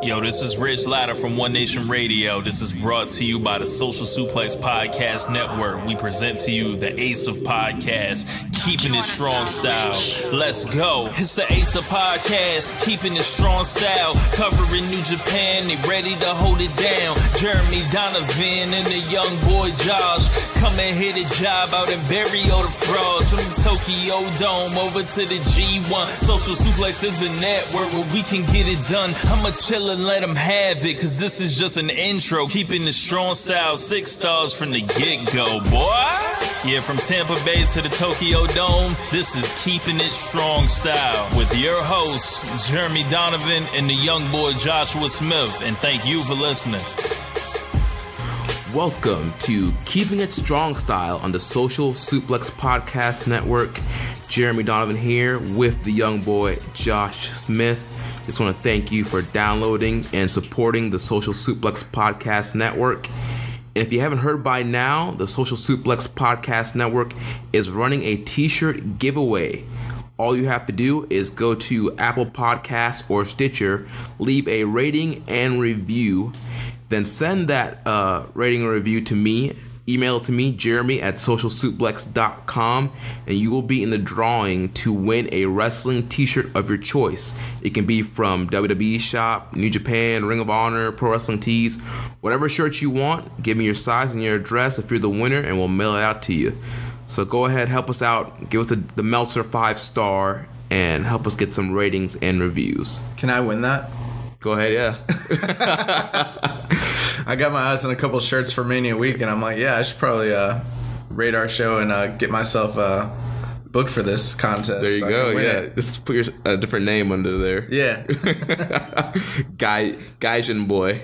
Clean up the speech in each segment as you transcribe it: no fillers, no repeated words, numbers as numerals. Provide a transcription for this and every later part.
Yo, this is Rich Latta from One Nation Radio. This is brought to you by the Social Suplex Podcast Network. We present to you the Ace of Podcasts, Keepin' It Strong Style. Let's go. It's the Ace of Podcasts, Keepin' It Strong Style. Covering New Japan, they ready to hold it down. Jeremy, Donovan, and the young boy Josh. Come and hit a job out and bury all the frauds. From the Tokyo Dome over to the G1. Social Suplex is the network where we can get it done. I'ma chill and let them have it, cause this is just an intro. Keeping the strong style, 6 stars from the get-go, boy. Yeah, from Tampa Bay to the Tokyo Dome, this is Keeping It Strong Style with your hosts, Jeremy Donovan and the young boy Joshua Smith. And thank you for listening. Welcome to Keeping It Strong Style on the Social Suplex Podcast Network. Jeremy Donovan here with the young boy Josh Smith. Just want to thank you for downloading and supporting the Social Suplex Podcast Network. And if you haven't heard by now, the Social Suplex Podcast Network is running a t-shirt giveaway. All you have to do is go to Apple Podcasts or Stitcher, leave a rating and review, then send that rating and review to me. Email it to me, jeremy@socialsuplex.com, and you will be in the drawing to win a wrestling t-shirt of your choice. It can be from WWE Shop, New Japan, Ring of Honor, Pro Wrestling Tees, whatever shirt you want. Give me your size and your address if you're the winner, and we'll mail it out to you. So go ahead, help us out, give us the Meltzer 5-star, and help us get some ratings and reviews. Can I win that? Go ahead, yeah. I got my eyes on a couple shirts for Mania Week, and I'm like, yeah, I should probably rate our show and get myself booked for this contest. There you go, yeah. Just put a different name under there. Yeah. Gaijin boy.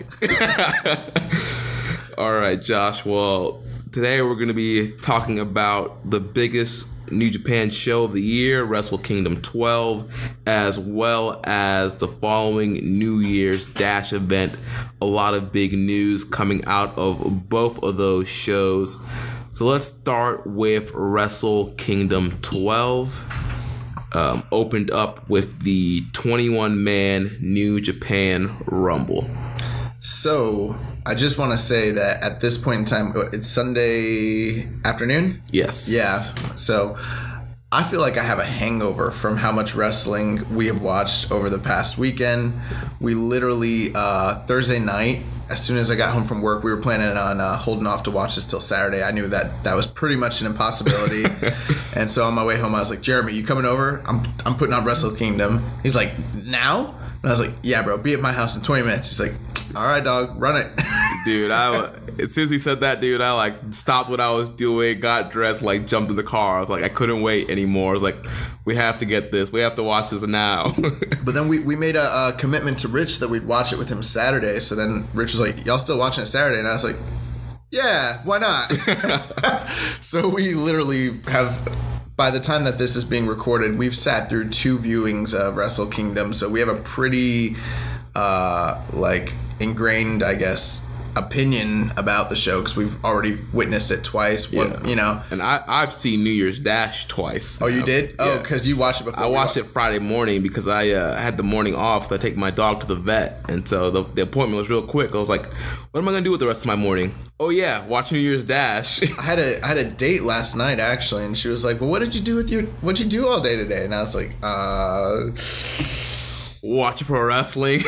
All right, Josh. Well, today we're going to be talking about the biggest New Japan show of the year, Wrestle Kingdom 12, as well as the following New Year's Dash event. A lot of big news coming out of both of those shows. So let's start with Wrestle Kingdom 12. Opened up with the 21-man New Japan Rumble. So, I just want to say that at this point in time, it's Sunday afternoon? Yes. Yeah. So, I feel like I have a hangover from how much wrestling we have watched over the past weekend. We literally, Thursday night, as soon as I got home from work, we were planning on holding off to watch this till Saturday. I knew that was pretty much an impossibility. And so on my way home, I was like, Jeremy, you coming over? I'm putting on Wrestle Kingdom. He's like, now? And I was like, yeah, bro, be at my house in 20 minutes. He's like, all right, dog, run it. Dude, as soon as he said that, dude, I stopped what I was doing, got dressed, jumped in the car. I was like, I couldn't wait anymore. I was like, we have to get this. We have to watch this now. But then we made a commitment to Rich that we'd watch it with him Saturday. So then Rich was like, y'all still watching it Saturday? And I was like, yeah, why not? So we literally have, by the time that this is being recorded, we've sat through 2 viewings of Wrestle Kingdom. So we have a pretty, ingrained, I guess, opinion about the show because we've already witnessed it twice. Yeah. And I've seen New Year's Dash twice. Oh, you did? Oh, because you watched it before. I watched it Friday morning because I had the morning off. I take my dog to the vet, and so the appointment was real quick. I was like, what am I gonna do with the rest of my morning? Oh yeah, watch New Year's Dash. I had a date last night actually, and she was like, well, what'd you do all day today? And I was like, watch pro wrestling.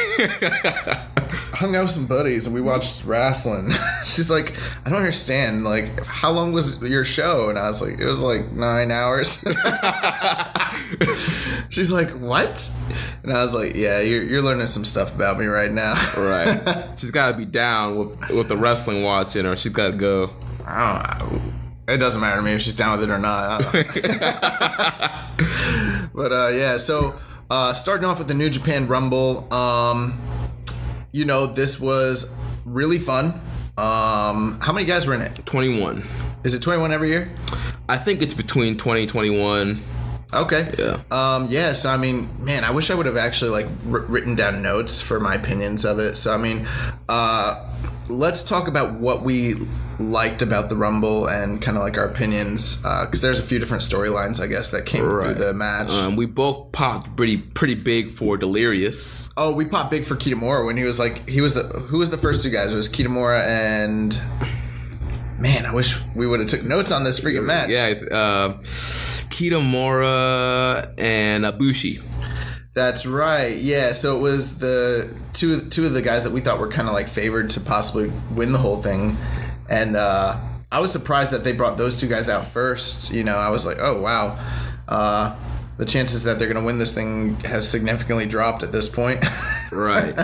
Hung out with some buddies and we watched wrestling. She's like, I don't understand. Like, how long was your show? And I was like, it was 9 hours. She's like, what? And I was like, yeah, you're learning some stuff about me right now. Right. She's got to be down with the wrestling watching, or she's got to go. I don't know. It doesn't matter to me if she's down with it or not. But yeah, so. Starting off with the New Japan Rumble, this was really fun. How many guys were in it? 21. Is it 21 every year? I think it's between 20 and 21. Okay. Yeah. Yeah, so, I mean, man, I wish I would have actually, written down notes for my opinions of it. So, I mean, let's talk about what we liked about the Rumble and kind of like our opinions, because there's a few different storylines, I guess, that came through the match. We both popped pretty big for Delirious. Oh, we popped big for Kitamura when he was who was the first two guys? It was Kitamura and, man, I wish we would have took notes on this freaking match. Yeah, Kitamura and Bushi. That's right. Yeah, so it was the two of the guys that we thought were kind of like favored to possibly win the whole thing. And I was surprised that they brought those two guys out first. You know, I was like, oh, wow. The chances that they're going to win this thing has significantly dropped at this point. Right.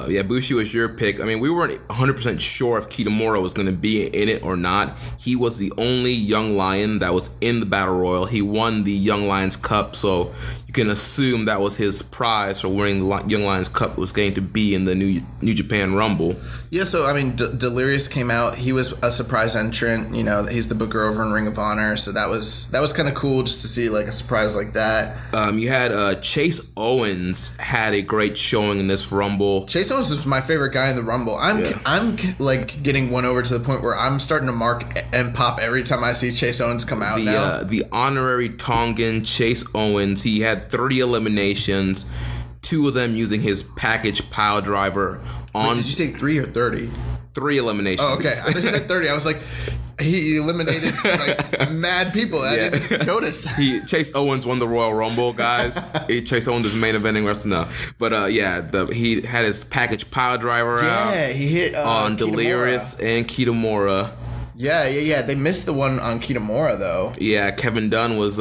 Yeah, Bushi was your pick. I mean, we weren't 100% sure if Kitamura was going to be in it or not. He was the only Young Lion that was in the Battle Royal. He won the Young Lions Cup, so you can assume that was his prize for winning the Young Lions Cup, was going to be in the New Japan Rumble. Yeah, so, I mean, Delirious came out. He was a surprise entrant. You know, he's the booker over in Ring of Honor, so that was kind of cool just to see, like, a surprise like that. You had Chase Owens had a great showing in this Rumble. Chase Owens is my favorite guy in the Rumble. I'm like getting one over to the point where I'm starting to mark and pop every time I see Chase Owens come out now. The honorary Tongan Chase Owens, he had 30 eliminations, 2 of them using his package pile driver. Wait, did you say 3 or 30? 3 eliminations. Oh, okay. I thought you said 30. I was like, he eliminated like mad people. I didn't notice. Chase Owens won the Royal Rumble, guys. Chase Owens is main eventing wrestling now. But he had his package pile driver out. Yeah, he hit on Delirious and Kitamura. Yeah. They missed the one on Kitamura though. Yeah, Kevin Dunn was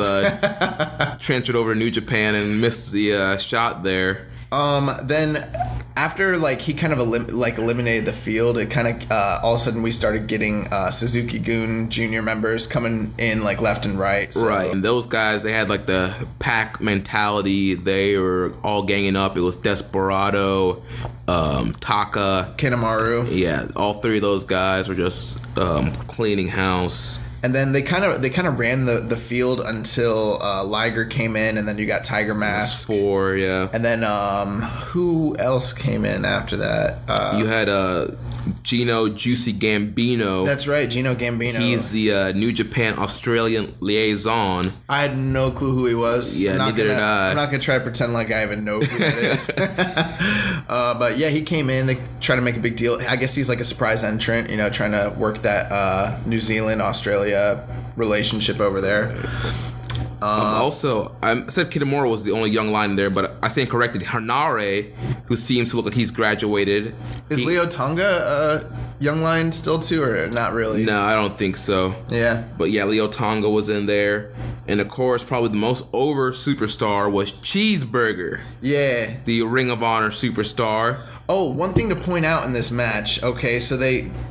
transferred over to New Japan and missed the shot there. Then after like he kind of eliminated the field, it kind of all of a sudden we started getting Suzuki-gun Jr. members coming in like left and right. So. Right, and those guys, they had like the pack mentality. They were all ganging up. It was Desperado, Taka, Kanemaru. Yeah, all 3 of those guys were just cleaning house. And then they kind of ran the field until Liger came in, and then you got Tiger Mask. 4, yeah. And then who else came in after that? You had Gino Juicy Gambino. That's right, Gino Gambino. He's the New Japan Australian liaison. I had no clue who he was. Yeah, neither did I. I'm not going to try to pretend like I even know who that is. But yeah, he came in. They tried to make a big deal. I guess he's like a surprise entrant, you know, trying to work that New Zealand, Australia relationship over there. Also, I said Kitamura was the only Young Lion there, but I stand corrected. Hanare, who seems to look like he's graduated. Is Leo Tonga Young Lion still too, or not really? No, I don't think so. Yeah. But yeah, Leo Tonga was in there. And of course, probably the most over superstar was Cheeseburger. Yeah. The Ring of Honor superstar. Oh, one thing to point out in this match. Okay, so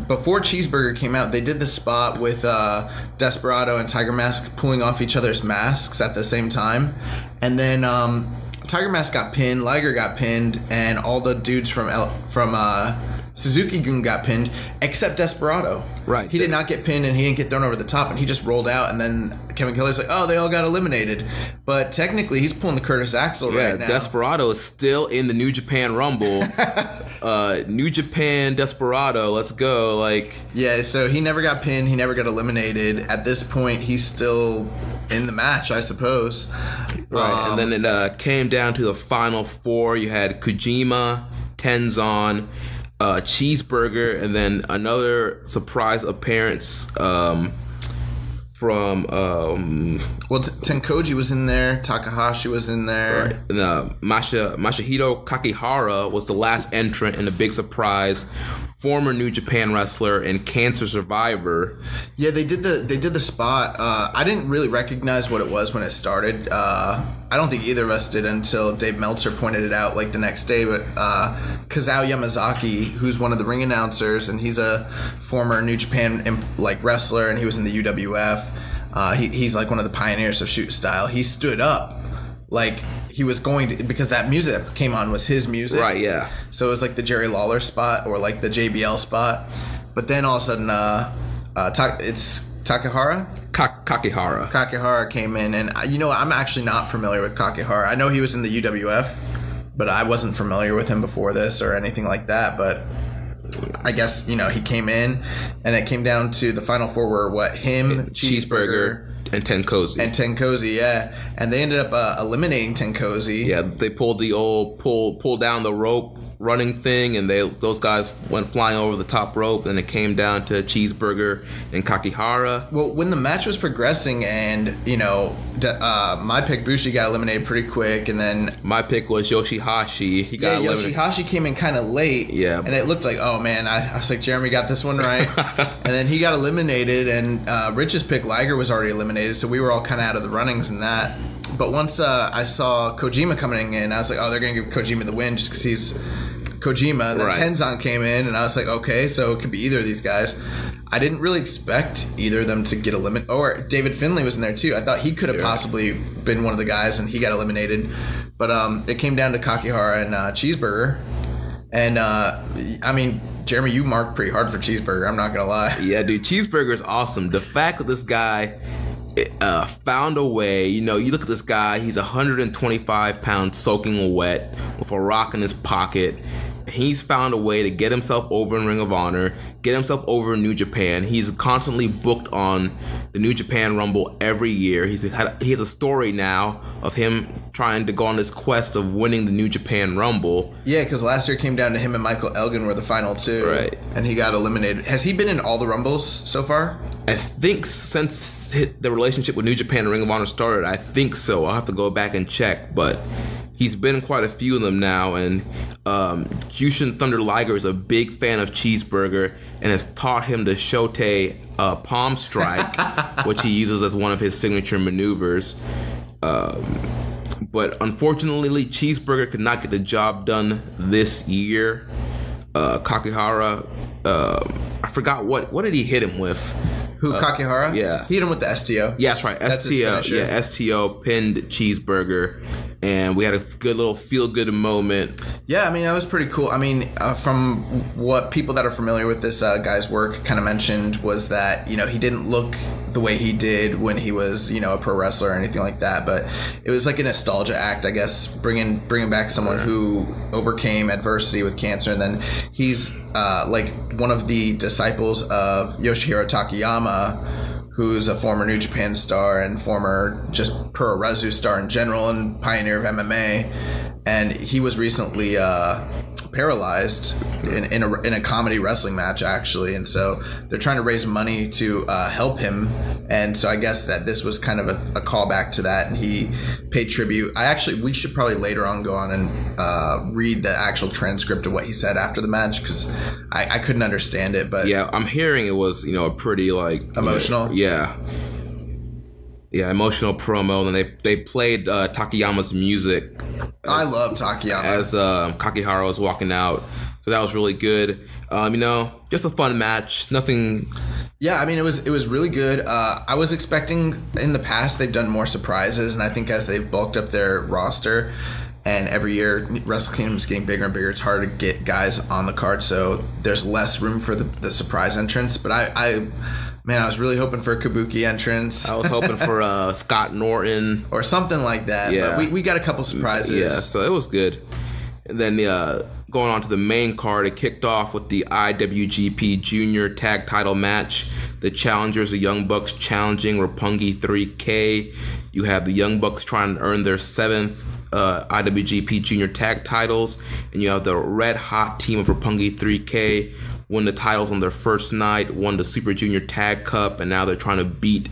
before Cheeseburger came out, they did the spot with Desperado and Tiger Mask pulling off each other's masks at the same time. And then Tiger Mask got pinned, Liger got pinned, and all the dudes from Suzuki-gun got pinned, except Desperado. Right. He did not get pinned, and he didn't get thrown over the top, and he just rolled out, and then Kevin Kelly's like, oh, they all got eliminated. But technically, he's pulling the Curtis Axel right now. Desperado is still in the New Japan Rumble. New Japan Desperado, let's go. Yeah, so he never got pinned, he never got eliminated. At this point, he's still in the match, I suppose. Right, and then it came down to the final 4. You had Kojima, Tenzan, Cheeseburger, and then another surprise appearance from Tenkoji was in there, Takahashi was in there, right. And Masahiro Kakihara was the last entrant, and a big surprise, former New Japan wrestler and cancer survivor. Yeah, they did the spot. I didn't really recognize what it was when it started. I don't think either of us did until Dave Meltzer pointed it out like the next day. But Kazao Yamazaki, who's one of the ring announcers, and he's a former New Japan wrestler, and he was in the UWF. He's like one of the pioneers of shoot style. He stood up like he was going to, because that music that came on was his music. Right, yeah. So it was like the Jerry Lawler spot or like the JBL spot. But then all of a sudden, it's Takahara? Kakihara. Kakihara came in, and I'm actually not familiar with Kakihara. I know he was in the UWF, but I wasn't familiar with him before this or anything like that. But I guess, he came in, and it came down to the final four were him, Cheeseburger, and Tenkozy, yeah. And they ended up eliminating Tenkozy. Yeah, they pulled the old pull down the rope running thing, and those guys went flying over the top rope, and it came down to Cheeseburger and Kakihara. Well, when the match was progressing, and my pick Bushi got eliminated pretty quick, and then my pick was Yoshihashi. He got eliminated. Yoshihashi came in kind of late. Yeah, and it looked like, oh man, I was like, Jeremy got this one right. And then he got eliminated, and Rich's pick Liger was already eliminated, so we were all kind of out of the runnings in that. But once I saw Kojima coming in, I was like, oh, they're going to give Kojima the win just because he's Kojima. And then Tenzan came in, and I was like, okay, so it could be either of these guys. I didn't really expect either of them to get eliminated. Or David Finlay was in there, too. I thought he could have possibly been one of the guys, and he got eliminated. But it came down to Kakihara and Cheeseburger. And, Jeremy, you marked pretty hard for Cheeseburger. I'm not going to lie. Yeah, dude, Cheeseburger is awesome. The fact that this guy found a way, you look at this guy, he's 125 pounds soaking wet with a rock in his pocket. He's found a way to get himself over in Ring of Honor, get himself over in New Japan. He's constantly booked on the New Japan Rumble every year. He has a story now of him trying to go on this quest of winning the New Japan Rumble. Yeah, because last year came down to him and Michael Elgin were the final two. Right. And he got eliminated. Has he been in all the Rumbles so far? I think since the relationship with New Japan and Ring of Honor started, I think so. I'll have to go back and check, but he's been in quite a few of them now, and Jushin Thunder Liger is a big fan of Cheeseburger and has taught him the Shote palm strike, which he uses as one of his signature maneuvers. But unfortunately, Cheeseburger could not get the job done this year. Kakihara, I forgot what did he hit him with? Who, Kakihara? Yeah. He hit him with the STO. Yeah, that's right. STO. Yeah, STO pinned Cheeseburger. And we had a good little feel-good moment. Yeah, that was pretty cool. From what people that are familiar with this guy's work kind of mentioned was that, he didn't look the way he did when he was, a pro wrestler or anything like that. But it was like a nostalgia act, I guess, bringing back someone who overcame adversity with cancer. And then he's like one of the disciples of Yoshihiro Takayama, who's a former New Japan star and former just pro Rezu star in general and pioneer of MMA. And he was recently paralyzed in a comedy wrestling match, actually. And so they're trying to raise money to help him. And so I guess that this was kind of a callback to that, and he paid tribute. We should probably later on go on and read the actual transcript of what he said after the match, because I couldn't understand it. But yeah, I'm hearing it was, a pretty emotional. Yeah, emotional promo. And they played Takayama's music. I love Takayama. As Kakihara was walking out. So that was really good. Just a fun match. Nothing. Yeah, it was really good. I was expecting, in the past they've done more surprises, and I think as they've bulked up their roster, and every year Wrestle Kingdom is getting bigger and bigger, it's harder to get guys on the card, so there's less room for the surprise entrance. But I was really hoping for a Kabuki entrance. I was hoping for Scott Norton. Or something like that. Yeah. But we got a couple surprises. Yeah, so it was good. And then going on to the main card, it kicked off with the IWGP Junior Tag Title match. The challengers, the Young Bucks, challenging Roppongi 3K. You have the Young Bucks trying to earn their 7th IWGP Junior Tag titles. And you have the red hot team of Roppongi 3K won the titles on their first night, won the Super Junior Tag Cup, and now they're trying to beat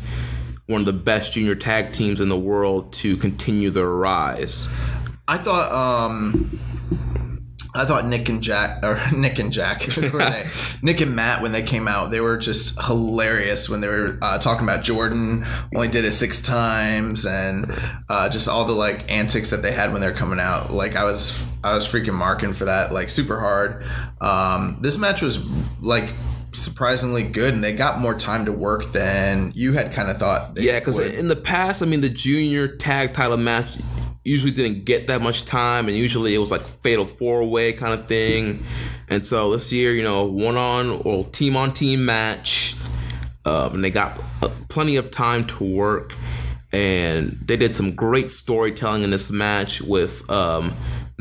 one of the best junior tag teams in the world to continue their rise. I thought Nick and Jack, who were they? Nick and Matt, when they came out, they were just hilarious when they were talking about Jordan only did it 6 times, and just all the antics that they had when they're coming out. I was freaking marking for that super hard. This match was surprisingly good, and they got more time to work than you had kind of thought they would. Yeah, because in the past, the junior tag title match usually didn't get that much time, and usually it was fatal 4-way kind of thing. And so this year, team on team match, and they got plenty of time to work, and they did some great storytelling in this match with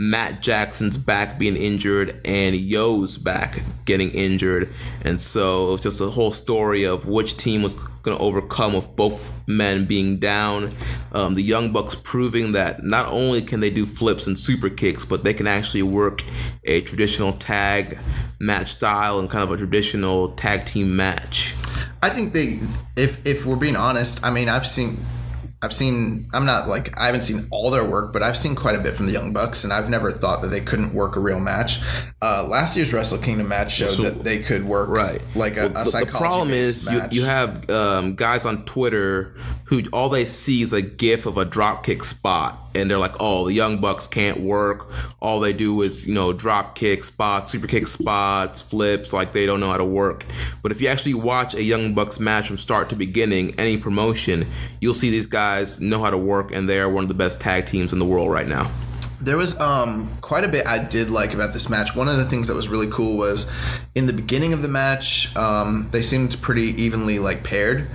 Matt Jackson's back being injured and Yo's back getting injured. And so it was just a whole story of which team was going to overcome with both men being down. The Young Bucks proving that not only can they do flips and super kicks, but they can actually work a traditional tag match style and kind of a traditional tag team match. I think if we're being honest, I mean, I haven't seen all their work, but I've seen quite a bit from the Young Bucks, and I've never thought that they couldn't work a real match. Last year's Wrestle Kingdom match showed that they could work like a psychology. The problem is you have guys on Twitter who all they see is a gif of a drop kick spot, and they're like, oh, the Young Bucks can't work. All they do is, drop kick spots, super kick spots, flips, like they don't know how to work. But if you actually watch a Young Bucks match from start to beginning, any promotion, you'll see these guys know how to work, and they are one of the best tag teams in the world right now. There was quite a bit I did like about this match. One of the things that was really cool was in the beginning of the match, they seemed pretty evenly paired.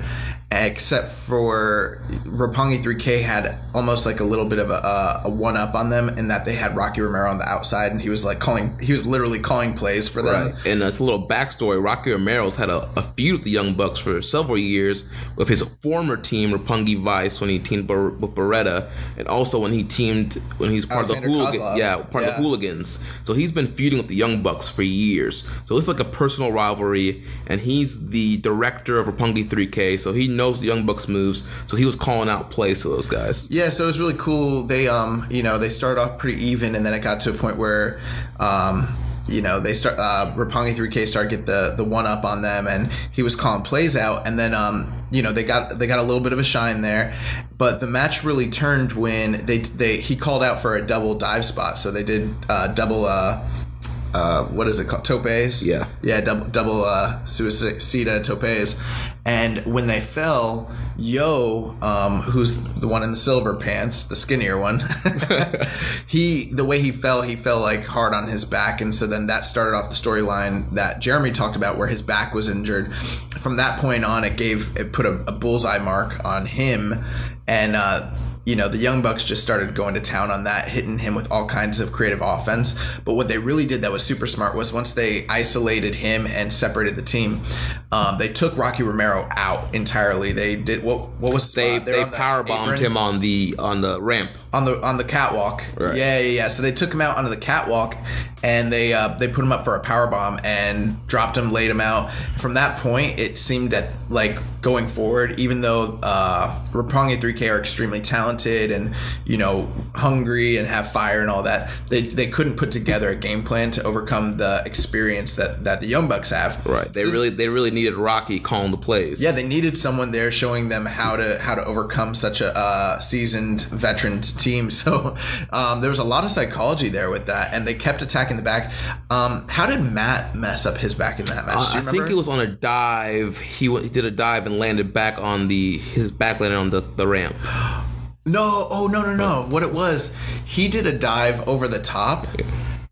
Except for Roppongi 3K had almost like a little bit of a one-up on them in that they had Rocky Romero on the outside, and he was literally calling plays for them. Right. And it's a little backstory. Rocky Romero's had a feud with the Young Bucks for several years with his former team, Roppongi Vice, when he teamed with Beretta, and also when he's part of the the Hooligans. So he's been feuding with the Young Bucks for years. So it's like a personal rivalry, and he's the director of Roppongi 3K, so he knows the Young Bucks moves, so he was calling out plays to those guys. Yeah, so it was really cool. They they started off pretty even, and then it got to a point where they start Roppongi 3K started to get the one up on them, and he was calling plays out, and then they got a little bit of a shine there, but the match really turned when he called out for a double dive spot. So they did double what is it called? Topes? Yeah, double suicida topes. And when they fell, Yo, who's the one in the silver pants, the skinnier one, the way he fell hard on his back, and so then that started off the storyline that Jeremy talked about, where his back was injured. From that point on, it put a bullseye mark on him, and the Young Bucks just started going to town on that, hitting him with all kinds of creative offense. But what they really did that was super smart was once they isolated him and separated the team, they took Rocky Romero out entirely. They did what was the spot? They powerbombed him on the ramp. On the catwalk. Right. Yeah. So they took him out onto the catwalk, and they put him up for a powerbomb and dropped him, laid him out. From that point, it seemed that going forward, even though Roppongi 3K are extremely talented and hungry and have fire and all that, they couldn't put together a game plan to overcome the experience that the Young Bucks have. Right. They really needed Rocky calling the plays. Yeah, they needed someone there showing them how to overcome such a seasoned veteran team. So there was a lot of psychology there with that, and they kept attacking the back. How did Matt mess up his back in that match? I think it was on a dive. He did a dive and landed back on his back landed on the ramp. No. What it was, he did a dive over the top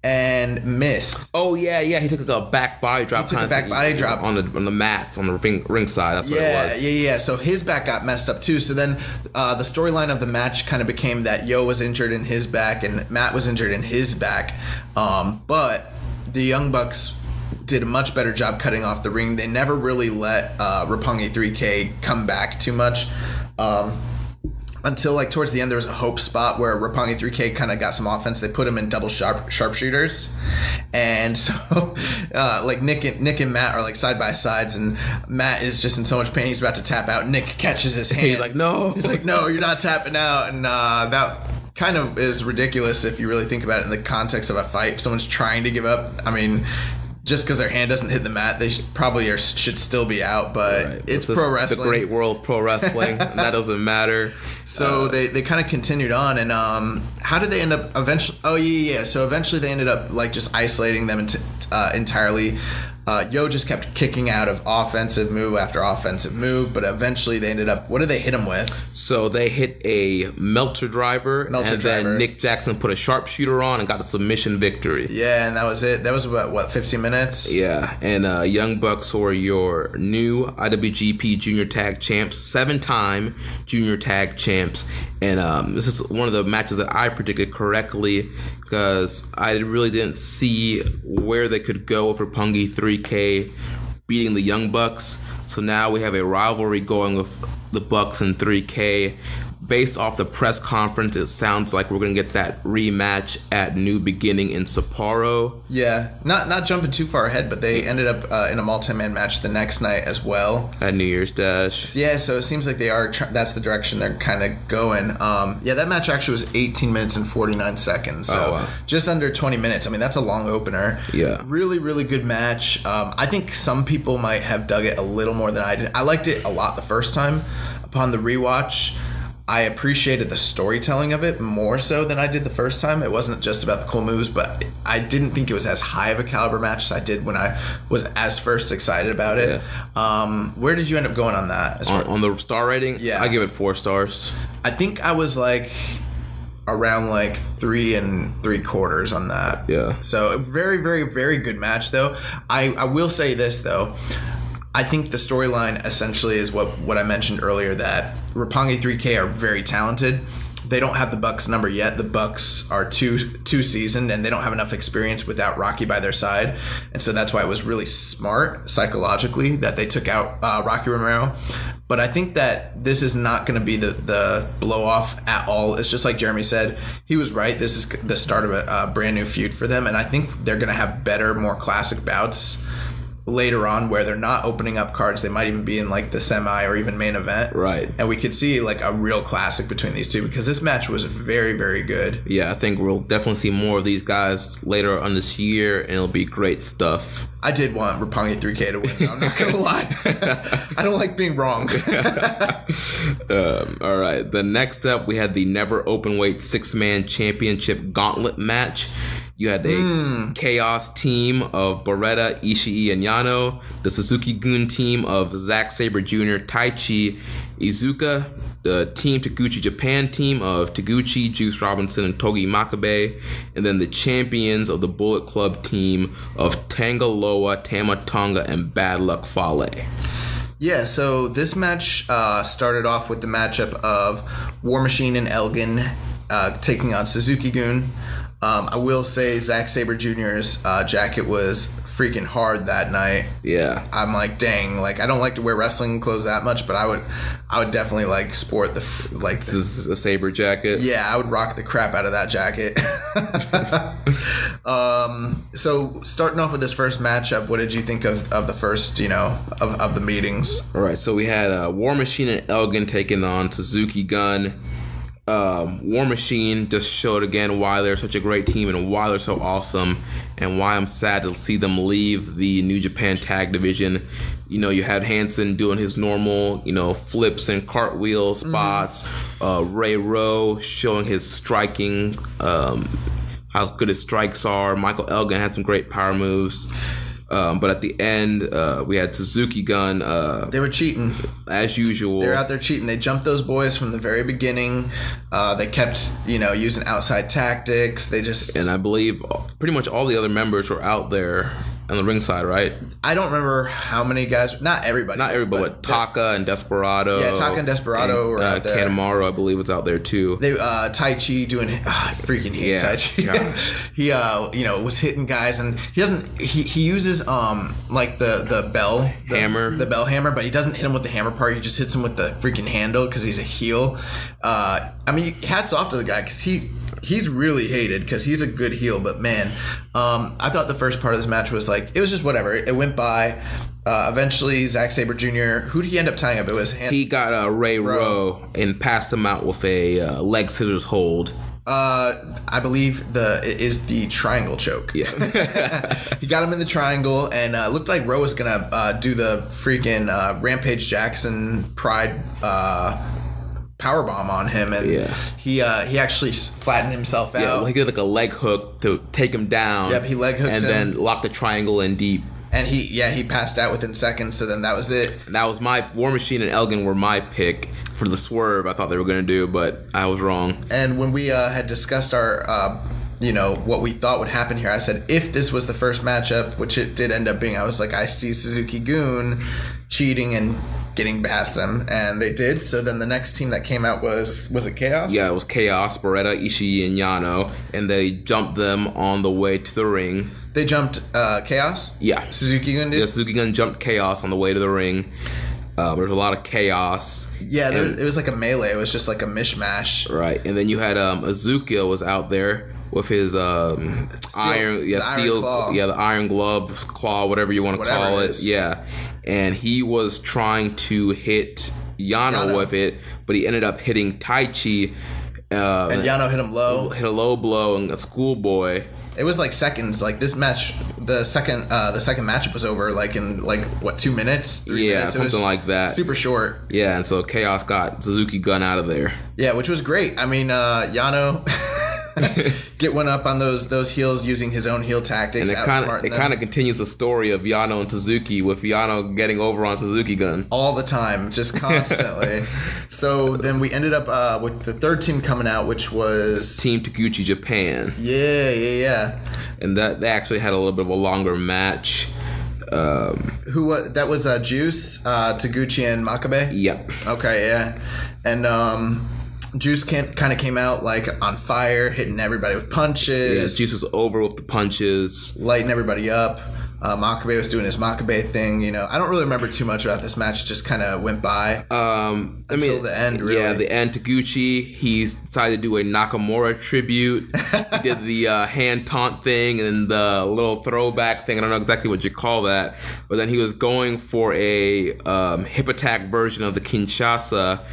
and missed. Oh yeah. He took a back body drop. On the mats on the ring side. That's what it was. Yeah. So his back got messed up too. So then the storyline of the match kind of became that Yo was injured in his back and Matt was injured in his back. But the Young Bucks did a much better job cutting off the ring. They never really let Roppongi 3K come back too much. Until towards the end, there was a hope spot where Roppongi 3K kind of got some offense. They put him in double sharpshooters, and so Nick and Matt are side by sides, and Matt is just in so much pain he's about to tap out. Nick catches his hand. He's like, no, you're not tapping out, and that kind of is ridiculous if you really think about it in the context of a fight. If someone's trying to give up, I mean, just because their hand doesn't hit the mat, they should still be out. But it's pro wrestling. The great world of pro wrestling, and that doesn't matter. So they kind of continued on, and how did they end up eventually? Oh yeah. So eventually they ended up just isolating them entirely. Yo just kept kicking out of offensive move after offensive move, but eventually they ended up, what did they hit him with? So they hit a Meltzer driver, then Nick Jackson put a sharpshooter on and got a submission victory. Yeah, and that was it. That was about, 15 minutes? Yeah, and Young Bucks were your new IWGP Junior Tag Champs, 7-time Junior Tag Champs, and this is one of the matches that I predicted correctly, because I really didn't see where they could go with Roppongi 3K beating the Young Bucks. So now we have a rivalry going with the Bucks and 3K. Based off the press conference, it sounds like we're going to get that rematch at New Beginning in Sapporo. Yeah, not jumping too far ahead, but they ended up in a multi-man match the next night as well. At New Year's Dash. Yeah, so it seems like they are. That's the direction they're kind of going. Yeah, that match actually was 18 minutes and 49 seconds. So just under 20 minutes. I mean, that's a long opener. Yeah. Really, really good match. I think some people might have dug it a little more than I did. I liked it a lot the first time. Upon the rewatch, I appreciated the storytelling of it more so than I did the first time. It wasn't just about the cool moves, but I didn't think it was as high of a caliber match as I did when I was as first excited about it. Yeah. Where did you end up going on that? On the star rating? Yeah. I give it 4 stars. I think I was like around like 3 3/4 on that. Yeah. So very, very, very good match though. I will say this though. I think the storyline essentially is what I mentioned earlier, that Roppongi 3K are very talented. They don't have the Bucks number yet. The Bucks are too seasoned, and they don't have enough experience without Rocky by their side. And so that's why it was really smart psychologically that they took out Rocky Romero. But I think that this is not going to be the blow off at all. It's just like Jeremy said. He was right. This is the start of a brand new feud for them. And I think they're going to have better, more classic bouts later on where they're not opening up cards. They might even be in like the semi or even main event. Right. And we could see like a real classic between these two, because this match was very, very good. Yeah, I think we'll definitely see more of these guys later on this year, and it'll be great stuff. I did want Roppongi 3K to win, I'm not going to lie. I don't like being wrong. All right. The next up, we had the Never Openweight 6-man championship gauntlet match. You had a Chaos team of Beretta, Ishii, and Yano. The Suzuki-gun team of Zack Sabre Jr., Taichi, Iizuka. The Team Taguchi Japan team of Taguchi, Juice Robinson, and Togi Makabe. And then the champions of the Bullet Club team of Tangaloa, Tama Tonga, and Bad Luck Fale. Yeah, so this match started off with the matchup of War Machine and Elgin taking on Suzuki-gun. I will say Zack Sabre Jr.'s jacket was freaking hard that night. Yeah. I'm like, dang, like I don't like to wear wrestling clothes that much, but I would definitely like sport this is a Sabre jacket. Yeah, I would rock the crap out of that jacket. So starting off with this first matchup, what did you think of the first, of the meetings? All right, so we had War Machine and Elgin taking on Suzuki-gun. War Machine just showed again why they're such a great team and why they're so awesome, and why I'm sad to see them leave the New Japan Tag Division. You had Hansen doing his normal, flips and cartwheel spots. Ray Rowe showing his striking, how good his strikes are. Michael Elgin had some great power moves. But at the end, we had Suzuki-gun. They were cheating. As usual. They're out there cheating. They jumped those boys from the very beginning. They kept, using outside tactics. And I believe pretty much all the other members were out there on the ringside, right? I don't remember how many guys. Not everybody. But Taka and Desperado. Yeah, Taka and Desperado were out there. Kanemaru, I believe, was out there too. They Tai Chi doing. I freaking hate Tai Chi. He was hitting guys, and he uses like the bell hammer, the bell hammer, but he doesn't hit him with the hammer part. He just hits him with the freaking handle because he's a heel. I mean, hats off to the guy, because he's really hated because he's a good heel, but man, I thought the first part of this match was like, it was just whatever. It went by. Eventually, Zack Sabre Jr., who did he end up tying up? He got Ray Rowe and passed him out with a leg scissors hold. I believe it is the triangle choke. Yeah. He got him in the triangle, and looked like Rowe was gonna do the freaking Rampage Jackson Pride powerbomb on him, and he actually flattened himself out. Yeah, well, he did like a leg hook to take him down. Yep, he leg hooked him. And then locked the triangle in deep. And he passed out within seconds, so then that was it. And that was my War Machine and Elgin were my pick for the swerve I thought they were going to do, but I was wrong. And when we had discussed our what we thought would happen here, I said if this was the first matchup, which it did end up being, I was like, I see Suzuki-gun cheating and getting past them, and they did. So then the next team that came out was it Chaos? Yeah, it was Chaos, Beretta, Ishii, and Yano, and they jumped them on the way to the ring. They jumped Chaos? Yeah. Suzuki Gun did? Yeah, Suzuki Gun jumped Chaos on the way to the ring. There was a lot of chaos. Yeah, it was like a melee. It was just like a mishmash. Right, and then you had Azuki was out there with his steel claw. Yeah, the iron glove, claw, whatever you want to call it. Yeah, and he was trying to hit Yano with it, but he ended up hitting Taichi. And Yano hit him low. Hit a low blow and a schoolboy. It was like seconds. Like this match, the second matchup was over like in 2 minutes? 3 minutes? Something like that. Super short. Yeah, and so Chaos got Suzuki Gun out of there. Yeah, which was great. I mean, Yano get one up on those heels using his own heel tactics. And it kind of continues the story of Yano and Suzuki, with Yano getting over on Suzuki Gun all the time, just constantly. So then we ended up with the third team coming out, which was Team Taguchi Japan. Yeah. And they actually had a little bit of a longer match. That was Juice, Taguchi, and Makabe? Yep. Okay, yeah. And Juice kind of came out like on fire, hitting everybody with punches. Yeah, Juice was over with the punches. Lighting everybody up. Makabe was doing his Makabe thing. I don't really remember too much about this match. It just kind of went by until the end, really. Yeah, the end. Taguchi, he decided to do a Nakamura tribute. He did the hand taunt thing and the little throwback thing. I don't know exactly what you call that. But then he was going for a hip attack version of the Kinshasa.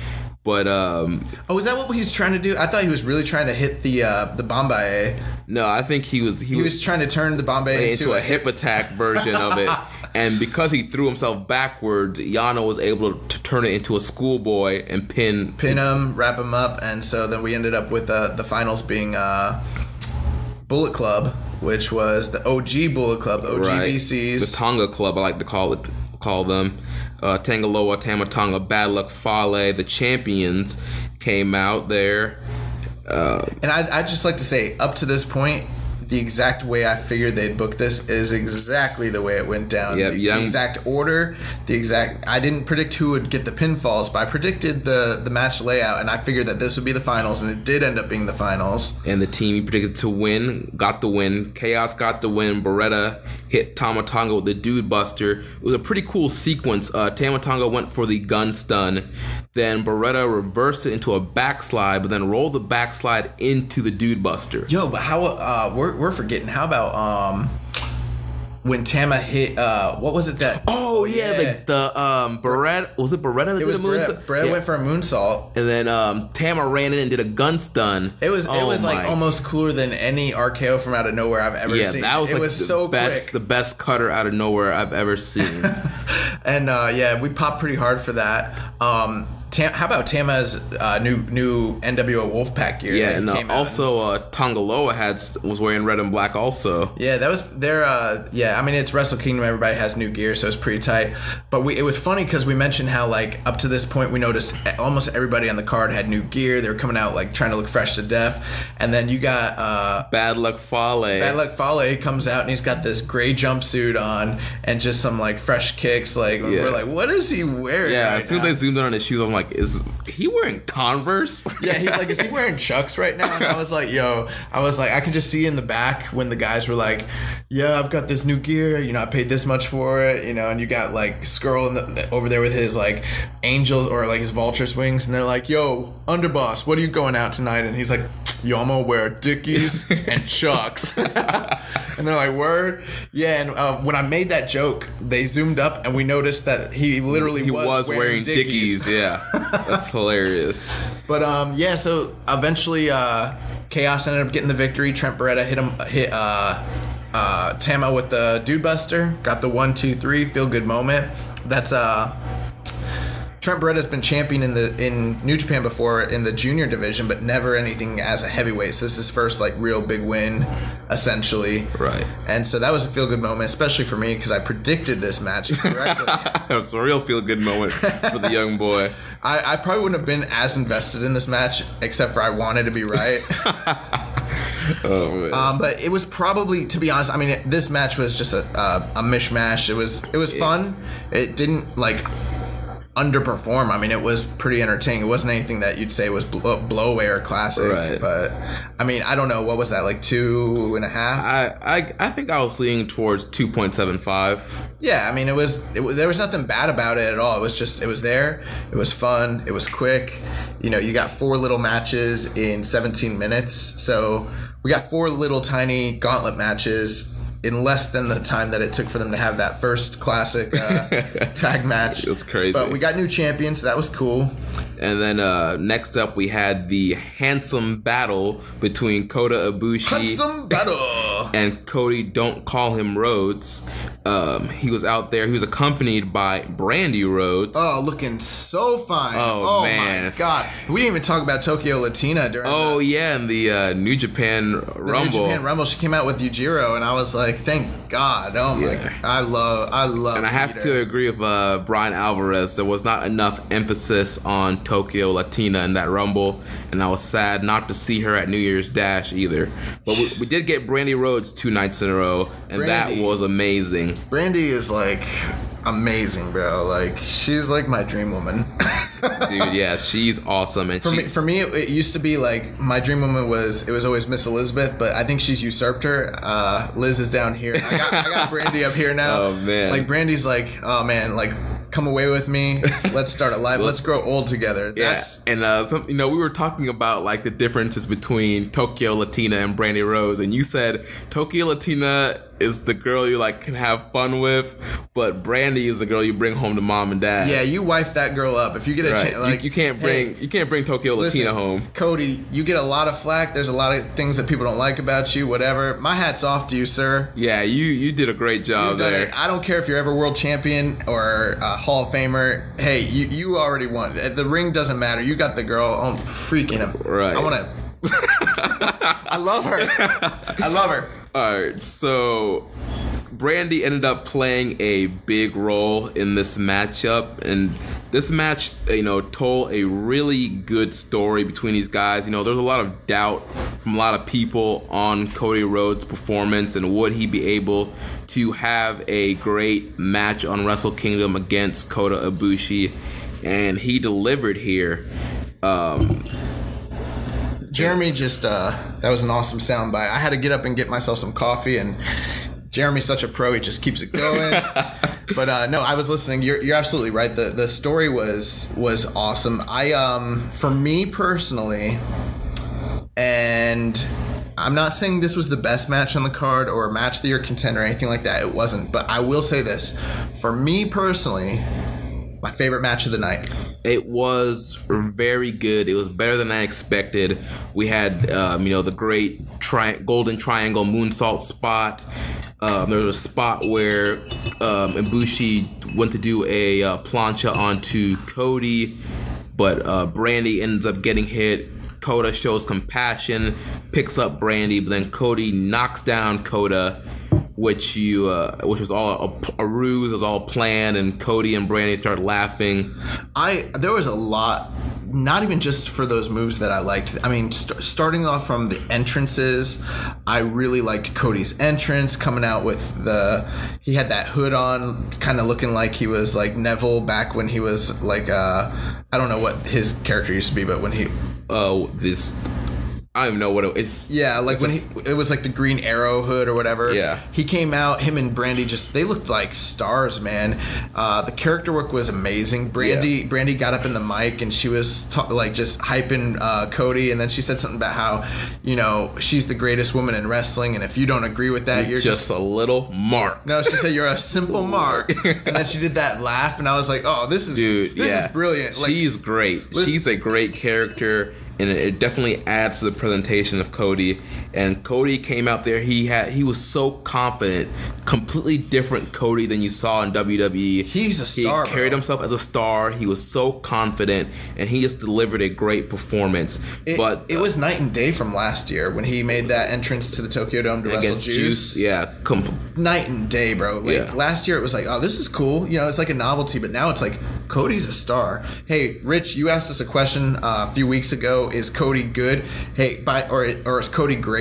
But is that what he's trying to do? I thought he was really trying to hit the Bombay. No, I think he was trying to turn the Bombay into a hip attack version of it. And because he threw himself backwards, Yano was able to turn it into a schoolboy and pin him, wrap him up, and so then we ended up with the finals being Bullet Club, which was the OG Bullet Club, the OG BCs, the Tonga Club, I like to call them. Tangaloa, Tamatonga, Bad Luck Fale, the champions came out there. And I'd just like to say, up to this point, the exact way I figured they'd book this is exactly the way it went down. Yep, the exact order, I didn't predict who would get the pinfalls, but I predicted the match layout, and I figured that this would be the finals, and it did end up being the finals. And the team he predicted to win got the win. Chaos got the win. Beretta hit Tamatonga with the Dude Buster. It was a pretty cool sequence. Tamatonga went for the gun stun. Then Beretta reversed it into a backslide, but then rolled the backslide into the Dude Buster. Yo, but how we're forgetting. How about when Tama hit what was it that? Oh yeah, the Beretta, was it Beretta that did a moonsault? Beretta went for a moonsault, and then Tama ran in and did a gun stun. It was like almost cooler than any RKO from out of nowhere I've ever seen. Yeah, that was so best, quick. The best cutter out of nowhere I've ever seen. And we popped pretty hard for that. How about Tama's new NWO Wolfpack gear? Yeah, and also Tongaloa was wearing red and black also. Yeah, that was their. I mean, it's Wrestle Kingdom. Everybody has new gear, so it's pretty tight. But it was funny because we mentioned how up to this point we noticed almost everybody on the card had new gear. They were coming out trying to look fresh to death. And then you got Bad Luck Fale. Bad Luck Fale comes out and he's got this gray jumpsuit on and just some fresh kicks. We're like, what is he wearing? Yeah, right as soon as they zoomed in on his shoes, I'm like, is he wearing Converse? Yeah, he's like, is he wearing Chucks right now? And I was like, I could just see in the back when the guys were like, yeah, I've got this new gear, I paid this much for it, and you got Skrull over there with his angels or his vulture's wings, and they're like, yo, underboss, what are you going out tonight? And he's like, yo, I'm gonna wear Dickies and Chucks. And they're like, word? Yeah, and when I made that joke, they zoomed up and we noticed that he literally was wearing Dickies. Yeah. That's hilarious. But so eventually Chaos ended up getting the victory. Trent Beretta hit Tama with the Dude Buster, got the 1, 2, 3 feel good moment. That's Trent Beretta's been champion in New Japan before in the junior division, but never anything as a heavyweight. So this is his first real big win, essentially. Right. And so that was a feel good moment, especially for me because I predicted this match correctly. It's a real feel good moment for the young boy. I probably wouldn't have been as invested in this match, except for I wanted to be right. Oh, man. But it was probably, to be honest, I mean, this match was just a mishmash. It was fun. It didn't underperform. I mean, it was pretty entertaining. It wasn't anything that you'd say was blow away or classic. Right. But I mean, I don't know. What was that, like 2.5? I think I was leaning towards 2.75. Yeah, I mean, there was nothing bad about it at all. It was there. It was fun. It was quick. You got 4 little matches in 17 minutes. So we got 4 little tiny gauntlet matches in less than the time that it took for them to have that first classic tag match. It was crazy. But we got new champions, so that was cool. And then next up, we had the handsome battle between Kota Ibushi Handsome battle and Cody Don't Call Him Rhodes. He was out there. He was accompanied by Brandy Rhodes. Oh, looking so fine. Oh man. My God. We didn't even talk about Tokyo Latina during in the New Japan Rumble. New Japan Rumble, she came out with Yujiro, and I was like, thank God. Oh my God. I love And I have to agree with Brian Alvarez. There was not enough emphasis on Tokyo Latina in that Rumble, and I was sad not to see her at New Year's Dash either. But we did get Brandy Rhodes 2 nights in a row, and that was amazing. Brandy is like amazing, bro. Like, she's like my dream woman. Dude, yeah, she's awesome. And for me, it used to be like my dream woman was always Miss Elizabeth, but I think she's usurped her. Liz is down here. I got Brandy up here now. Oh man, like Brandy's like, oh man, like, come away with me. Let's start a life. Let's grow old together. That's and we were talking about like the differences between Tokyo Latina and Brandy Rhodes, and you said Tokyo Latina is the girl you like can have fun with, but Brandy is the girl you bring home to mom and dad. Yeah, you wife that girl up if you get a chance. Like, you can't bring Tokyo Latina home. Cody, you get a lot of flack. There's a lot of things that people don't like about you. Whatever. My hat's off to you, sir. Yeah, you did a great job there. I don't care if you're ever world champion or Hall of Famer. Hey, you already won. The ring doesn't matter. You got the girl. Oh, freaking him. Right. I want to. I love her. I love her. All right, so Brandy ended up playing a big role in this matchup, and this match, told a really good story between these guys. There's a lot of doubt from a lot of people on Cody Rhodes' performance and would he be able to have a great match on Wrestle Kingdom against Kota Ibushi, and he delivered here. Jeremy just, that was an awesome soundbite. I had to get up and get myself some coffee, and Jeremy's such a pro, he just keeps it going. But no, I was listening. You're absolutely right. The story was awesome. For me personally, and I'm not saying this was the best match on the card or a match of the year contender or anything like that. It wasn't. But I will say this. For me personally, my favorite match of the night. It was very good. It was better than I expected. We had, the great golden triangle moonsault spot. There was a spot where Ibushi went to do a plancha onto Cody, but Brandy ends up getting hit. Kota shows compassion, picks up Brandy, but then Cody knocks down Kota, which was all a ruse, it was all planned, and Cody and Brandy started laughing. There was a lot, not even just for those moves that I liked. I mean, starting off from the entrances, I really liked Cody's entrance, coming out with he had that hood on, kind of looking like he was like Neville back when he was like, I don't know what his character used to be, but when he... I don't even know what it is. Yeah, like when it was like the Green Arrow hood or whatever. Yeah. He came out, him and Brandy they looked like stars, man. The character work was amazing. Brandy got up in the mic and she was just hyping Cody, and then she said something about how, she's the greatest woman in wrestling, and if you don't agree with that, you're just a little mark. No, she said you're a simple mark. And then she did that laugh, and I was like, oh, this is brilliant. Like, she's great. She's a great character. And it definitely adds to the presentation of Cody. And Cody came out there. He was so confident, completely different Cody than you saw in WWE. He's a star. He carried himself as a star. He was so confident, and he just delivered a great performance. It was night and day from last year when he made that entrance to the Tokyo Dome to wrestle Juice. Yeah, night and day, bro. Like last year, it was like, oh, this is cool. It's like a novelty, but now it's like Cody's a star. Hey, Rich, you asked us a question a few weeks ago. Is Cody good? Hey, or is Cody great?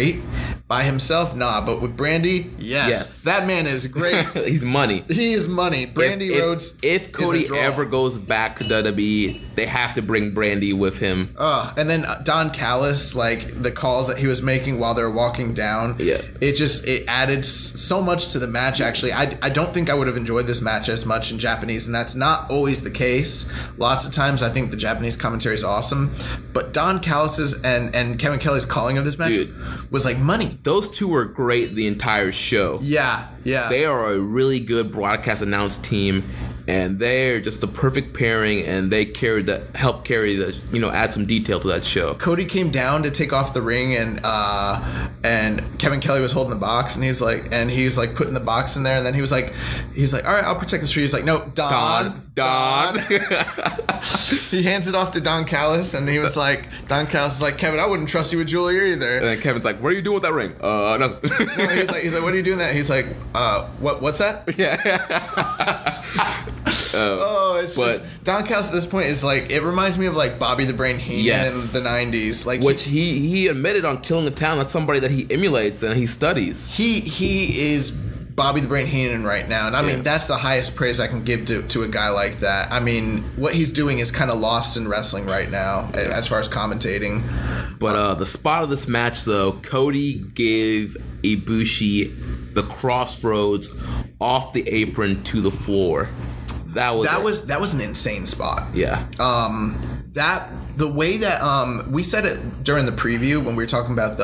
By himself, nah. But with Brandy, yes. That man is great. He's money. He is money. Brandy Rhodes. If Cody ever goes back to WWE, they have to bring Brandy with him. And then Don Callis, like the calls that he was making while they were walking down. Yeah. It added so much to the match. Actually, I don't think I would have enjoyed this match as much in Japanese, and that's not always the case. Lots of times, I think the Japanese commentary is awesome, but Don Callis's and Kevin Kelly's calling of this match was like money. Those two were great the entire show. Yeah. They are a really good broadcast announce team, and they're just the perfect pairing, and they help carry the, add some detail to that show. Cody came down to take off the ring, and Kevin Kelly was holding the box, and he's like putting the box in there, and then he's like, all right, I'll protect this for you. He's like, no, Don. He hands it off to Don Callis, and he was like, Don Callis is like, Kevin, I wouldn't trust you with jewelry either. And then Kevin's like, what are you doing with that ring? No. No, he's like, what are you doing that? He's like, what's that? Yeah. Just Don Callis at this point is like, it reminds me of like Bobby the Brain Heenan in the 90s, like, which he admitted on Killing the Town. That's somebody that he emulates and he studies. He is Bobby the Brain Heenan right now, and I mean that's the highest praise I can give to a guy like that. I mean, what he's doing is kind of lost in wrestling right now as far as commentating. But the spot of this match, though, Cody gave Ibushi the crossroads off the apron to the floor. That was an insane spot. Yeah. The way that we said it during the preview when we were talking about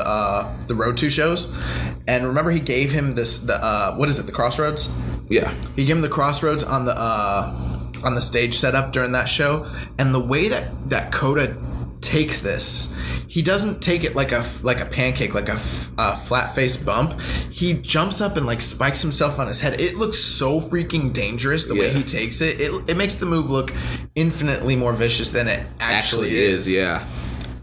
the Road 2 shows, and remember he gave him the Crossroads? Yeah. He gave him the Crossroads on the stage setup during that show, and the way that Coda takes this, he doesn't take it like a pancake, like a flat face bump. He jumps up and like spikes himself on his head. It looks so freaking dangerous the way he takes it. It makes the move look infinitely more vicious than it actually is. Yeah.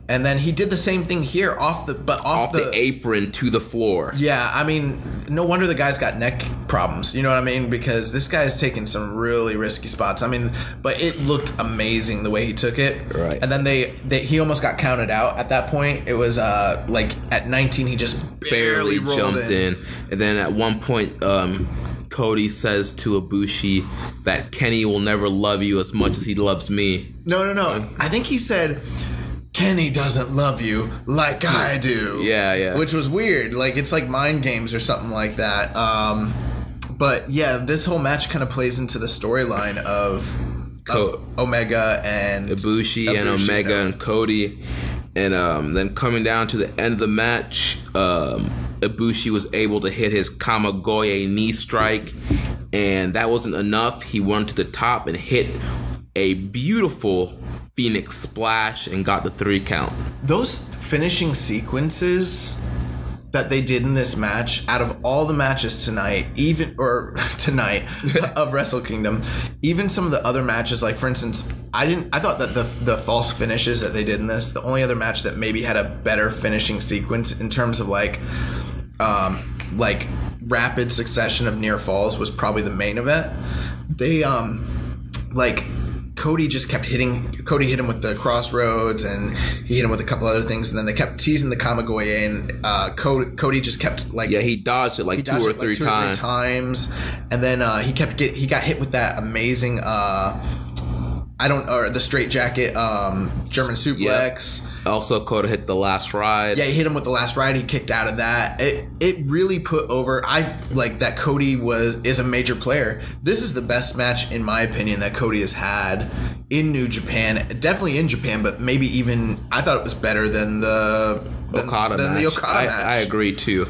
And then he did the same thing here off the apron to the floor. Yeah, I mean, no wonder the guy's got neck problems. You know what I mean? Because this guy's taking some really risky spots. I mean, but it looked amazing the way he took it. Right. And then he almost got counted out at that point. It was like at 19 he just barely jumped in. And then at one point Cody says to Ibushi that Kenny will never love you as much as he loves me. No. I think he said, Kenny doesn't love you like I do. Yeah. Which was weird. Like, it's like mind games or something like that. But yeah, this whole match kind of plays into the storyline of Omega and Ibushi and Omega and Cody. And then coming down to the end of the match, Ibushi was able to hit his Kamigoye knee strike. And that wasn't enough. He went to the top and hit a beautiful Phoenix Splash and got the 3 count. Those finishing sequences that they did in this match, out of all the matches tonight of Wrestle Kingdom, even some of the other matches, like for instance, I thought that the false finishes that they did in this, the only other match that maybe had a better finishing sequence in terms of like rapid succession of near falls was probably the main event. They Cody just kept hitting. Cody hit him with the Crossroads, and he hit him with a couple other things, and then they kept teasing the Kamigoye, and Cody just kept he dodged it like two or three times, and then he got hit with that amazing the straight jacket German suplex. Yep. Also, Cody hit the last ride. Yeah, he hit him with the last ride. He kicked out of that. It really put over. I like that Cody is a major player. This is the best match, in my opinion, that Cody has had in New Japan. Definitely in Japan, but maybe even I thought it was better than the Okada match. I agree too.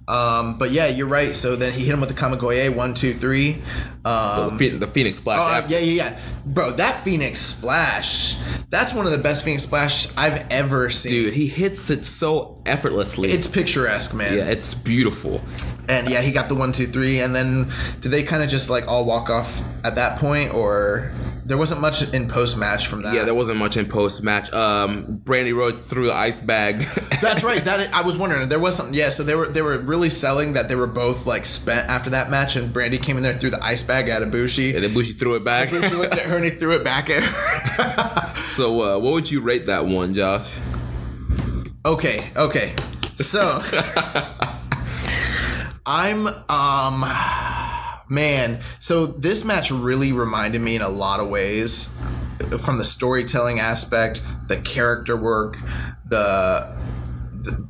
But yeah, you're right. So then he hit him with the Kamigoye, 1, 2, 3. The Phoenix Splash. Yeah. Bro, that Phoenix Splash, that's one of the best Phoenix Splash I've ever seen. Dude, he hits it so effortlessly. It's picturesque, man. Yeah, it's beautiful. And yeah, he got the 1, 2, 3. And then did they kind of just like all walk off at that point, or there wasn't much in post-match from that? Yeah, there wasn't much in post-match. Brandy Rhodes threw an ice bag. That's right. I was wondering. There was something. Yeah, so they were really selling that they were both like spent after that match, and Brandy came in there, threw the ice bag at Ibushi. And Ibushi threw it back. Ibushi looked at her and he threw it back at her. So what would you rate that one, Josh? Okay. So Man, so this match really reminded me in a lot of ways, from the storytelling aspect, the character work,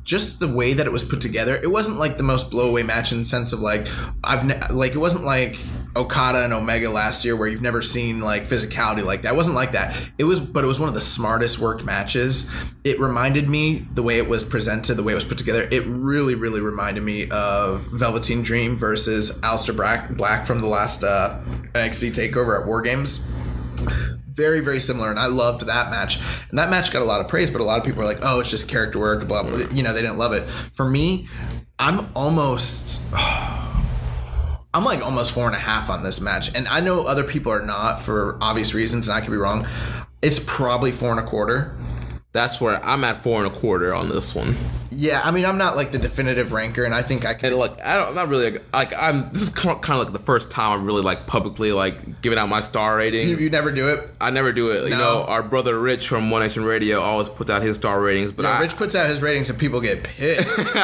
just the way that it was put together. It wasn't like the most blow-away match in the sense of like it wasn't like Okada and Omega last year where you've never seen like physicality like that. It wasn't like that. It was one of the smartest worked matches. It reminded me, the way it was presented, the way it was put together, it really, really reminded me of Velveteen Dream versus Aleister Black from the last NXT TakeOver at War Games. Very, very similar, and I loved that match. And that match got a lot of praise, but a lot of people were like, oh, it's just character work, blah, blah. You know, they didn't love it. For me, I'm almost 4.5 on this match. And I know other people are not for obvious reasons, and I could be wrong. It's probably 4.25. That's where I'm at 4.25 on this one. Yeah, I mean, I'm not like the definitive ranker, and I think I can. And look, I'm not really this is kind of like the first time I'm really like publicly like giving out my star ratings. You never do it? I never do it. No. You know, our brother Rich from One Nation Radio always puts out his star ratings, but Rich puts out his ratings and people get pissed.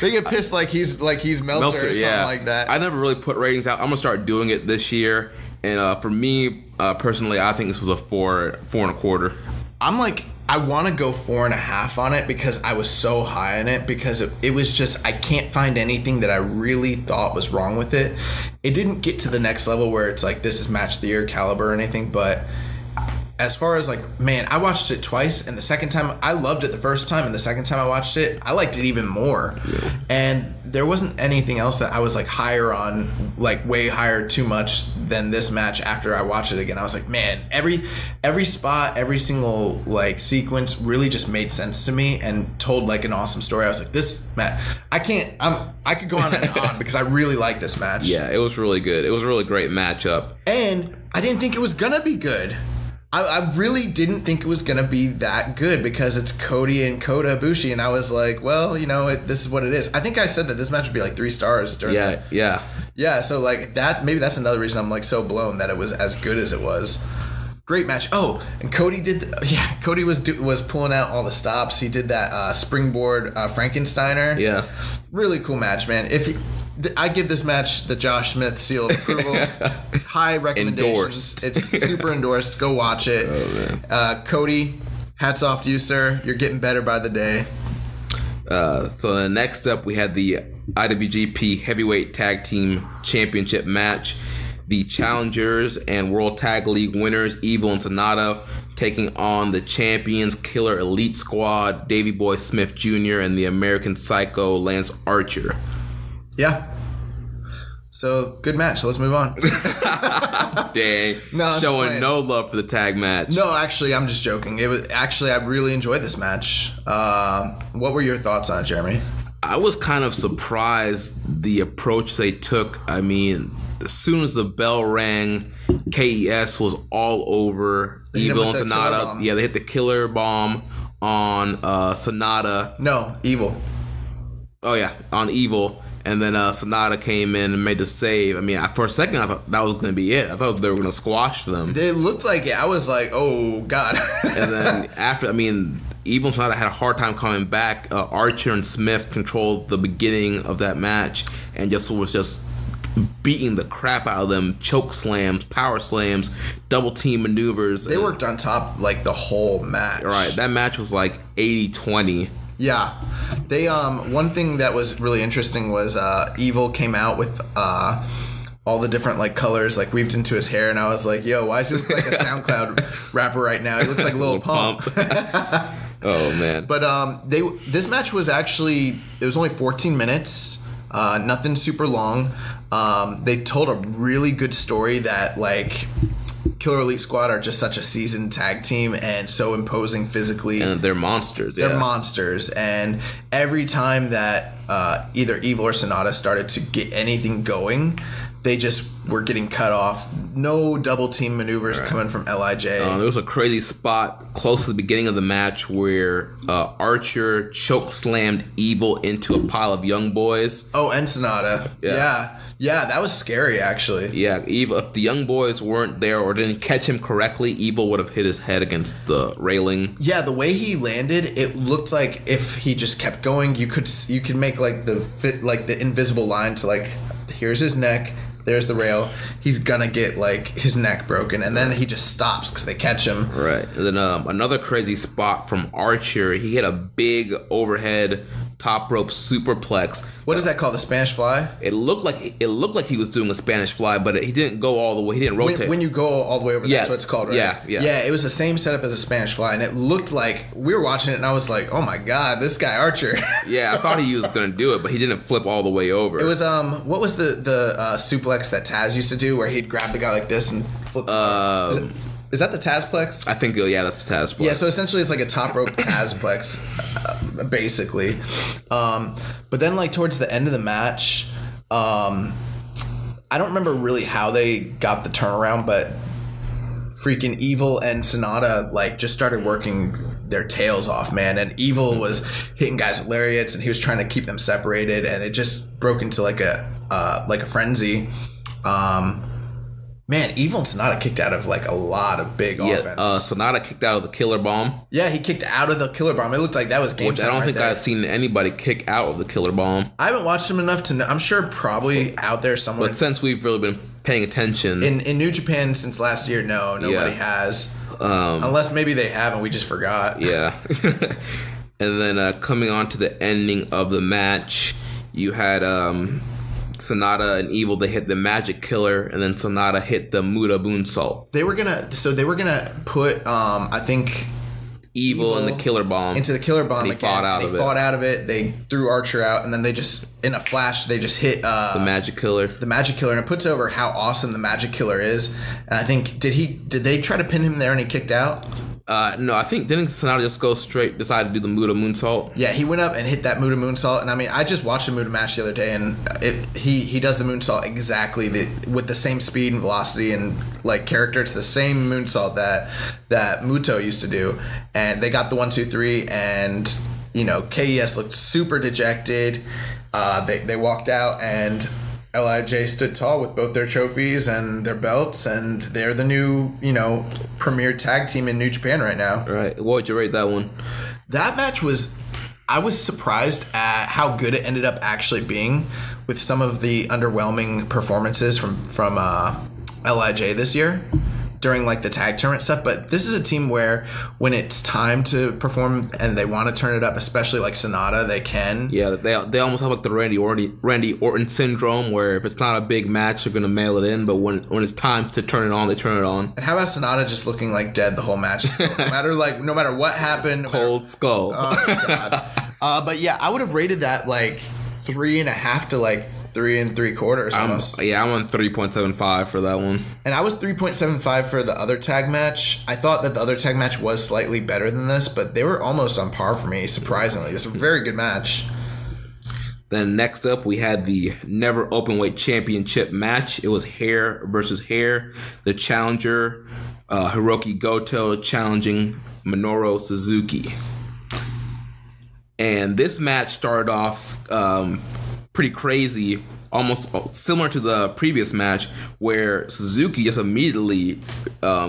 They get pissed like he's Meltzer or something like that. I never really put ratings out. I'm gonna start doing it this year, and for me personally, I think this was a 4.25. I'm like, I want to go 4.5 on it because I was so high on it, because it was just, I can't find anything that I really thought was wrong with it. It didn't get to the next level where it's like, this is match of the year caliber or anything, but as far as like, man, I watched it twice, and the second time, I loved it the first time, and the second time I watched it, I liked it even more. Yeah. And there wasn't anything else that I was like higher on, like way higher too much than this match after I watched it again. I was like, man, every spot, every single like sequence really just made sense to me and told like an awesome story. I was like, this match, I could go on and on because I really like this match. Yeah, it was really good. It was a really great matchup. And I didn't think it was gonna be good. I really didn't think it was going to be that good because it's Cody and Kota Ibushi, and I was like, well, you know, this is what it is. I think I said that this match would be like 3 stars during that. Yeah, so like that, maybe that's another reason I'm like so blown that it was as good as it was. Great match. Oh, and Cody Cody was pulling out all the stops. He did that springboard Frankensteiner. Yeah. Really cool match, man. I give this match the Josh Smith seal of approval. High recommendations. Endorsed. It's super endorsed. Go watch it. Oh, man. Cody, hats off to you, sir. You're getting better by the day. So the next up, we had the IWGP Heavyweight Tag Team Championship match. The challengers and World Tag League winners, Evil and Sonata, taking on the champions, Killer Elite Squad, Davey Boy Smith Jr., and the American Psycho, Lance Archer. Yeah. So, good match. So let's move on. Dang. No, showing no love for the tag match. No, actually, I'm just joking. I really enjoyed this match. What were your thoughts on it, Jeremy? I was kind of surprised the approach they took. I mean, as soon as the bell rang, KES was all over Evil and Sonata. Yeah, they hit the killer bomb on Sonata. No, Evil. Oh, yeah, on Evil. And then Sonata came in and made the save. I mean, for a second, I thought that was going to be it. I thought they were going to squash them. It looked like it. I was like, oh, God. And then after, I mean, Evil and Sonata had a hard time coming back. Archer and Smith controlled the beginning of that match and was just beating the crap out of them. Choke slams, power slams, double team maneuvers. They worked on top like the whole match. Right. That match was like 80-20. Yeah. They one thing that was really interesting was Evil came out with all the different like colors like weaved into his hair, and I was like, yo, why does he look like a SoundCloud rapper right now? He looks like Lil Pump. Oh man. But this match was actually, it was only 14 minutes. Nothing super long. They told a really good story that like Killer Elite Squad are just such a seasoned tag team and so imposing physically. And they're monsters. They're monsters. And every time that either Evil or Sonata started to get anything going, they just were getting cut off. No double team maneuvers coming from LIJ. There was a crazy spot close to the beginning of the match where Archer choke slammed Evil into a pile of young boys. Oh, and Sonata. Yeah. Yeah, that was scary, actually. Yeah, Evil. If the young boys weren't there or didn't catch him correctly, Evil would have hit his head against the railing. Yeah, the way he landed, it looked like if he just kept going, you could make like the invisible line to like, here's his neck, there's the rail. He's gonna get like his neck broken, and then he just stops because they catch him. Right. And then another crazy spot from Archer. He hit a big overhead top rope superplex. What is that called? The Spanish Fly? It looked like he was doing a Spanish Fly, but he didn't go all the way. He didn't rotate. When you go all the way over, that's what it's called, right? Yeah. Yeah, it was the same setup as a Spanish Fly, and it looked like we were watching it, and I was like, "Oh my god, this guy Archer!" Yeah, I thought he was going to do it, but he didn't flip all the way over. It was what was the suplex that Taz used to do, where he'd grab the guy like this and flip? Is that the Tazplex? I think, yeah, that's Tazplex. Yeah, so essentially it's like a top rope Tazplex, basically. But then, like, towards the end of the match, I don't remember really how they got the turnaround, but freaking Evil and Sonata, like, just started working their tails off, man. And Evil was hitting guys with lariats, and he was trying to keep them separated, and it just broke into like a frenzy. Man, Evil and Sonata kicked out of like a lot of big offense. Sonata kicked out of the Killer Bomb. Yeah, he kicked out of the Killer Bomb. It looked like that was game Which I don't think I've seen anybody kick out of the Killer Bomb. I haven't watched him enough to know. I'm sure probably out there somewhere. But since we've really been paying attention. In New Japan since last year, no, nobody has. Unless maybe they have and we just forgot. Yeah. And then coming on to the ending of the match, you had Sonata and Evil. They hit the Magic Killer, and then Sonata hit the Muda Moonsault. They were gonna put I think Evil and the Killer Bomb into the Killer Bomb. They fought out of it. They threw Archer out, and then they just in a flash they just hit the Magic Killer. The Magic Killer, and it puts over how awesome the Magic Killer is. And I think did they try to pin him there and he kicked out? No, I think didn't Sonata just go straight, decide to do the Muda Moonsault? Yeah, he went up and hit that Muda Moonsault, and I mean, I just watched the Muda match the other day, and he does the moonsault exactly with the same speed and velocity and like character. It's the same moonsault that Muto used to do, and they got the 1, 2, 3, and you know KES looked super dejected. They walked out, and LIJ stood tall with both their trophies and their belts, and they're the new, premier tag team in New Japan right now. Right. What would you rate that one? That match I was surprised at how good it ended up actually being with some of the underwhelming performances from LIJ this year during like the tag tournament stuff. But this is a team where when it's time to perform and they want to turn it up, especially like Sonata, they can. Yeah, they almost have like the Randy Orton syndrome, where if it's not a big match, they're gonna mail it in, but when it's time to turn it on, they turn it on. And how about Sonata just looking like dead the whole match? Still, no matter what happened, cold skull. Oh my god. But yeah, I would have rated that like 3.5 to like 3 3/4 almost. I'm on 3.75 for that one. And I was 3.75 for the other tag match. I thought that the other tag match was slightly better than this, but they were almost on par for me, surprisingly. This was a very good match. Then next up, we had the Never Openweight Championship match. It was hair versus hair. The challenger, Hiroki Goto, challenging Minoru Suzuki. And this match started off pretty crazy, almost similar to the previous match, where Suzuki just immediately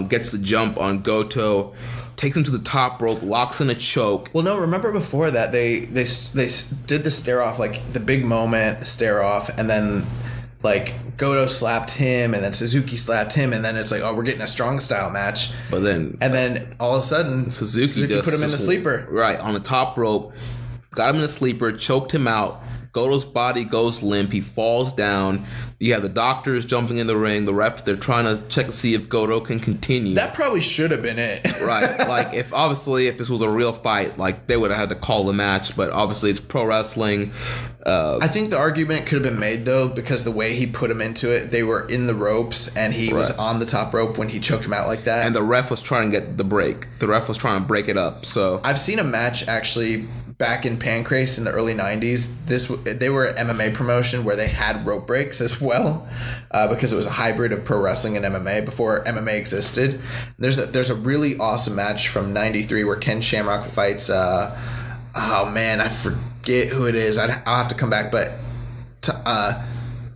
gets the jump on Goto, takes him to the top rope, locks in a choke. Well, no, remember before that they did the stare off, like the big moment, the stare off, and then like Goto slapped him, and then Suzuki slapped him, and then it's like, oh, we're getting a strong style match. But then all of a sudden Suzuki put him in the sleeper, right on the top rope, got him in the sleeper, choked him out. Goto's body goes limp. He falls down. You have the doctors jumping in the ring. The ref, they're trying to check to see if Goto can continue. That probably should have been it. Right. Like, if this was a real fight, like, they would have had to call the match. But obviously, it's pro wrestling. I think the argument could have been made, though, because the way he put him into it, they were in the ropes, and he was on the top rope when he choked him out like that. And the ref was trying to get the break. The ref was trying to break it up. So I've seen a match, actually, back in Pancrase in the early 90s. They were an MMA promotion where they had rope breaks as well, because it was a hybrid of pro wrestling and MMA before MMA existed. There's a really awesome match from 93 where Ken Shamrock fights oh man, I forget who it is. I'll have to come back, but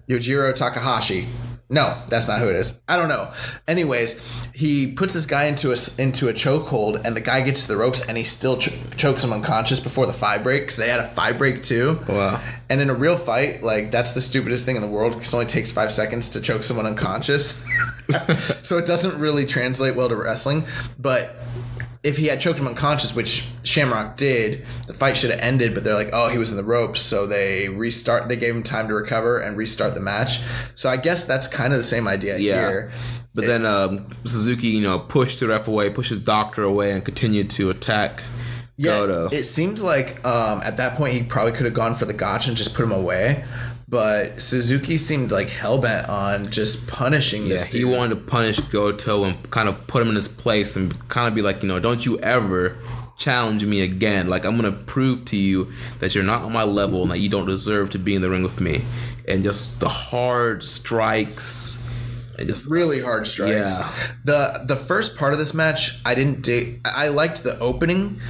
Yojiro Takahashi. No, that's not who it is. I don't know. Anyways, he puts this guy into a chokehold, and the guy gets to the ropes, and he still chokes him unconscious before the 5 break, because they had a 5 break too. Wow. And in a real fight, like, that's the stupidest thing in the world, because it only takes 5 seconds to choke someone unconscious. So it doesn't really translate well to wrestling. But if he had choked him unconscious, which Shamrock did, the fight should have ended, but they're like, oh, he was in the ropes, so they gave him time to recover and restart the match. So I guess that's kind of the same idea here. But then Suzuki, pushed the ref away, pushed the doctor away, and continued to attack Goto. It seemed like at that point he probably could have gone for the gotch and just put him away. But Suzuki seemed like hellbent on just punishing this dude. He wanted to punish Goto and kind of put him in his place and kind of be like, don't you ever challenge me again. Like, I'm going to prove to you that you're not on my level and that you don't deserve to be in the ring with me. And just the hard strikes. And just really hard strikes. Yeah. The first part of this match, I didn't dig. I liked the opening.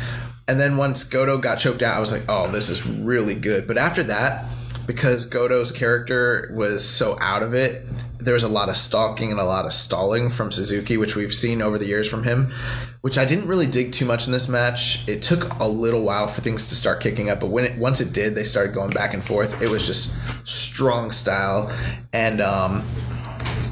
And then once Goto got choked out, I was like, oh, this is really good. But after that, because Goto's character was so out of it, there was a lot of stalking and a lot of stalling from Suzuki, which we've seen over the years from him, which I didn't really dig too much in this match. It took a little while for things to start kicking up, but once it did, they started going back and forth. It was just strong style. And,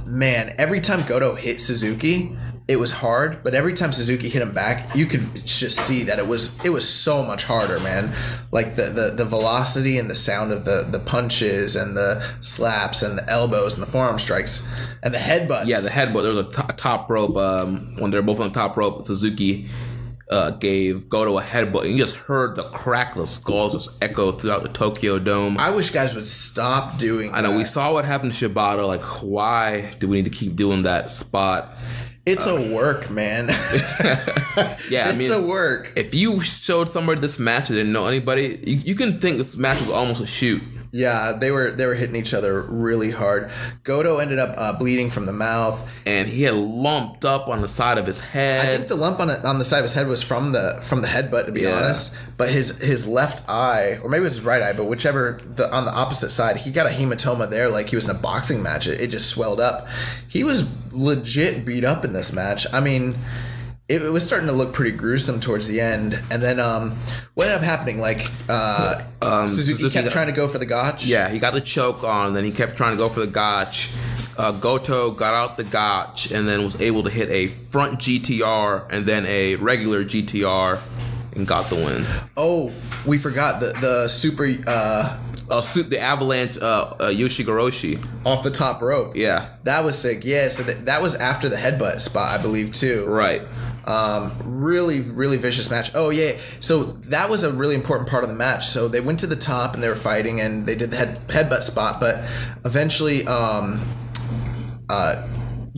man, every time Goto hit Suzuki, it was hard, but every time Suzuki hit him back, you could just see that it was so much harder, man. Like the velocity and the sound of the punches and the slaps and the elbows and the forearm strikes and the headbutts. Yeah, the headbutt. There was a top rope. When they're both on the top rope, Suzuki gave Goto a headbutt, and you just heard the crack of the skulls just echo throughout the Tokyo Dome. I wish guys would stop doing that. I know, we saw what happened to Shibata. Like, why do we need to keep doing that spot? It's a work, man. Yeah, it's a work. If you showed somebody this match and didn't know anybody, you can think this match was almost a shoot. Yeah, they were hitting each other really hard. Goto ended up bleeding from the mouth, and he had lumped up on the side of his head. I think the lump on the side of his head was from the headbutt, to be honest. But his left eye, or maybe it was his right eye, but whichever, on the opposite side, he got a hematoma there, like he was in a boxing match. It just swelled up. He was legit beat up in this match. I mean, it was starting to look pretty gruesome towards the end. And then what ended up happening? Like Suzuki kept trying to go for the gotch. Yeah, he got the choke on, then he kept trying to go for the gotch. Goto got out the gotch and then was able to hit a front GTR and then a regular GTR and got the win. Oh, we forgot the super... the avalanche Yoshigoroshi off the top rope. Yeah, that was sick. Yeah, so that was after the headbutt spot, I believe, too. Right. Really, really vicious match. Oh yeah, so that was a really important part of the match. So they went to the top and they were fighting, and they did the headbutt spot, but eventually,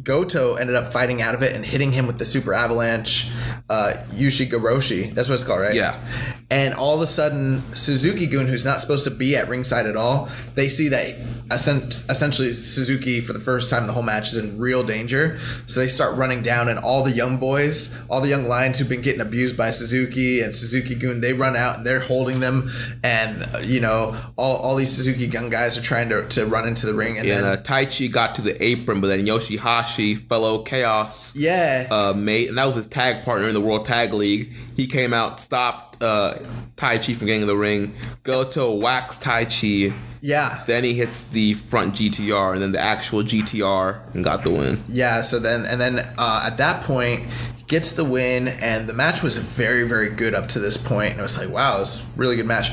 Goto ended up fighting out of it and hitting him with the super avalanche Yoshigoroshi. That's what it's called, right? Yeah. And all of a sudden, Suzuki-gun, who's not supposed to be at ringside at all, they see that essentially Suzuki, for the first time in the whole match, is in real danger. So they start running down, and all the young boys, all the young lions who've been getting abused by Suzuki and Suzuki-gun, they run out and they're holding them. And, all these Suzuki-gun guys are trying to run into the ring. And then Taichi got to the apron, but then Yoshihashi, fellow Chaos, mate, and that was his tag partner in the World Tag League. He came out, stopped Taichi from getting in the ring. Goto whacks Taichi. Yeah. Then he hits the front GTR and then the actual GTR and got the win. Yeah, so then at that point, he gets the win, and the match was very, very good up to this point. And I was like, wow, it was a really good match.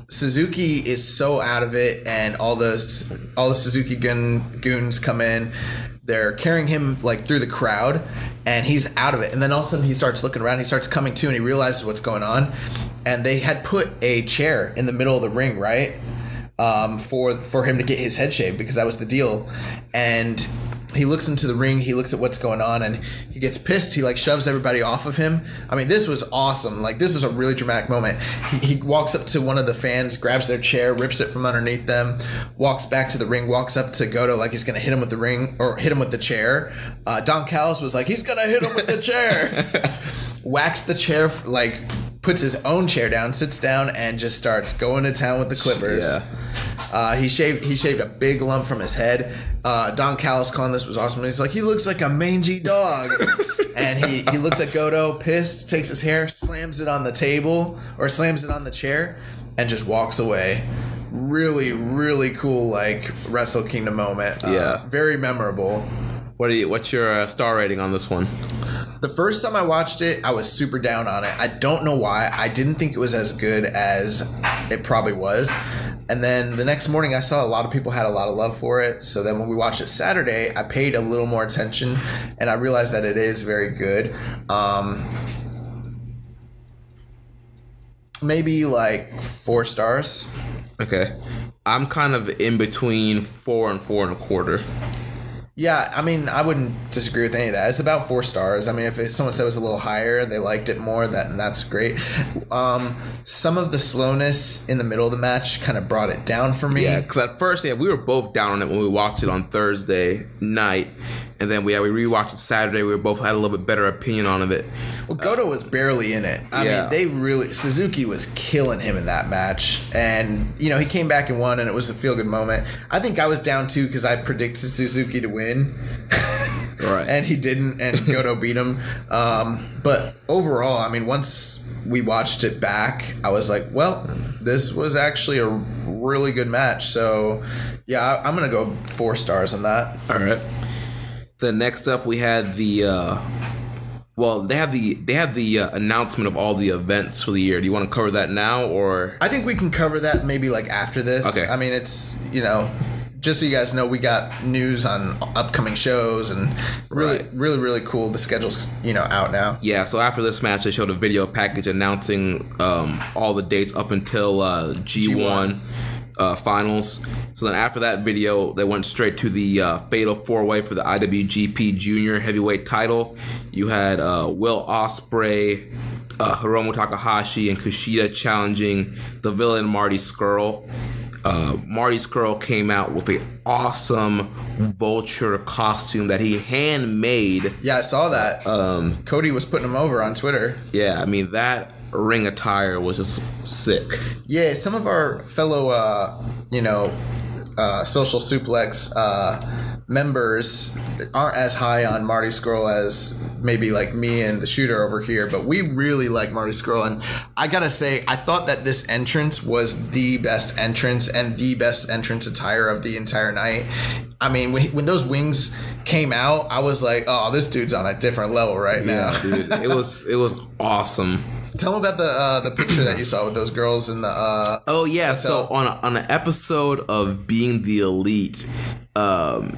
Suzuki is so out of it, and all the Suzuki goons come in. They're carrying him like through the crowd, and he's out of it. And then all of a sudden he starts looking around. He starts coming to, and he realizes what's going on. And they had put a chair in the middle of the ring, right, for him to get his head shaved, because that was the deal. And he looks into the ring. He looks at what's going on, and he gets pissed. He shoves everybody off of him. I mean, this was awesome. This was a really dramatic moment. He walks up to one of the fans, grabs their chair, rips it from underneath them, walks back to the ring, walks up to Goto like he's gonna hit him with the ring or hit him with the chair. Don Callis was like, he's gonna hit him with the chair. Whacks the chair, puts his own chair down, sits down, and just starts going to town with the Clippers. Yeah. He shaved a big lump from his head. Don Callis calling this was awesome. He's like, he looks like a mangy dog. And he looks at Goto, pissed, takes his hair, slams it on the table, or slams it on the chair, and just walks away. Really, really cool, like, Wrestle Kingdom moment. Yeah. Very memorable. What's your star rating on this one? The first time I watched it, I was super down on it. I don't know why. I didn't think it was as good as it probably was. And then the next morning, I saw a lot of people had a lot of love for it. So then when we watched it Saturday, I paid a little more attention, and I realized that it is very good. Maybe like 4 stars. Okay. I'm kind of in between 4 and 4.25. Yeah, I mean, I wouldn't disagree with any of that. It's about 4 stars. I mean, if someone said it was a little higher and they liked it more, that's great. Some of the slowness in the middle of the match kind of brought it down for me. Yeah, because at first, we were both down on it when we watched it on Thursday night. And then we rewatched it Saturday. We both had a little bit better opinion on it. Well, Goto was barely in it. I mean, Suzuki was killing him in that match. And, he came back and won, and it was a feel-good moment. I think I was down, too, because I predicted Suzuki to win. Right. And he didn't, and Goto beat him. But overall, I mean, once we watched it back, I was like, well, this was actually a really good match. So, yeah, I'm going to go 4 stars on that. All right. Then next up, we had they have the announcement of all the events for the year. Do you want to cover that now, or? I think we can cover that maybe like after this. Okay. I mean, it's, just so you guys know, we got news on upcoming shows, and really cool. The schedule's, out now. Yeah, so after this match, they showed a video package announcing all the dates up until G1. Finals. So then after that video, they went straight to the Fatal 4-Way for the IWGP Junior Heavyweight title. You had Will Ospreay, Hiromu Takahashi, and Kushida challenging the villain Marty Scurll. Marty Scurll came out with an awesome vulture costume that he handmade. Yeah, I saw that. Cody was putting him over on Twitter. Yeah, I mean, that ring attire was just sick. Yeah, some of our fellow, Social Suplex members aren't as high on Marty Scurll as maybe like me and the Shooter over here, but we really like Marty Scurll. And I gotta say, I thought that this entrance was the best entrance and the best entrance attire of the entire night. I mean, when those wings came out, I was like, oh, this dude's on a different level right now. Yeah, dude, it was awesome. Tell them about the picture that you saw with those girls in the oh yeah, hotel. So on an episode of Being the Elite, Marty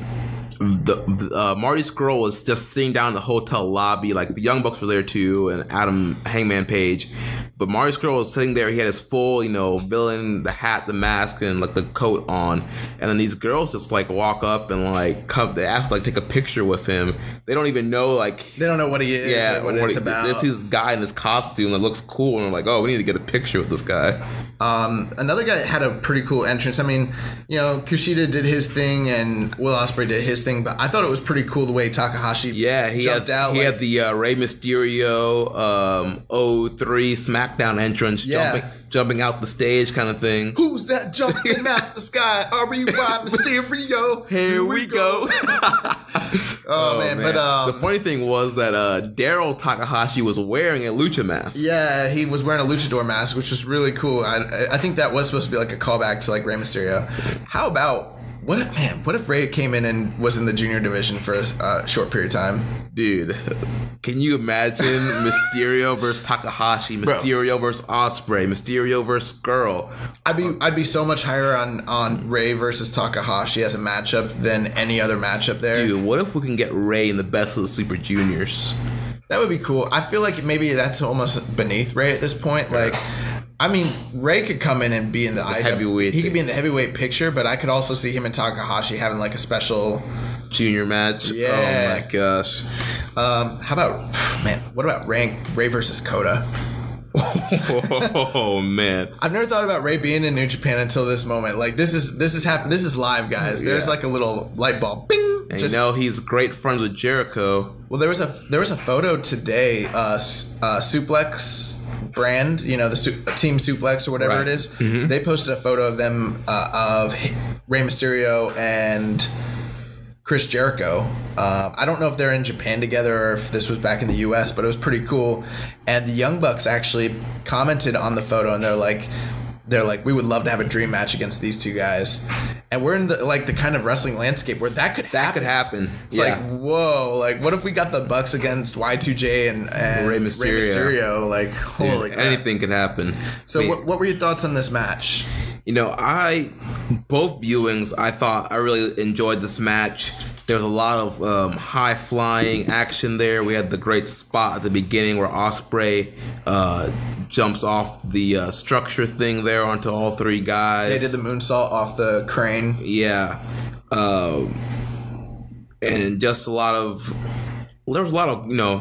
Scurll was just sitting down in the hotel lobby. Like, the Young Bucks were there too, and Adam Hangman Page. But Marty Scurll was sitting there. He had his full, villain, the hat, the mask, and like the coat on. And then these girls just like walk up and like come. They ask to like take a picture with him. They don't even know they don't know what he is. Yeah, what it's about. They see this guy in this costume that looks cool, and they're like, oh, we need to get a picture with this guy. Another guy had a pretty cool entrance. I mean, Kushida did his thing and Will Ospreay did his thing, but I thought it was pretty cool the way Takahashi jumped out. He had the Rey Mysterio 03 SmackDown entrance, jumping out the stage kind of thing. Who's that jumping out the sky? R.E.Y. Mysterio. Here we go. Oh, man. But the funny thing was that Daryl Takahashi was wearing a lucha mask. Yeah, he was wearing a luchador mask, which was really cool. I think that was supposed to be like a callback to like Rey Mysterio. How about what if Rey came in and was in the junior division for a short period of time? Dude, can you imagine Mysterio versus Takahashi, Mysterio versus Ospreay, Mysterio versus Scurll? I'd be so much higher on Rey versus Takahashi as a matchup than any other matchup there. Dude, what if we can get Rey in the best of the Super Juniors? That would be cool. I feel like maybe that's almost beneath Rey at this point. Like, I mean, Rey could come in and be in the heavyweight. He could be in the heavyweight picture, but I could also see him and Takahashi having like a special junior match. Yeah. Oh my gosh. What about Rey versus Kota? Oh man. I've never thought about Rey being in New Japan until this moment. Like, this is happening. This is live, guys. There's like a little light bulb. Bing. And he's great friends with Jericho. Well, there was a photo today. Suplex brand, you know, the Team Suplex or whatever it is. Mm-hmm. They posted a photo of them of Rey Mysterio and Chris Jericho. I don't know if they're in Japan together or if this was back in the US, but it was pretty cool. And the Young Bucks actually commented on the photo, and they're like, we would love to have a dream match against these two guys. And we're in the kind of wrestling landscape where that could happen. It's like, whoa, like what if we got the Bucks against Y2J and Rey Mysterio? Like, holy crap. Anything could happen. So what were your thoughts on this match? You know, both viewings, I thought I really enjoyed this match. There was a lot of high-flying action there. We had the great spot at the beginning where Ospreay jumps off the structure thing there onto all three guys. They did the moonsault off the crane. Yeah. And just there was a lot of, you know,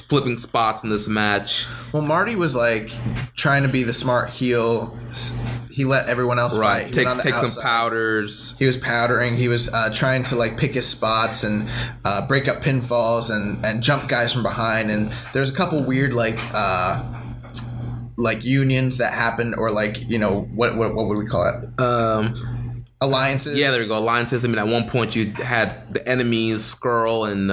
flipping spots in this match. Well, Marty was like trying to be the smart heel. He let everyone else fight. Take some powders. He was powdering. He was trying to like pick his spots and break up pinfalls and jump guys from behind. And there's a couple weird like unions that happened, or like, you know, what would we call it? Alliances. Yeah, there we go. Alliances. I mean, at one point you had the enemies, Skrull and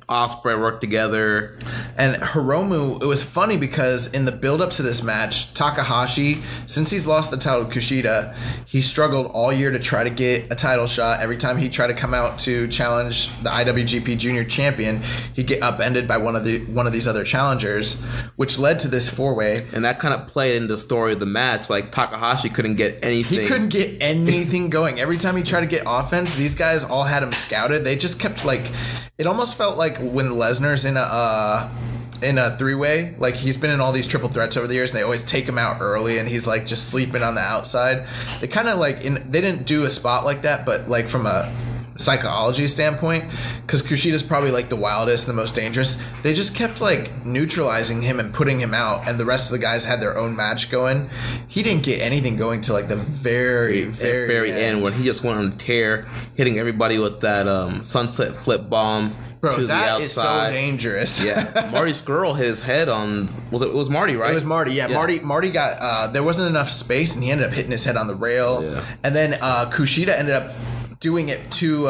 Ospreay work together. And Hiromu, it was funny because in the build-up to this match, Takahashi, since he's lost the title to Kushida, he struggled all year to try to get a title shot. Every time he tried to come out to challenge the IWGP Junior Champion, he'd get upended by one of these other challengers, which led to this four-way. And that kind of played into the story of the match. Like, Takahashi couldn't get anything. He couldn't get anything going. Every time he tried to get offense, these guys all had him scouted. They just kept like... It almost felt like when Lesnar's in a three-way, like he's been in all these triple threats over the years, and they always take him out early, and he's like just sleeping on the outside. They kind of like they didn't do a spot like that, but like from a psychology standpoint, because Kushida's probably like the wildest, the most dangerous. They just kept like neutralizing him and putting him out, and the rest of the guys had their own match going. He didn't get anything going to like the very end when he just went on a tear, hitting everybody with that sunset flip bomb. Bro, to that the is so dangerous. Yeah, Marty's girl hit his head on. It was Marty, right? It was Marty. Yeah. Marty got there wasn't enough space, and he ended up hitting his head on the rail. Yeah. And then Kushida ended up doing it to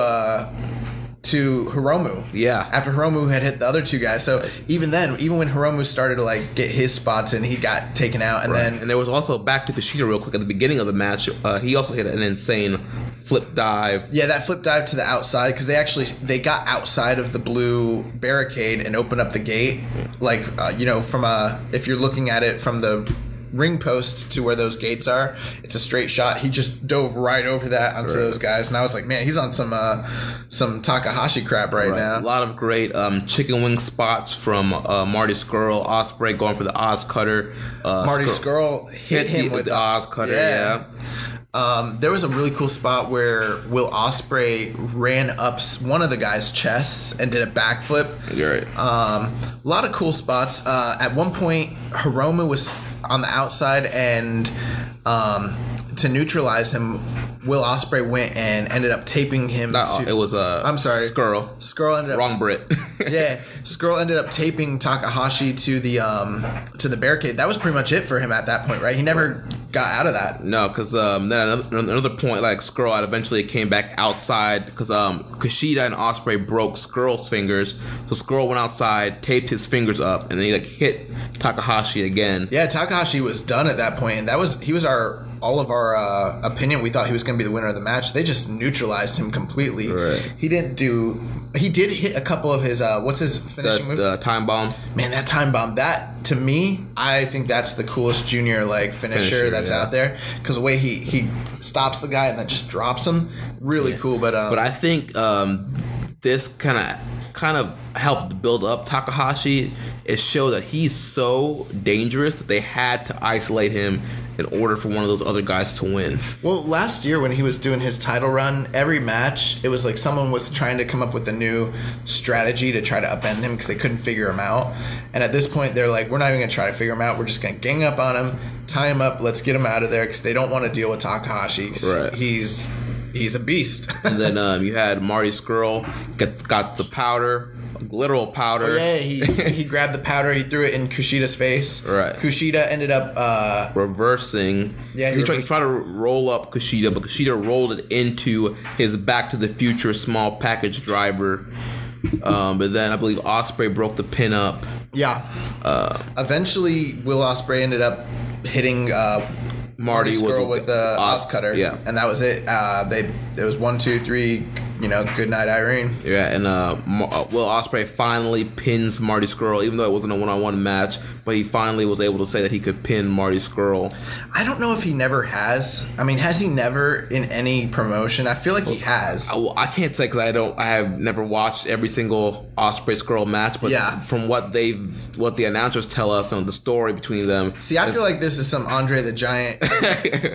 Hiromu. Yeah. After Hiromu had hit the other two guys. So even then, even when Hiromu started to like get his spots in, he got taken out. And then there was also, back to Kushida real quick, at the beginning of the match, he also hit an insane flip dive. Yeah, that flip dive to the outside, because they got outside of the blue barricade and opened up the gate. Like, you know, if you're looking at it from the ring post to where those gates are, it's a straight shot. He just dove right over that onto those guys, and I was like, man, he's on some Takahashi crap right now. A lot of great chicken wing spots from Marty Scurll. Ospreay going for the Oz Cutter. Marty Scurll hit him with the Oz Cutter. Yeah. There was a really cool spot where Will Ospreay ran up one of the guys' chests and did a backflip. You're right. A lot of cool spots. At one point, Hiromu was on the outside, and to neutralize him, Will Ospreay went and ended up taping him. It was I'm sorry, Scurll. Scurll ended up wrong Brit. Yeah, Scurll ended up taping Takahashi to the barricade. That was pretty much it for him at that point, right? He never got out of that. No, because then another point, like Scurll had eventually came back outside because Kushida and Ospreay broke Skrull's fingers, so Scurll went outside, taped his fingers up, and then he like hit Takahashi again. Yeah, Takahashi was done at that point, and he was all of our opinion. We thought he was going to be the winner of the match. They just neutralized him completely. Right. He did hit a couple of his what's his finishing move? The time bomb. Man, that time bomb. That, to me, I think that's the coolest junior like finisher that's out there, because the way he stops the guy and then just drops him, really cool. But I think this kind of helped build up Takahashi. It showed that he's so dangerous that they had to isolate him in order for one of those other guys to win. Well, last year when he was doing his title run, every match, it was like someone was trying to come up with a new strategy to try to upend him because they couldn't figure him out. And at this point, they're like, we're not even going to try to figure him out. We're just going to gang up on him, tie him up, let's get him out of there, because they don't want to deal with Takahashi. Right. He's He's a beast. And then you had Marty Scurll got the powder, literal powder. Oh, yeah, he grabbed the powder, he threw it in Kushida's face. Right. Kushida ended up reversing. Yeah, he tried to roll up Kushida, but Kushida rolled it into his Back to the Future small package driver. But then I believe Ospreay broke the pin up. Yeah. Eventually, Will Ospreay ended up hitting Marty Scurll with the Oz Cutter. Yeah. And that was it. It was 1, 2, 3. Good night, Irene. Yeah, and Will Ospreay finally pins Marty Scurll, even though it wasn't a one-on-one match, but he finally was able to say that he could pin Marty Scurll. I don't know if he never has. I mean, has he never in any promotion? I feel like he has. Well, I can't say because I have never watched every single Ospreay Scurll match, but from what the announcers tell us and the story between them. See, I feel like this is some Andre the Giant.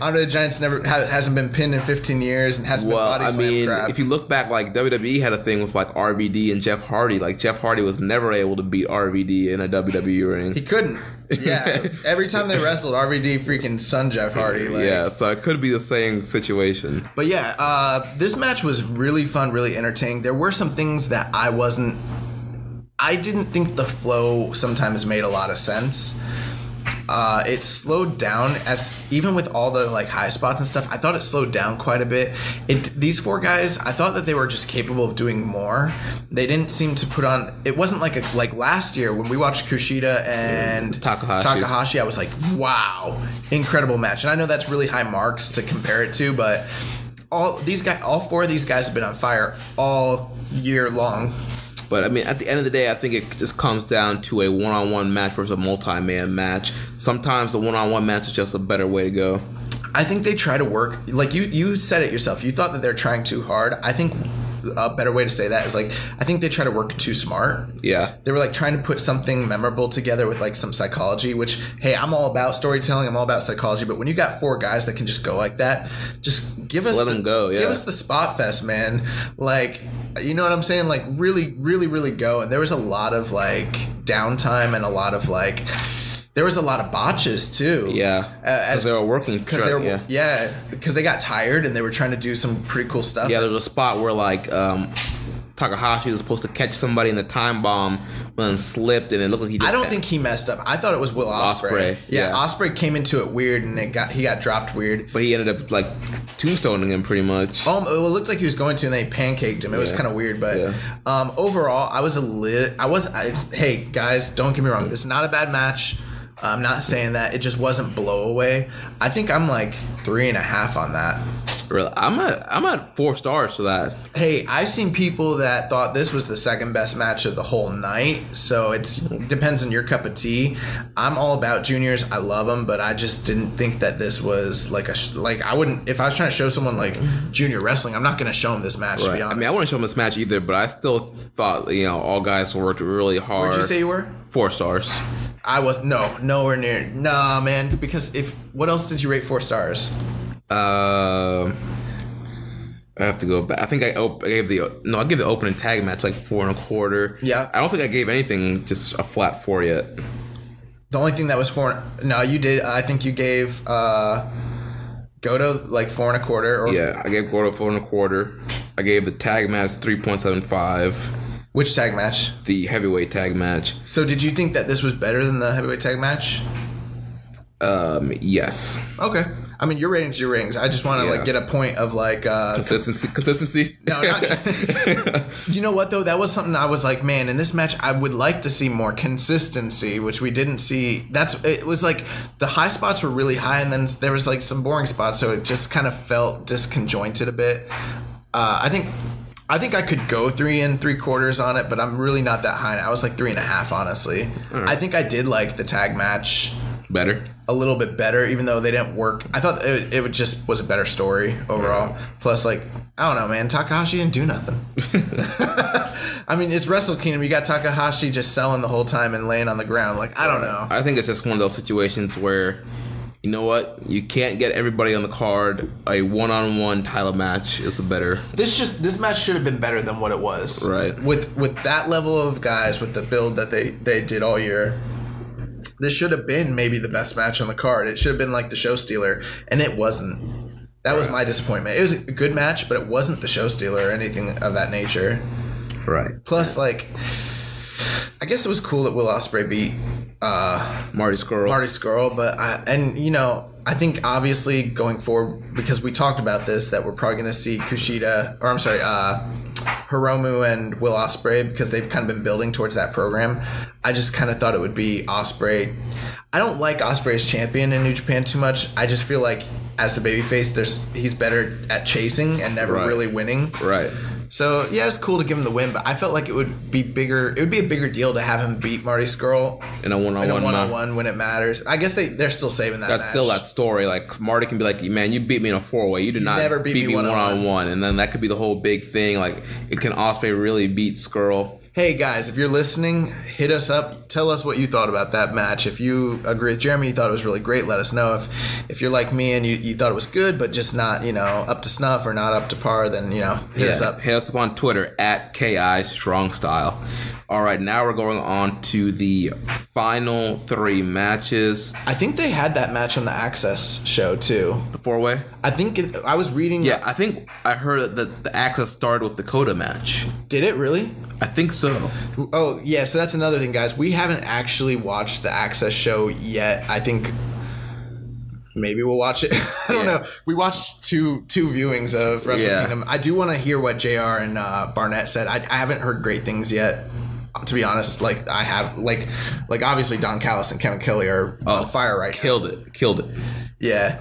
Andre the Giant's hasn't been pinned in 15 years and hasn't been body slam crap. If you look back, like WWE had a thing with like RVD and Jeff Hardy. Like Jeff Hardy was never able to beat RVD in a WWE ring. He couldn't. Yeah, every time they wrestled, RVD freaking sunned Jeff Hardy. Yeah, so it could be the same situation. But yeah, this match was really fun, really entertaining. There were some things that I didn't think the flow sometimes made a lot of sense. It slowed down even with all the like high spots and stuff. I thought it slowed down quite a bit. These 4 guys, I thought that they were just capable of doing more. They didn't seem to put on. It wasn't like last year when we watched Kushida and Takahashi. I was like, wow, incredible match. And I know that's really high marks to compare it to, but all 4 of these guys have been on fire all year long. But, I mean, at the end of the day, I think it just comes down to a one-on-one match versus a multi-man match. Sometimes a one-on-one match is just a better way to go. I think they try to work, like you said it yourself. You thought that they're trying too hard. I think a better way to say that is like, I think they try to work too smart. Yeah. They were like trying to put something memorable together with like some psychology, which, hey, I'm all about storytelling. I'm all about psychology. But when you got 4 guys that can just go like that, just give us them go. Yeah. Give us the spot fest, man. Like, you know what I'm saying? Like, really, really, really go. And there was a lot of like downtime and a lot of like. There was a lot of botches too. Yeah, because they were working. Because they got tired and they were trying to do some pretty cool stuff. Yeah, there was a spot where like Takahashi was supposed to catch somebody in the time bomb, but then slipped, and it looked like he. I don't think he messed up. I thought it was Will Ospreay. Yeah, Ospreay came into it weird, and he got dropped weird. But he ended up like tombstoning him pretty much. It looked like he was going to, and they pancaked him. It was kind of weird, but overall, hey guys, don't get me wrong. This is not a bad match. I'm not saying that. It just wasn't blow away. I think I'm like 3.5 on that. Really? I'm at 4 stars for that. Hey, I've seen people that thought this was the second best match of the whole night. So it depends on your cup of tea. I'm all about juniors. I love them, but I just didn't think that this was like I wouldn't, if I was trying to show someone like junior wrrestling, I'm not going to show them this match, to be honest. I mean, I wouldn't show them this match either, but I still thought, all guys worked really hard. Where'd you say you were? 4 stars. I was nowhere near. Nah, man. Because what else did you rate 4 stars? I have to go back. I think I gave the opening tag match like 4.25. Yeah. I don't think I gave anything just a flat 4 yet. The only thing that was 4. No, you did. I think you gave Goto like 4.25. Yeah, I gave Goto 4.25. I gave the tag match 3.75. Which tag match? The heavyweight tag match. So did you think that this was better than the heavyweight tag match? Yes. Okay. I mean, your ratings, your ratings. I just want to like get a point of like consistency. No, not. You know what though? That was something I was like, man, in this match, I would like to see more consistency, which we didn't see. It was like the high spots were really high, and then there was like some boring spots, so it just kind of felt disconjointed a bit. I think I could go 3 3/4 on it, but I'm really not that high. I was like 3.5, honestly. Right. I think I did like the tag match better, a little bit better, even though they didn't work. I thought it just was a better story overall. Right. Plus, like, I don't know, man, Takahashi didn't do nothing. I mean, it's Wrestle Kingdom. You got Takahashi just selling the whole time and laying on the ground. Like, I don't know. I think it's just one of those situations where, you know what? You can't get everybody on the card. A one-on-one title match is a better. This match should have been better than what it was. Right. With that level of guys, with the build that they did all year, this should have been maybe the best match on the card. It should have been like the show stealer, and it wasn't. That was my disappointment. It was a good match, but it wasn't the show stealer or anything of that nature. Right. Plus, like, I guess it was cool that Will Ospreay beat Marty Scurll. But I think obviously going forward, because we talked about this, that we're probably going to see Hiromu and Will Ospreay, because they've kind of been building towards that program. I just kind of thought it would be Ospreay. I don't like Ospreay as champion in New Japan too much. I just feel like as the babyface, he's better at chasing and never really winning. Right. So yeah, it's cool to give him the win, but I felt like it would be bigger. It would be a bigger deal to have him beat Marty Scurll in a one-on-one when it matters. I guess they're still saving that. That's match. still that story. Like Marty can be like, man, you beat me in a 4-way. You did not never beat me one-on-one, and then that could be the whole big thing. Like, can Ospreay really beat Scurll? Hey guys, if you're listening, hit us up. Tell us what you thought about that match. If you agree with Jeremy, you thought it was really great, let us know. If you're like me and you thought it was good, but just not, up to snuff or not up to par, then, hit us up. Hit us up on Twitter at KI Strong Style. All right, now we're going on to the final 3 matches. I think they had that match on the Access show, too. The 4-way? I think I was reading... Yeah, I think I heard that the Access started with the Dakota match. Did it really? I think so. Oh, yeah, so that's another thing, guys. We haven't actually watched the Access show yet. I think maybe we'll watch it. I don't know. We watched two viewings of Wrestle Kingdom. I do want to hear what JR and Barnett said. I haven't heard great things yet. To be honest, like I have, like obviously Don Callis and Kevin Kelly are on fire right now. Killed it. Yeah.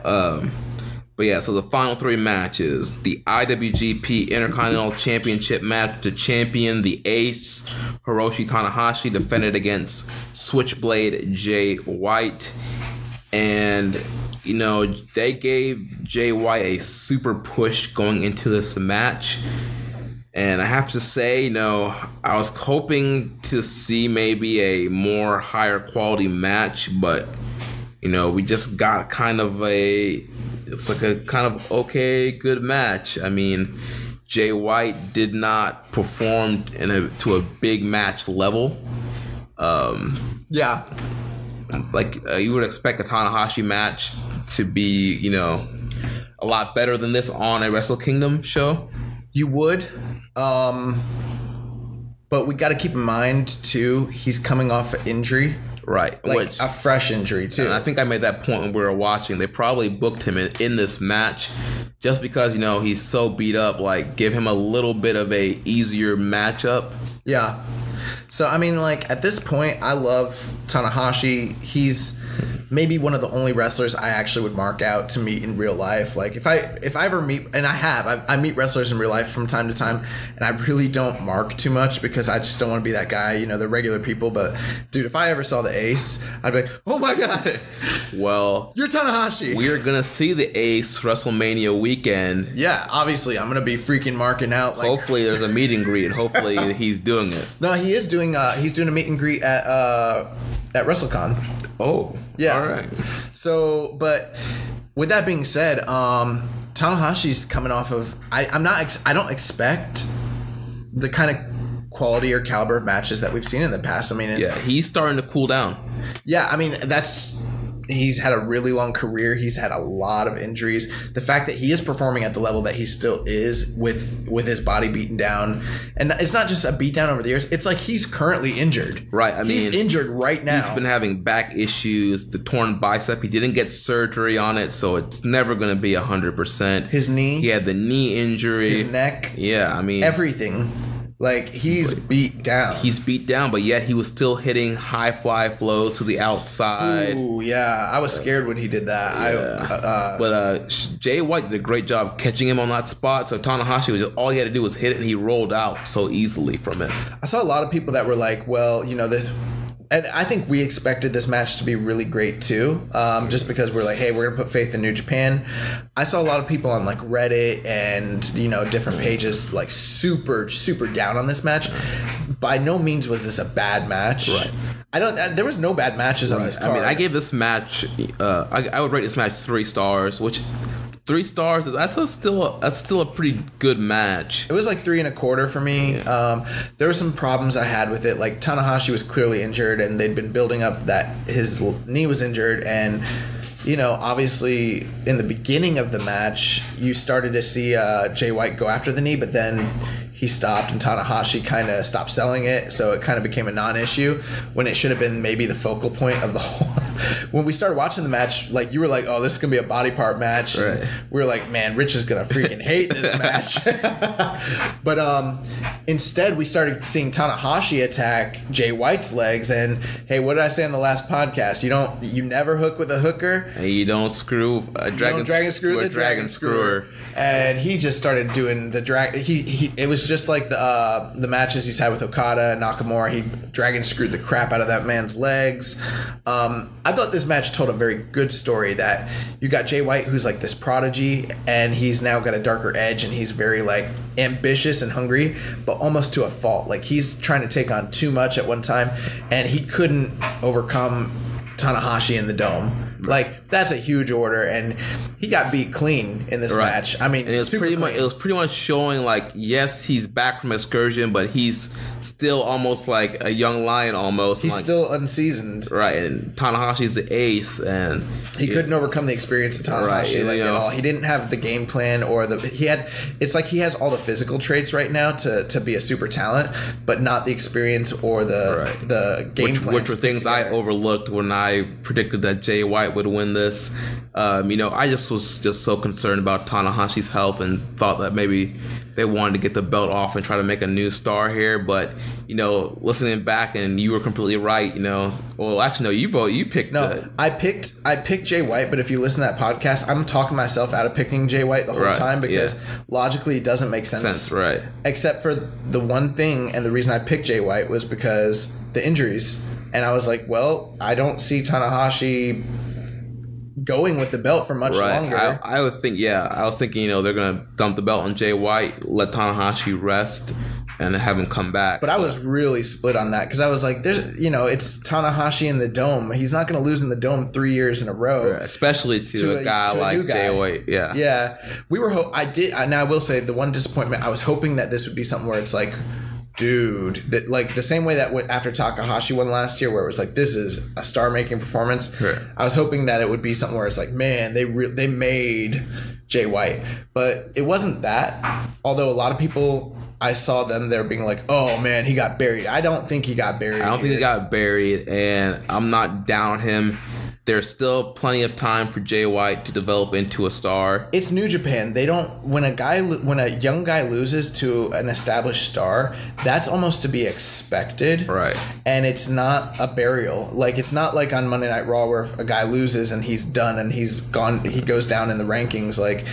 But yeah, so the final 3 matches: the IWGP Intercontinental Championship match. The champion, the Ace, Hiroshi Tanahashi, defended against Switchblade Jay White, and they gave Jay White a super push going into this match. And I have to say, I was hoping to see maybe a more higher quality match, but, we just got it's like a kind of okay, good match. I mean, Jay White did not perform to a big match level. Yeah. Like, you would expect a Tanahashi match to be, a lot better than this on a Wrestle Kingdom show. You would. But we got to keep in mind, too, he's coming off an injury. Right. Like a fresh injury, too. And I think I made that point when we were watching. They probably booked him in this match just because, he's so beat up. Like, give him a little bit of a easier matchup. Yeah. So, I mean, like, at this point, I love Tanahashi. He's maybe one of the only wrestlers I actually would mark out to meet in real life. Like, if I ever meet, and I meet wrestlers in real life from time to time, and I really don't mark too much because I just don't want to be that guy, the regular people. But, dude, if I ever saw the Ace, I'd be like, oh my God. Well, you're Tanahashi. We're going to see the Ace WrestleMania weekend. Yeah, obviously, I'm going to be freaking marking out. Like, hopefully there's a meet and greet. Hopefully he's doing it. No, he is doing a meet and greet at WrestleCon. Oh, yeah. All right. So, but with that being said, Tanahashi's coming off of. I don't expect the kind of quality or caliber of matches that we've seen in the past. I mean, he's starting to cool down. Yeah, I mean he's had a really long career. He's had a lot of injuries. The fact that he is performing at the level that he still is with his body beaten down, and it's not just a beat down over the years. It's like he's currently injured. Right. I mean, he's injured right now. He's been having back issues, the torn bicep. He didn't get surgery on it, so it's never going to be 100%. His knee. He had the knee injury. His neck. Yeah, I mean, everything. Like, he's beat down. He's beat down, but yet he was still hitting high fly flow to the outside. Ooh, yeah. I was scared when he did that. Yeah. But Jay White did a great job catching him on that spot. So Tanahashi, all he had to do was hit it, and he rolled out so easily from it. I saw a lot of people that were like, well, this... And I think we expected this match to be really great too, just because we're like, hey, we're gonna put faith in New Japan. I saw a lot of people on like Reddit and different pages like super down on this match. By no means was this a bad match. Right. There was no bad matches on this card. I mean, I gave this match. I would rate this match 3 stars, which. 3 stars. That's still a pretty good match. It was like 3 1/4 for me. Yeah. There were some problems I had with it. Like Tanahashi was clearly injured, and they'd been building up that his knee was injured, and obviously in the beginning of the match, you started to see Jay White go after the knee, but then he stopped and Tanahashi kind of stopped selling it, so it kind of became a non-issue when it should have been maybe the focal point of the whole. When we started watching the match, like, you were like, oh, this is going to be a body part match. Right. And we were like, man, Rich is going to freaking hate this match. But instead, we started seeing Tanahashi attack Jay White's legs. And, hey, what did I say on the last podcast? You never hook with a hooker. And you don't screw a dragon screw with a dragon screwer. And he just started doing the drag. It was just like the matches he's had with Okada and Nakamura. He dragon screwed the crap out of that man's legs. I thought this match told a very good story that you got Jay White, who's like this prodigy, and he's now got a darker edge, and he's very like ambitious and hungry, but almost to a fault. Like, he's trying to take on too much at one time, and he couldn't overcome Tanahashi in the Dome. Like, that's a huge order, and he got beat clean in this match. I mean, and it was pretty much showing, like, yes, he's back from excursion, but he's still almost like a young lion almost. He's like, still unseasoned. Right, and Tanahashi's the ace, and he couldn't overcome the experience of Tanahashi at all. He didn't have the game plan it's like he has all the physical traits right now to be a super talent, but not the experience or the game plan. Which were things I overlooked when I predicted that Jay White would win this. I just was so concerned about Tanahashi's health and thought that maybe they wanted to get the belt off and try to make a new star here. But, listening back, and you were completely right, Well, actually, no, you picked... No, I picked Jay White, but if you listen to that podcast, I'm talking myself out of picking Jay White the whole time because logically it doesn't make sense. Right. Except for the one thing, and the reason I picked Jay White was because the injuries. And I was like, well, I don't see Tanahashi going with the belt for much longer. I would think, I was thinking, they're going to dump the belt on Jay White, let Tanahashi rest, and have him come back. But I was really split on that because I was like, there's, it's Tanahashi in the Dome. He's not going to lose in the Dome 3 years in a row. Right. Especially to a guy like Jay White. Yeah. Yeah. We were, now I will say the one disappointment, I was hoping that this would be something where it's like, dude, that like the same way that after Takahashi won last year, where it was like, this is a star-making performance. Sure. I was hoping that it would be something where it's like, man, they made Jay White, but it wasn't that. Although a lot of people, I saw them there being like, oh man, he got buried. I don't think he got buried. I don't think he got buried, and I'm not down on him. There's still plenty of time for Jay White to develop into a star. It's New Japan. They don't when a young guy loses to an established star, that's almost to be expected. Right. And it's not a burial. Like, it's not like on Monday Night Raw where a guy loses and he's done and he's gone, he goes down in the rankings. Like,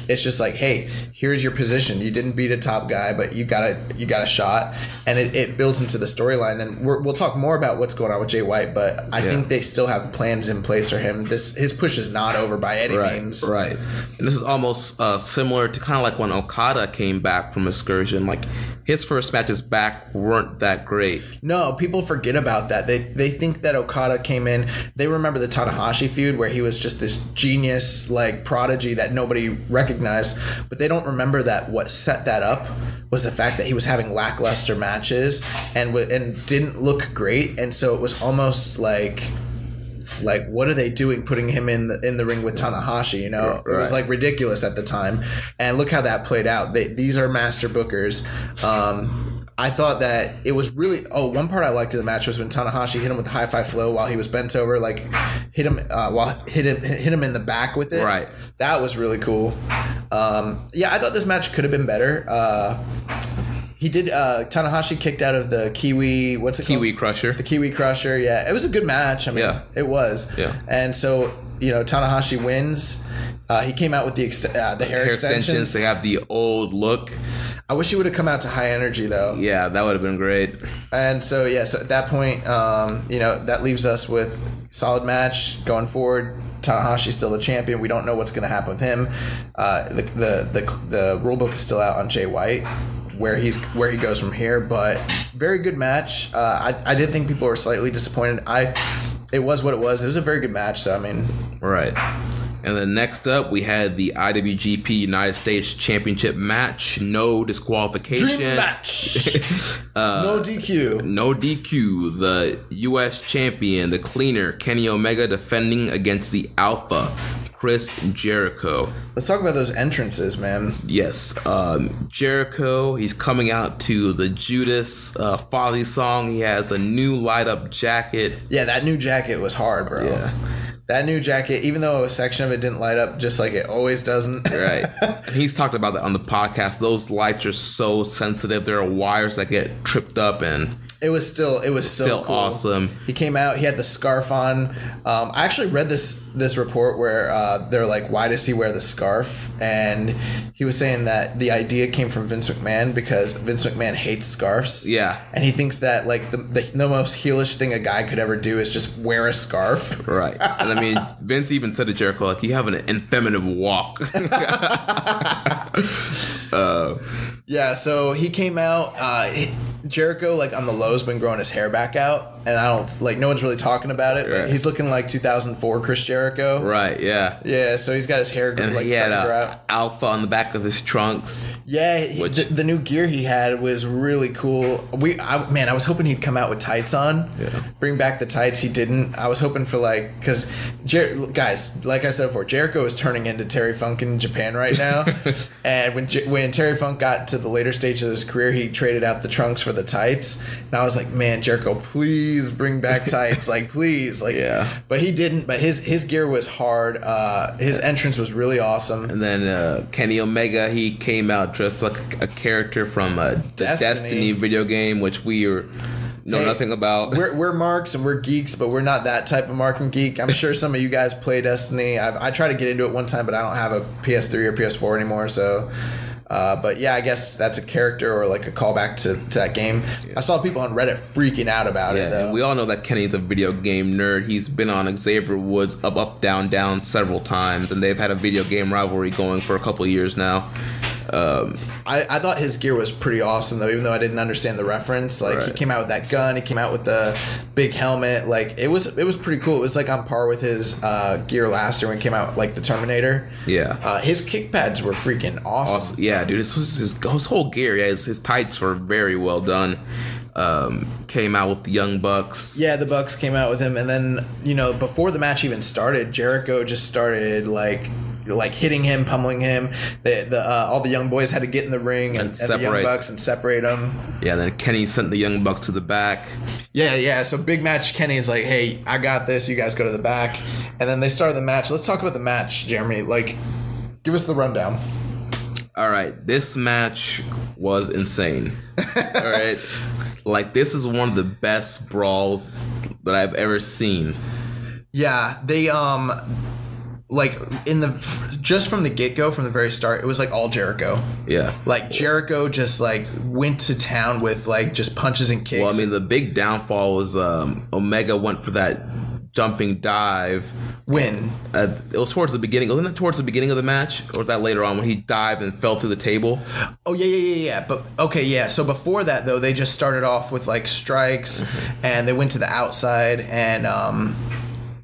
it's just like, hey, here's your position. You didn't beat a top guy, but you got a shot, and it builds into the storyline. And we'll talk more about what's going on with Jay White, but I think they still have plans in place for him. His push is not over by any means. Right. And this is almost similar to kind of like when Okada came back from excursion. Like, his first matches back weren't that great. No, people forget about that. They think that Okada came in. They remember the Tanahashi feud where he was just this genius, like, prodigy that nobody recognized. But they don't remember that what set that up was the fact that he was having lackluster matches and didn't look great. And so it was almost like what are they doing putting him in the ring with Tanahashi? It was like ridiculous at the time, and look how that played out. These are master bookers. I thought that it was really one part I liked of the match was when Tanahashi hit him with the high five flow while he was bent over, like hit him in the back with it. Right. That was really cool. I thought this match could have been better. He did. Tanahashi kicked out of the Kiwi. What's it called? Kiwi Crusher. The Kiwi Crusher. Yeah, it was a good match. I mean, it was. Yeah. And so Tanahashi wins. He came out with the hair extensions. They have the old look. I wish he would have come out to high energy though. Yeah, that would have been great. And so so at that point, that leaves us with solid match going forward. Tanahashi's still the champion. We don't know what's going to happen with him. The rule book is still out on Jay White, where he goes from here, but very good match. I did think people were slightly disappointed. It was what it was. It was a very good match. So I mean, right. And then next up, we had the IWGP United States Championship match. No disqualification. Dream match. No DQ. No DQ. The U.S. champion, the cleaner, Kenny Omega, defending against the Alpha, Chris Jericho. Let's talk about those entrances, man. Yes. Jericho, he's coming out to the Judas Fozzy song. He has a new light-up jacket. Yeah, that new jacket was hard, bro. Yeah. That new jacket, even though a section of it didn't light up just like it always doesn't. Right. And he's talked about that on the podcast. Those lights are so sensitive. There are wires that get tripped up, and it was so cool. Awesome. He came out, he had the scarf on. I actually read this report where they're like, why does he wear the scarf? And he was saying that the idea came from Vince McMahon because Vince McMahon hates scarves. Yeah. And he thinks that like the most heelish thing a guy could ever do is just wear a scarf. Right. And I mean, Vince even said to Jericho, like, you have an effeminate walk. Yeah, so he came out, Jericho, like, on the low's been growing his hair back out, and I don't, like, no one's really talking about it, but right. He's looking like 2004 Chris Jericho. Right, yeah. Yeah, so he's got his hair, and like, he had out. Alpha on the back of his trunks. Yeah, the new gear he had was really cool. I was hoping he'd come out with tights on. Yeah. Bring back the tights. He didn't. I was hoping for, like, because, guys, like I said before, Jericho is turning into Terry Funk in Japan right now. And when Terry Funk got to the later stage of his career, he traded out the trunks for the tights. And I was like, man, Jericho, please bring back tights. Like, please. Like, yeah. But he didn't. But his gear was hard. His entrance was really awesome. And then Kenny Omega, he came out dressed like a character from the Destiny video game, which we know nothing about. We're marks and we're geeks, but we're not that type of mark and geek. I'm sure some of you guys play Destiny. I tried to get into it one time, but I don't have a PS3 or PS4 anymore, so... but yeah, I guess that's a character or like a callback to that game. Yeah. I saw people on Reddit freaking out about it, though. We all know that Kenny's a video game nerd. He's been on Xavier Woods' Up, Down, Down several times, and they've had a video game rivalry going for a couple of years now. I thought his gear was pretty awesome, though, even though I didn't understand the reference. Like, right. He came out with that gun. He came out with the big helmet. Like, it was pretty cool. It was, like, on par with his gear last year when he came out, like, the Terminator. Yeah. His kick pads were freaking awesome. Yeah, dude. His whole gear, his tights were very well done. Came out with the Young Bucks. Yeah, the Bucks came out with him. And then, before the match even started, Jericho just started, like hitting him, pummeling him. All the young boys had to get in the ring and the Young Bucks and separate them. Yeah, then Kenny sent the Young Bucks to the back. Yeah. So big match. Kenny's like, hey, I got this. You guys go to the back. And then they started the match. Let's talk about the match, Jeremy. Like, give us the rundown. All right. This match was insane. All right. Like, this is one of the best brawls that I've ever seen. Yeah, they like just from the get-go, from the very start, it was like all Jericho. Yeah. Like, Jericho just like went to town with like just punches and kicks. Well, I mean, the big downfall was Omega went for that jumping dive. When? It was towards the beginning. Wasn't it towards the beginning of the match? Or was that later on when he dived and fell through the table? Oh, yeah. But, okay, yeah. So before that, though, they just started off with, like, strikes, and they went to the outside, and,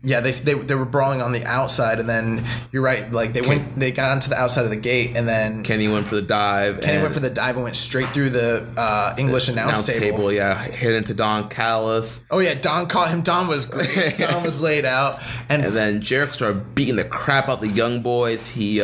yeah, they were brawling on the outside, and then you're right. Like, they got onto the outside of the gate, and then Kenny went for the dive. Kenny went for the dive and went straight through the English announce table. Yeah, hit into Don Callis. Oh yeah, Don caught him. Don was great. Don was laid out, and then Jericho started beating the crap out the young boys. He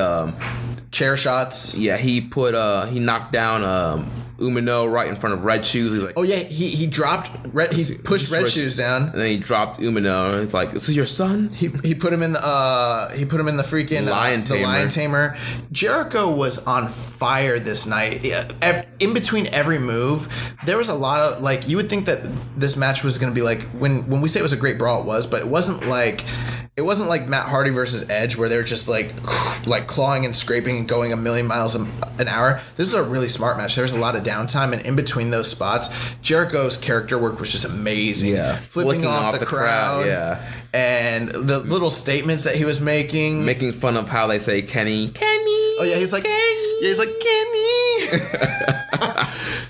chair shots. Yeah, he knocked down Umino right in front of Red Shoes. He's like, oh yeah, he pushed Red Shoes down, and then he dropped Umino. And it's like, this is your son. He put him in the freaking Lion Tamer. Jericho was on fire this night. In between every move, there was a lot of, like, you would think that this match was going to be like, when we say it was a great brawl, it was, but it wasn't like Matt Hardy versus Edge, where they're just like clawing and scraping and going a million miles an hour. This is a really smart match. There was a lot of downtime, and in between those spots, Jericho's character work was just amazing. Yeah, flipping off the crowd. Yeah, and the little statements that he was making fun of how they say Kenny. Oh yeah, he's like Kenny. Yeah, he's like Kenny.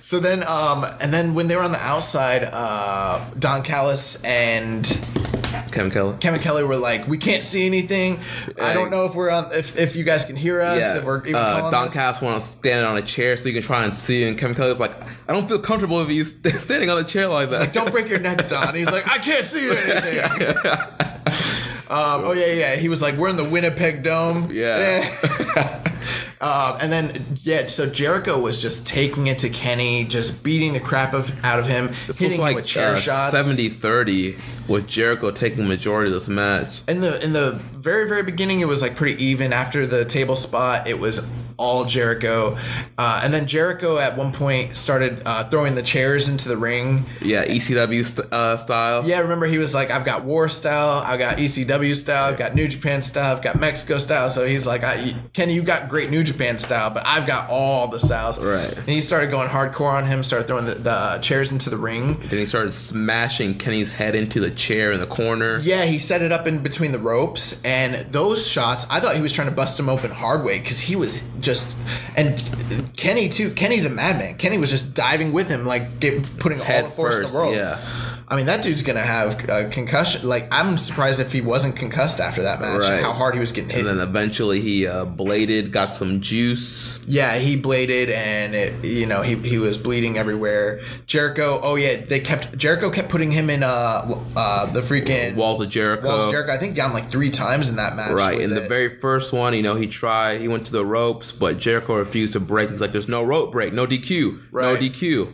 So then, and then when they were on the outside, Don Callis and Kevin Kelly were like, we can't see anything. I don't know if we're on, if you guys can hear us. Yeah. If we're even calling Don this. Callis went standing on a chair so you can try and see, and Kevin Kelly's like, I don't feel comfortable if he's standing on a chair like that. He's like, don't break your neck, Don. He's like, I can't see anything. He was like, we're in the Winnipeg Dome. And then, so Jericho was just taking it to Kenny, just beating the crap out of him, hitting him with chair shots. 70-30 with Jericho taking the majority of this match. In the very, very beginning, it was like pretty even. After the table spot, it was all Jericho. And then Jericho at one point started throwing the chairs into the ring. Yeah, ECW style. Yeah, remember he was like, I've got War style, I've got ECW style, I've got New Japan style, I've got Mexico style. So he's like, Kenny, you got great New Japan style, but I've got all the styles. Right. And he started going hardcore on him, started throwing the chairs into the ring. Then he started smashing Kenny's head into the chair in the corner. Yeah, he set it up in between the ropes, and those shots, I thought he was trying to bust him open hard way, because he was just, and Kenny too, Kenny's a madman. Kenny was just diving with him, like putting all the force in the world. Yeah. I mean, that dude's going to have a concussion. Like, I'm surprised if he wasn't concussed after that match, how hard he was getting hit. And then eventually he bladed, got some juice. Yeah, he bladed, and he was bleeding everywhere. Jericho, Jericho kept putting him in the freaking Walls of Jericho. I think got him like 3 times in that match. Right, in the very first one, he went to the ropes, but Jericho refused to break. He's like, there's no rope break, no DQ, no DQ.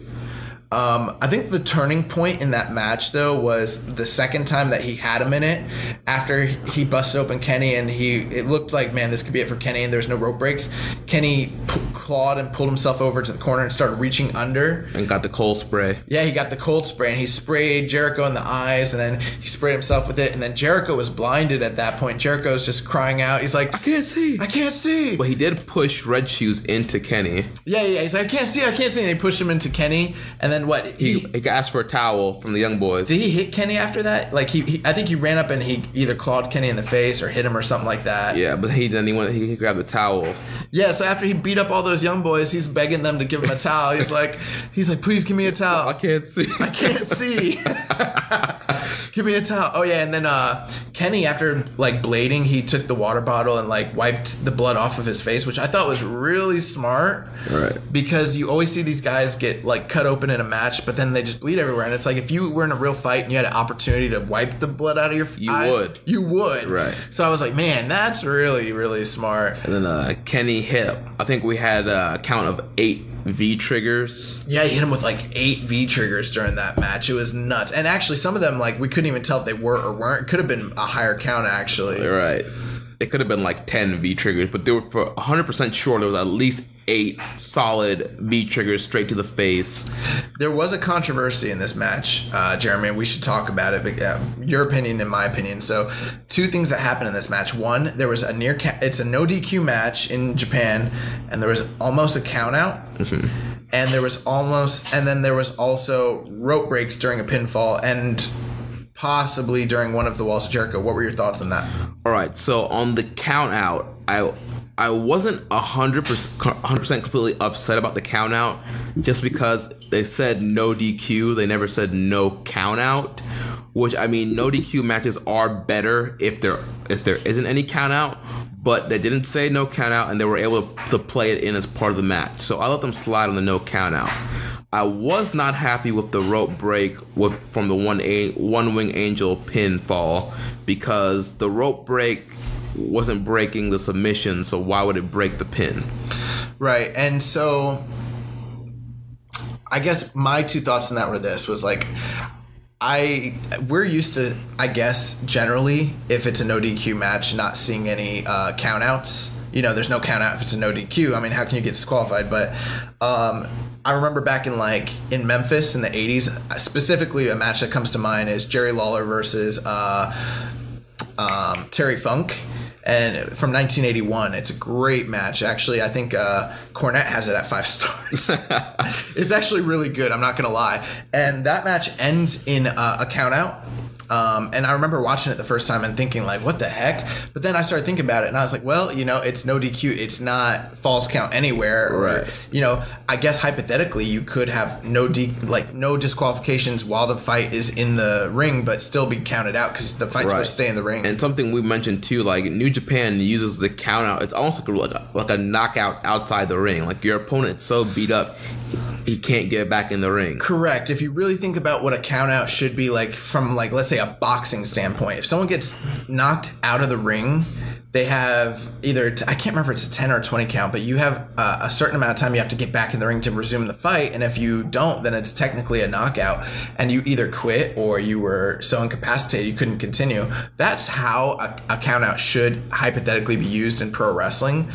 I think the turning point in that match, though, was the second time that he had him in it. After he busted open Kenny, and it looked like, man, this could be it for Kenny, and there's no rope breaks. Kenny clawed and pulled himself over to the corner and started reaching under. And got the cold spray. Yeah, he got the cold spray, and he sprayed Jericho in the eyes, and then he sprayed himself with it, and then Jericho was blinded at that point. Jericho's just crying out. He's like, I can't see. But he did push Red Shoes into Kenny. Yeah, he's like, I can't see. And they pushed him into Kenny, and then what? He asked for a towel from the Young Boys. Did he hit Kenny after that? Like I think he ran up and he either clawed Kenny in the face or hit him or something like that. Yeah, but he grabbed the towel. Yeah, so after he beat up all those Young Boys, he's begging them to give him a towel. He's like, please give me a towel. I can't see. Give me a towel. Oh yeah, and then Kenny, after like blading, he took the water bottle and like wiped the blood off of his face, which I thought was really smart. Right. Because you always see these guys get like cut open in a match, but then they just bleed everywhere. And it's like, if you were in a real fight and you had an opportunity to wipe the blood out of your eyes, you would. Right. So I was like, man, that's really, really smart. And then Kenny hit, I think we had a count of 8 V triggers. Yeah, he hit him with like 8 V triggers during that match. It was nuts. And actually, some of them, like, we couldn't even tell if they were or weren't. It could have been a higher count, actually. Right. It could have been like 10 V triggers, but they were for 100% sure there was at least 8 solid V triggers straight to the face. There was a controversy in this match, Jeremy. We should talk about it. Your opinion and my opinion. So, 2 things that happened in this match. One, there was it's a no DQ match in Japan, and there was almost a count out. Mm-hmm. And there was also rope breaks during a pinfall and possibly during one of the Walls of Jericho. What were your thoughts on that? All right, so on the count out, I wasn't 100% completely upset about the count out, just because they said no DQ. They never said no count out, which, I mean, no DQ matches are better if there isn't any count out, but they didn't say no count out, and they were able to play it in as part of the match. So I let them slide on the no count out. I was not happy with the rope break from the one wing angel pinfall, because the rope break wasn't breaking the submission, so why would it break the pin? Right. And so I guess my 2 thoughts on that were this, was like, we're used to, I guess, generally, if it's a no DQ match, not seeing any count outs. There's no count out if it's a no DQ. I mean, how can you get disqualified? But I remember back in Memphis in the 80s, specifically a match that comes to mind is Jerry Lawler versus Terry Funk, and from 1981. It's a great match. Actually, I think Cornette has it at 5 stars. It's actually really good, I'm not gonna lie. And that match ends in a count out. And I remember watching it the first time and thinking like, what the heck? But then I started thinking about it and I was like, well, it's no DQ. It's not false count anywhere. Or, I guess hypothetically you could have no disqualifications while the fight is in the ring, but still be counted out because the fight's supposed to stay in the ring. And something we mentioned too, like New Japan uses the count out. It's almost like a knockout outside the ring. Like your opponent's so beat up, he can't get back in the ring. Correct. If you really think about what a count out should be like from like, let's say a boxing standpoint, if someone gets knocked out of the ring, they have either, I can't remember if it's a 10 or a 20 count, but you have a certain amount of time you have to get back in the ring to resume the fight. And if you don't, then it's technically a knockout and you either quit or you were so incapacitated you couldn't continue. That's how a count out should hypothetically be used in pro wrestling.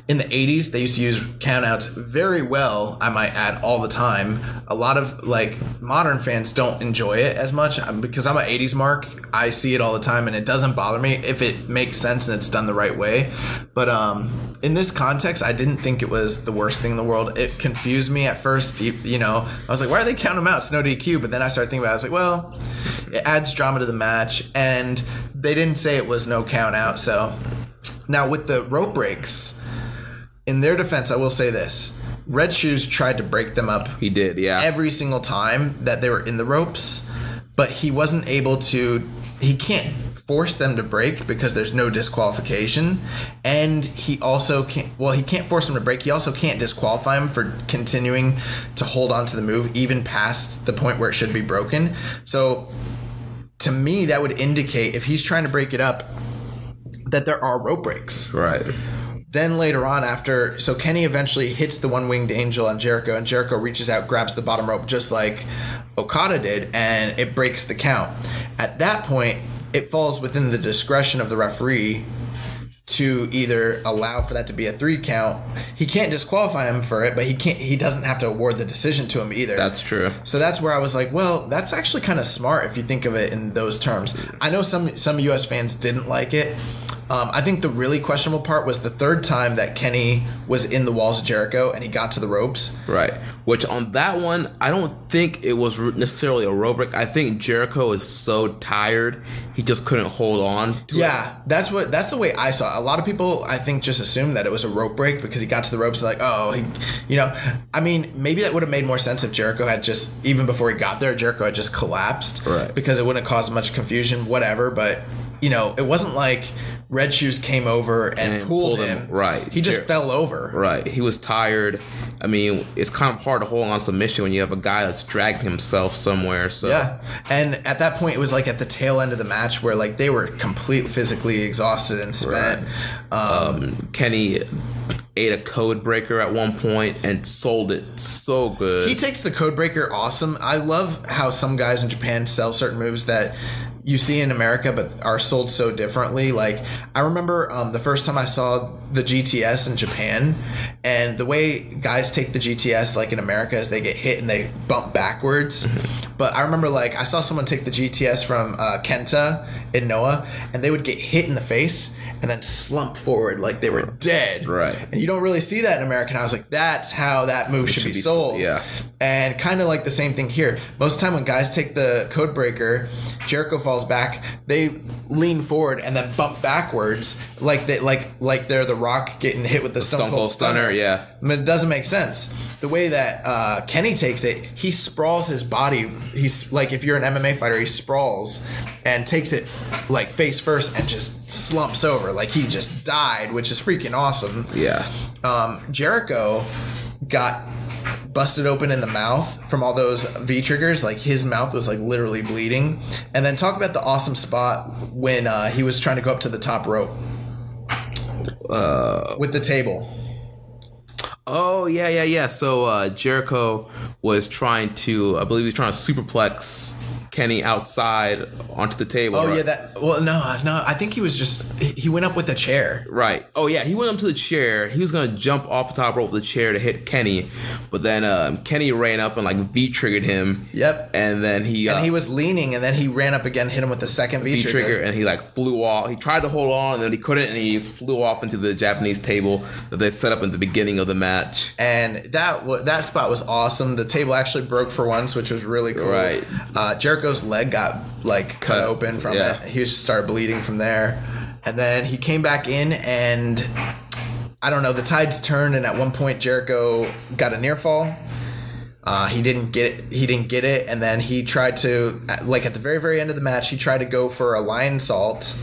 In the 80s, they used to use count outs very well, I might add, all the time. A lot of like modern fans don't enjoy it as much because I'm an 80s mark. I see it all the time and it doesn't bother me if it makes sense and it's done the right way. But in this context, I didn't think it was the worst thing in the world. It confused me at first. I was like, why are they counting them out? It's no DQ. But then I started thinking about it. I was like, well, it adds drama to the match. And they didn't say it was no count out. So now with the rope breaks, in their defense, I will say this. Red Shoes tried to break them up. He did, yeah. Every single time that they were in the ropes. But he wasn't able to. He can't force them to break because there's no disqualification, and he also can't force them to break. He also can't disqualify them for continuing to hold on to the move even past the point where it should be broken. So to me, that would indicate if he's trying to break it up that there are rope breaks. Right. Then later on so Kenny eventually hits the one-winged angel on Jericho, and Jericho reaches out, grabs the bottom rope just like Okada did, and it breaks the count. At that point, it falls within the discretion of the referee to either allow for that to be a 3 count. He can't disqualify him for it, but he doesn't have to award the decision to him either. That's true. So that's where I was like, well, that's actually kind of smart if you think of it in those terms. I know some US fans didn't like it. I think the really questionable part was the third time that Kenny was in the walls of Jericho and he got to the ropes. Right. Which on that one, I don't think it was necessarily a rope break. I think Jericho is so tired, he just couldn't hold on to it. Yeah, that's the way I saw it. A lot of people, I think, just assumed that it was a rope break because he got to the ropes like, I mean, maybe that would have made more sense if Jericho had just, even before he got there, Jericho had just collapsed. Right. Because it wouldn't have caused much confusion, whatever. But, it wasn't like Red Shoes came over and pulled him. Right. He just fell over. Right. He was tired. I mean, it's kind of hard to hold on submission when you have a guy that's dragging himself somewhere. So yeah. And at that point, it was like at the tail end of the match where like they were completely physically exhausted and spent. Right. Kenny ate a code breaker at one point and sold it so good. He takes the code breaker awesome. I love how some guys in Japan sell certain moves that you see in America but are sold so differently. Like I remember the first time I saw the GTS in Japan, and the way guys take the GTS like in America is they get hit and they bump backwards. But I remember like I saw someone take the GTS from Kenta in Noah, and they would get hit in the face and then slump forward like they were dead. Right. And you don't really see that in America. And I was like, that's how that move should be sold. Yeah. And kind of like the same thing here. Most of the time when guys take the code breaker, Jericho falls back, they lean forward and then bump backwards like they're the Rock getting hit with the Stone Cold Stunner. Yeah. But it doesn't make sense. The way that Kenny takes it, he sprawls his body. He's like, if you're an MMA fighter, he sprawls and takes it like face first and just slumps over like he just died, which is freaking awesome. Yeah. Jericho got busted open in the mouth from all those V triggers. Like his mouth was like literally bleeding. And then talk about the awesome spot when he was trying to go up to the top rope with the table. Oh, yeah. So Jericho was trying to, I believe he was trying to superplex Kenny outside onto the table. Oh, right? yeah. No. I think he was he went up with a chair. Right. Oh, yeah. He went up to the chair. He was going to jump off the top rope of the chair to hit Kenny. But then Kenny ran up and like V-triggered him. Yep. And then he was leaning, and then he ran up again, hit him with the second V-trigger. And he like flew off. He tried to hold on, and then he couldn't, and he flew off into the Japanese table that they set up in the beginning of the match. And that spot was awesome. The table actually broke for once, which was really cool. Right. Jericho Jericho's leg got like cut open from it. He just started bleeding from there. And then he came back in, and I don't know, the tides turned, and at one point Jericho got a near fall. He didn't get it, and then he tried to, like at the very, very end of the match, he tried to go for a lion salt.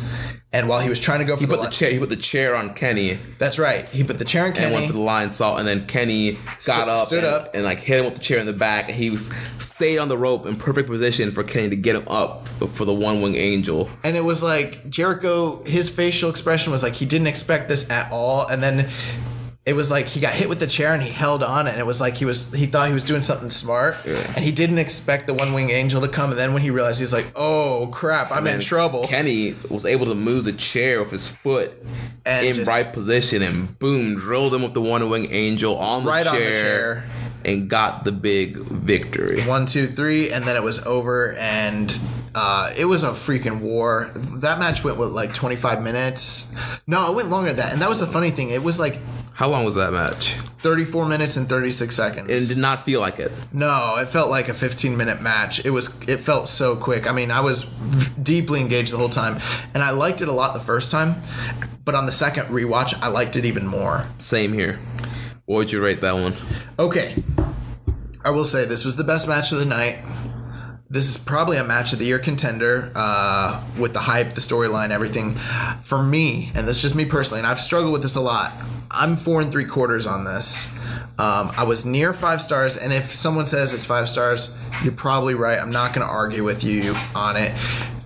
And while he was trying to go for he put the chair on Kenny. That's right. He put the chair on Kenny. And went for the lion salt, and then Kenny stood up and like hit him with the chair in the back, and he stayed on the rope in perfect position for Kenny to get him up for the one wing angel. And it was like Jericho, his facial expression was like he didn't expect this at all, and then it was like he got hit with the chair and he held on, and it was like he thought he was doing something smart, and he didn't expect the one wing angel to come. And then when he realized, he was like, "Oh crap, I'm in trouble." Kenny was able to move the chair with his foot in right position, and boom, drilled him with the one wing angel on the chair, and got the big victory. 1, 2, 3, and then it was over, and it was a freaking war. That match went with like 25 minutes. No, it went longer than that, and that was the funny thing. It was like. How long was that match? 34 minutes and 36 seconds. It did not feel like it. No, it felt like a 15-minute match. It felt so quick. I mean, I was deeply engaged the whole time, and I liked it a lot the first time, but on the second rewatch, I liked it even more. Same here. What would you rate that one? Okay. I will say this was the best match of the night. This is probably a match of the year contender with the hype, the storyline, everything. For me, and this is just me personally, and I've struggled with this a lot, I'm 4 3/4 on this. I was near 5 stars, and if someone says it's 5 stars, you're probably right. I'm not going to argue with you on it.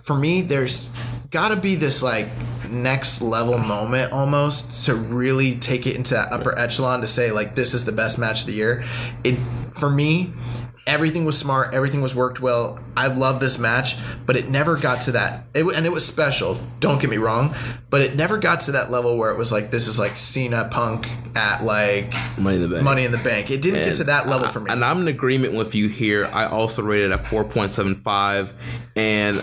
For me, there's got to be this like next level moment almost to really take it into that upper echelon to say like this is the best match of the year. For me, everything was smart. Everything was worked well. I love this match, but it never got to that. And it was special. Don't get me wrong, but it never got to that level where it was like this is like Cena Punk at like Money in the Bank. It didn't get to that level for me. And I'm in agreement with you here. I also rated it at 4.75. And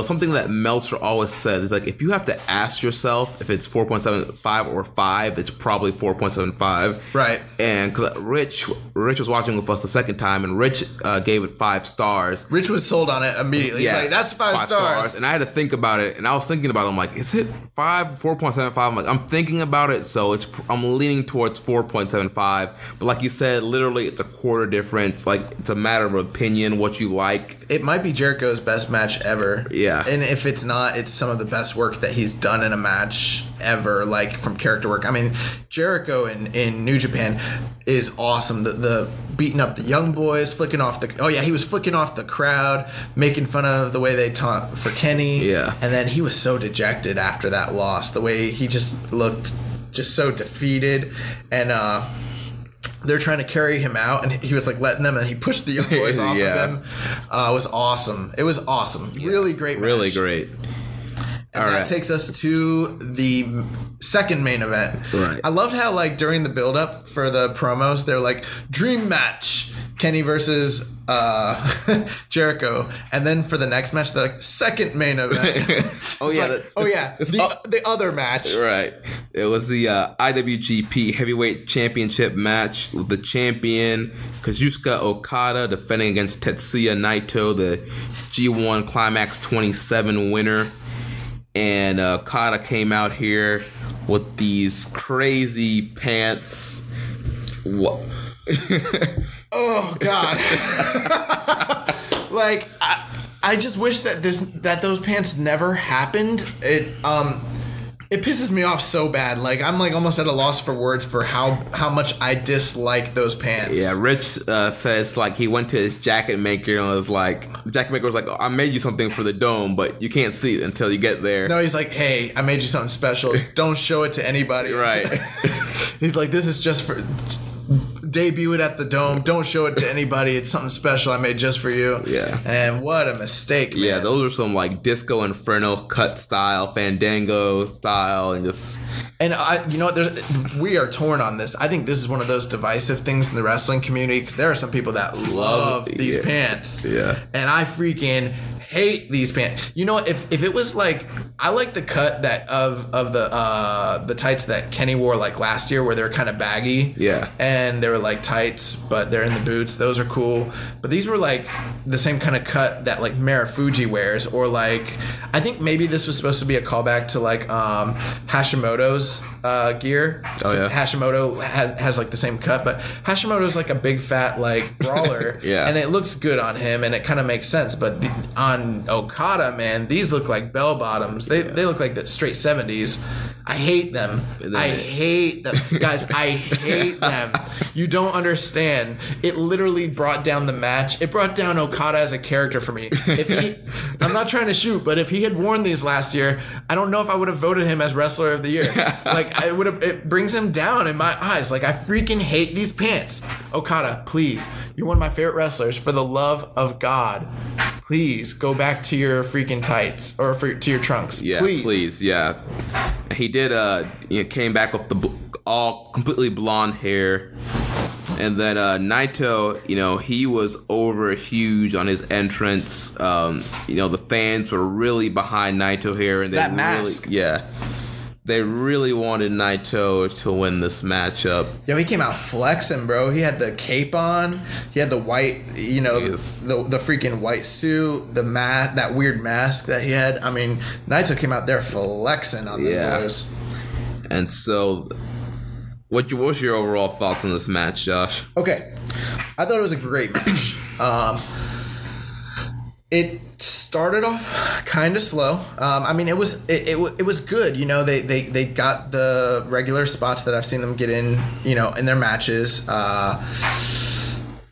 something that Meltzer always says is like if you have to ask yourself if it's 4.75 or 5, it's probably 4.75. Right. And because Rich was watching with us the second time, and Rich gave it 5 stars. Rich was sold on it immediately. He's like, that's 5 stars. And I had to think about it, and I was thinking about it. I'm like, is it 4.75? I'm like, I'm thinking about it, so I'm leaning towards 4.75. But like you said, literally, it's a quarter difference. Like, it's a matter of opinion, what you like. It might be Jericho's best match ever. Yeah. And if it's not, it's some of the best work that he's done in a match ever, like from character work. I mean, Jericho in New Japan is awesome. The beating up the young boys, he was flicking off the crowd, making fun of the way they taunt for Kenny. Yeah. And then he was so dejected after that loss, the way he just looked just so defeated. And they're trying to carry him out, and he was like letting them, and he pushed the young boys off of him. It was awesome. It was awesome. Yeah. Really great match. Really great. And that takes us to the second main event. Right. I loved how, like, during the build-up for the promos, they're like, dream match, Kenny versus Jericho. And then for the next match, they're like, second main event. The other match. Right. It was the IWGP Heavyweight Championship match with the champion, Kazuchika Okada, defending against Tetsuya Naito, the G1 Climax 27 winner. And Okada came out here with these crazy pants. What? Oh God! Like I just wish that those pants never happened. It pisses me off so bad. Like I'm like almost at a loss for words for how much I dislike those pants. Yeah, Rich says like he went to his jacket maker and was like, oh, I made you something for the dome, but you can't see it until you get there. No, he's like, hey, I made you something special. Don't show it to anybody. Right. He's like, this is just for. Debut it at the Dome. Don't show it to anybody. It's something special I made just for you. Yeah. And what a mistake, man. Yeah, those are some like Disco Inferno cut style, Fandango style, and just. And you know what? We are torn on this. I think this is one of those divisive things in the wrestling community because there are some people that love these pants. Yeah. And I freaking hate these pants. You know, if it was like, I like the cut that of the tights that Kenny wore like last year where they were kind of baggy. Yeah. And they were like tights, but they're in the boots. Those are cool. But these were like the same kind of cut that like Marufuji wears, or like I think maybe this was supposed to be a callback to like Hashimoto's gear. Oh yeah, Hashimoto has like the same cut, but Hashimoto's like a big fat like brawler, yeah, and it looks good on him, and it kind of makes sense. But on Okada, man, these look like bell bottoms. They look like the straight 70s. I hate them. I hate them. Guys, I hate them. You don't understand. It literally brought down the match. It brought down Okada as a character for me. I'm not trying to shoot, but if he had worn these last year, I don't know if I would have voted him as Wrestler of the Year. Like, it brings him down in my eyes. Like, I freaking hate these pants. Okada, please. You're one of my favorite wrestlers. For the love of God, please go back to your freaking tights or to your trunks. Yeah, please. Yeah. He did. Came back with the all completely blonde hair, and then Naito. He was over huge on his entrance. The fans were really behind Naito here, and that mask. They really wanted Naito to win this matchup. Yo, he came out flexing, bro. He had the cape on. He had the white, the freaking white suit, that weird mask that he had. I mean, Naito came out there flexing on the boys. And so, what was your overall thoughts on this match, Josh? Okay. I thought it was a great match. It started off kind of slow. It was good. They got the regular spots that I've seen them get in, in their matches. There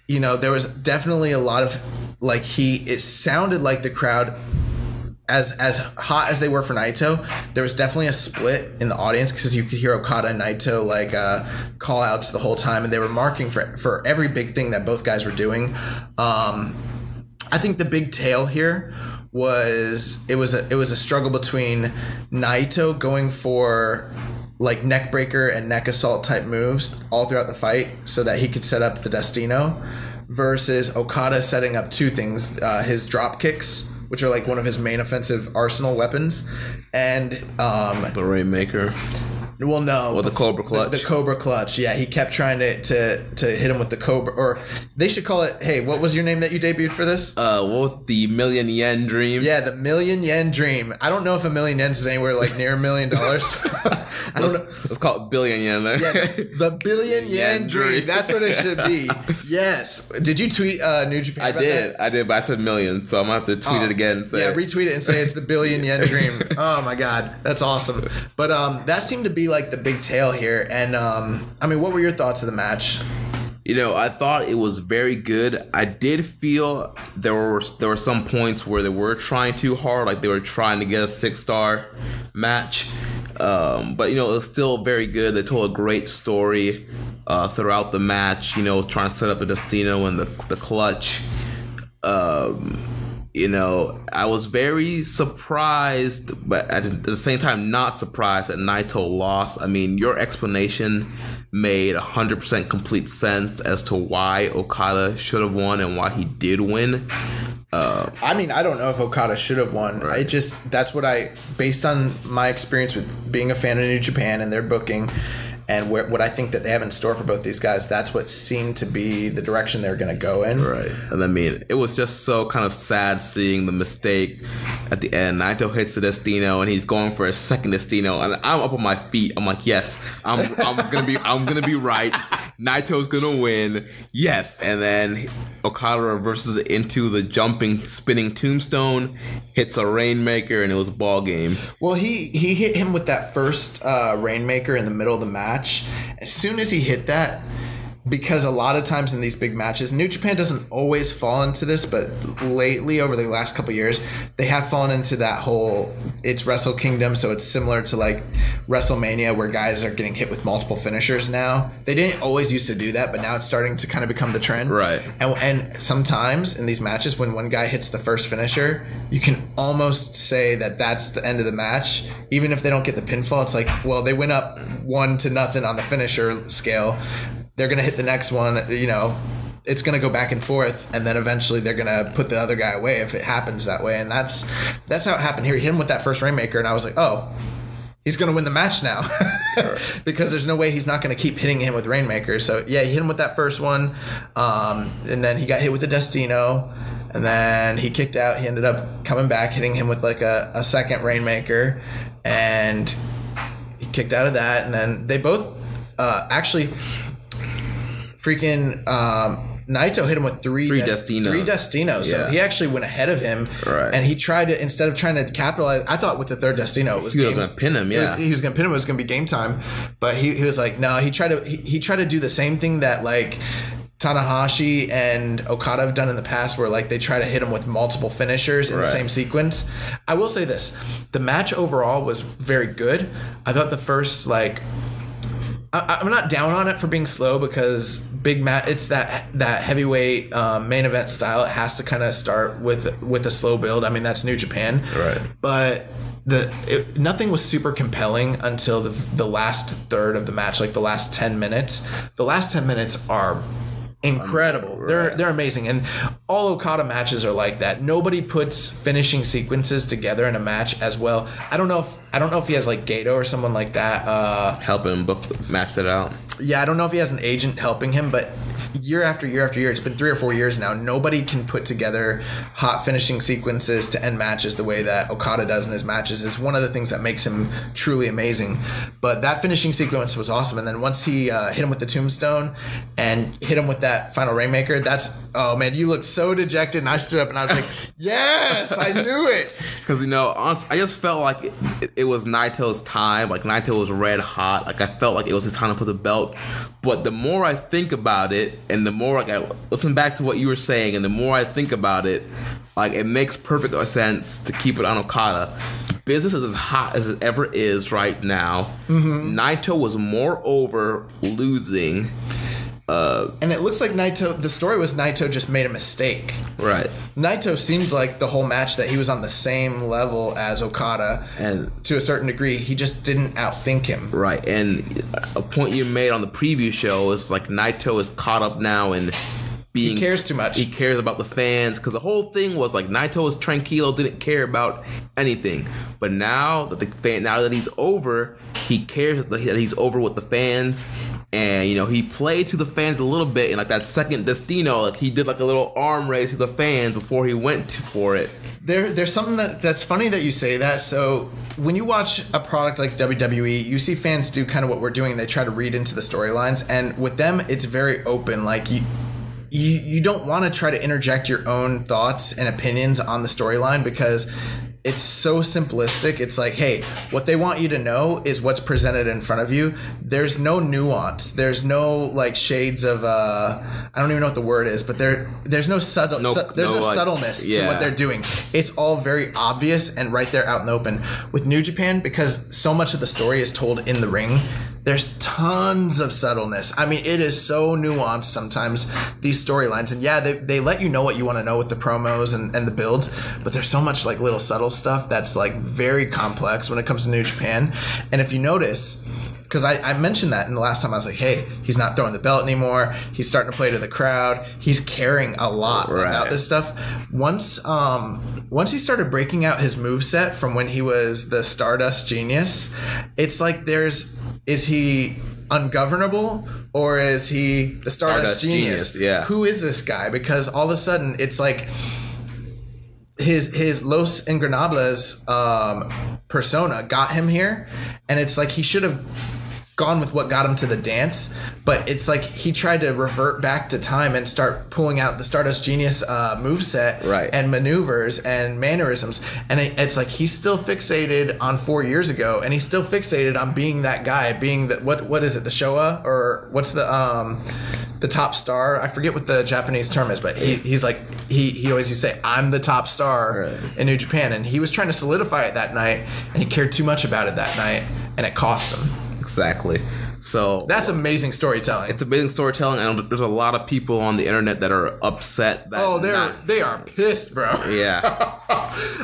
was definitely a lot of it sounded like the crowd, as hot as they were for Naito, there was definitely a split in the audience because you could hear Okada and Naito call outs the whole time, and they were marking for every big thing that both guys were doing. I think the big tale here was it was a struggle between Naito going for like neck breaker and neck assault type moves all throughout the fight so that he could set up the Destino, versus Okada setting up two things: his drop kicks, which are like one of his main offensive arsenal weapons, and the Rainmaker. Well, no. Or the Cobra Clutch. The Cobra Clutch, yeah. He kept trying to hit him with the Cobra. Or they should call it, hey, what was your name that you debuted for this? What was the Million Yen Dream? Yeah, the Million Yen Dream. I don't know if $1 million is anywhere like near $1 million. I don't know. Let's call it billion yen then. Yeah, the Billion Yen Dream. That's what it should be. Yes. Did you tweet New Japan about that? I did, but I said million, so I'm going to have to tweet it again. And say retweet it and say it's the Billion Yen Dream. Oh, my God. That's awesome. But that seemed to be like the big tale here. And what were your thoughts of the match? I thought it was very good. I did feel there were some points where they were trying too hard, like they were trying to get a 6-star match. But it was still very good. They told a great story throughout the match. Trying to set up the Destino and the clutch. I was very surprised, but at the same time not surprised that Naito lost. I mean, your explanation made 100% complete sense as to why Okada should have won and why he did win. I don't know if Okada should have won. Right. That's what based on my experience with being a fan of New Japan and their booking, and what I think that they have in store for both these guys, that's what seemed to be the direction they're going to go in. Right. And it was just so kind of sad seeing the mistake at the end. Naito hits the Destino, and he's going for a second Destino, and I'm up on my feet. I'm like, yes, I'm gonna be right. Naito's gonna win. Yes. And then Okada reverses it into the jumping, spinning tombstone, hits a Rainmaker, and it was a ball game. Well, he hit him with that first Rainmaker in the middle of the match. As soon as he hit that, because a lot of times in these big matches, New Japan doesn't always fall into this, but lately over the last couple of years, they have fallen into that whole, it's Wrestle Kingdom, so it's similar to like WrestleMania where guys are getting hit with multiple finishers now. They didn't always used to do that, but now it's starting to kind of become the trend. Right. And sometimes in these matches, when one guy hits the first finisher, you can almost say that that's the end of the match. Even if they don't get the pinfall, it's like, well, they went up 1-0 on the finisher scale. They're going to hit the next one, it's going to go back and forth, and then eventually they're going to put the other guy away if it happens that way. And that's how it happened here. He hit him with that first Rainmaker, and I was like, oh, he's going to win the match now. because there's no way he's not going to keep hitting him with Rainmakers. So yeah, he hit him with that first one, and then he got hit with the Destino, and then he kicked out. He ended up coming back, hitting him with like a second Rainmaker, and he kicked out of that. And then they both actually freaking Naito hit him with three Destinos. So he actually went ahead of him, and he tried to, instead of trying to capitalize, I thought with the third Destino it was he was going to pin him. Yeah, he was going to pin him. It was going to be game time, but he was like, no. He tried to do the same thing that like Tanahashi and Okada have done in the past, where like they try to hit him with multiple finishers in the same sequence. I will say this: the match overall was very good. I thought the first I'm not down on it for being slow, because big match, it's that heavyweight main event style. It has to kind of start with a slow build. I mean, that's New Japan, but nothing was super compelling until the last third of the match, like the last 10 minutes. The last 10 minutes are incredible. They're amazing, and all Okada matches are like that. Nobody puts finishing sequences together in a match as well. I don't know if he has like Gato or someone like that helping him match that out. Yeah, I don't know if he has an agent helping him, but year after year after year, it's been 3 or 4 years now, nobody can put together hot finishing sequences to end matches the way that Okada does in his matches. Is one of the things that makes him truly amazing. But that finishing sequence was awesome, and then once he hit him with the tombstone and hit him with that final Rainmaker, oh man, you looked so dejected, and I stood up and I was like, yes, I knew it. Because, honestly, I just felt like it was Naito's time. Like, Naito was red hot. Like, I felt like it was his time to put the belt. But the more I think about it, and the more I listen back to what you were saying, and the more I think about it, like, it makes perfect sense to keep it on Okada. Business is as hot as it ever is right now. Naito was more over losing. And it looks like the story was Naito just made a mistake. Right. Naito seemed like the whole match that he was on the same level as Okada, and to a certain degree, he just didn't outthink him. Right. And a point you made on the preview show is like Naito is caught up now in he cares too much. He cares about the fans, because the whole thing was like Naito was tranquilo, didn't care about anything. But now that he's over, he cares that he's over with the fans. And, he played to the fans a little bit in like that second Destino. Like, he did like a little arm raise to the fans before he went for it. There's something that's funny that you say that. So when you watch a product like WWE, you see fans do kind of what we're doing. They try to read into the storylines, and with them, it's very open. Like, you don't want to try to interject your own thoughts and opinions on the storyline, because it's so simplistic. It's like, hey, what they want you to know is what's presented in front of you. There's no nuance. There's no like shades of I don't even know what the word is, but there's no subtleness to what they're doing. It's all very obvious and right there out in the open. With New Japan, because so much of the story is told in the ring, there's tons of subtleness. I mean, it is so nuanced sometimes, these storylines. And yeah, they let you know what you want to know with the promos and the builds, but there's so much like little subtle stuff that's like very complex when it comes to New Japan. And if you notice, because I mentioned that in the last time, I was like, hey, he's not throwing the belt anymore. He's starting to play to the crowd. He's caring a lot about this stuff. Once he started breaking out his moveset from when he was the Stardust Genius, it's like is he ungovernable, or is he the Stardust Genius? Yeah. Who is this guy? Because all of a sudden, it's like his Los Ingobernables persona got him here, and it's like he should have gone with what got him to the dance, but it's like he tried to revert back to time and start pulling out the Stardust Genius moveset and maneuvers and mannerisms, and it's like he's still fixated on 4 years ago, and he's still fixated on being that guy, being the what is it, the Showa, or what's the top star? I forget what the Japanese term is, but he's like he always used to say, I'm the top star in New Japan, and he was trying to solidify it that night, and he cared too much about it that night, and it cost him. Exactly. So that's amazing storytelling. It's amazing storytelling, and there's a lot of people on the internet that are upset. That they are pissed, bro. Yeah.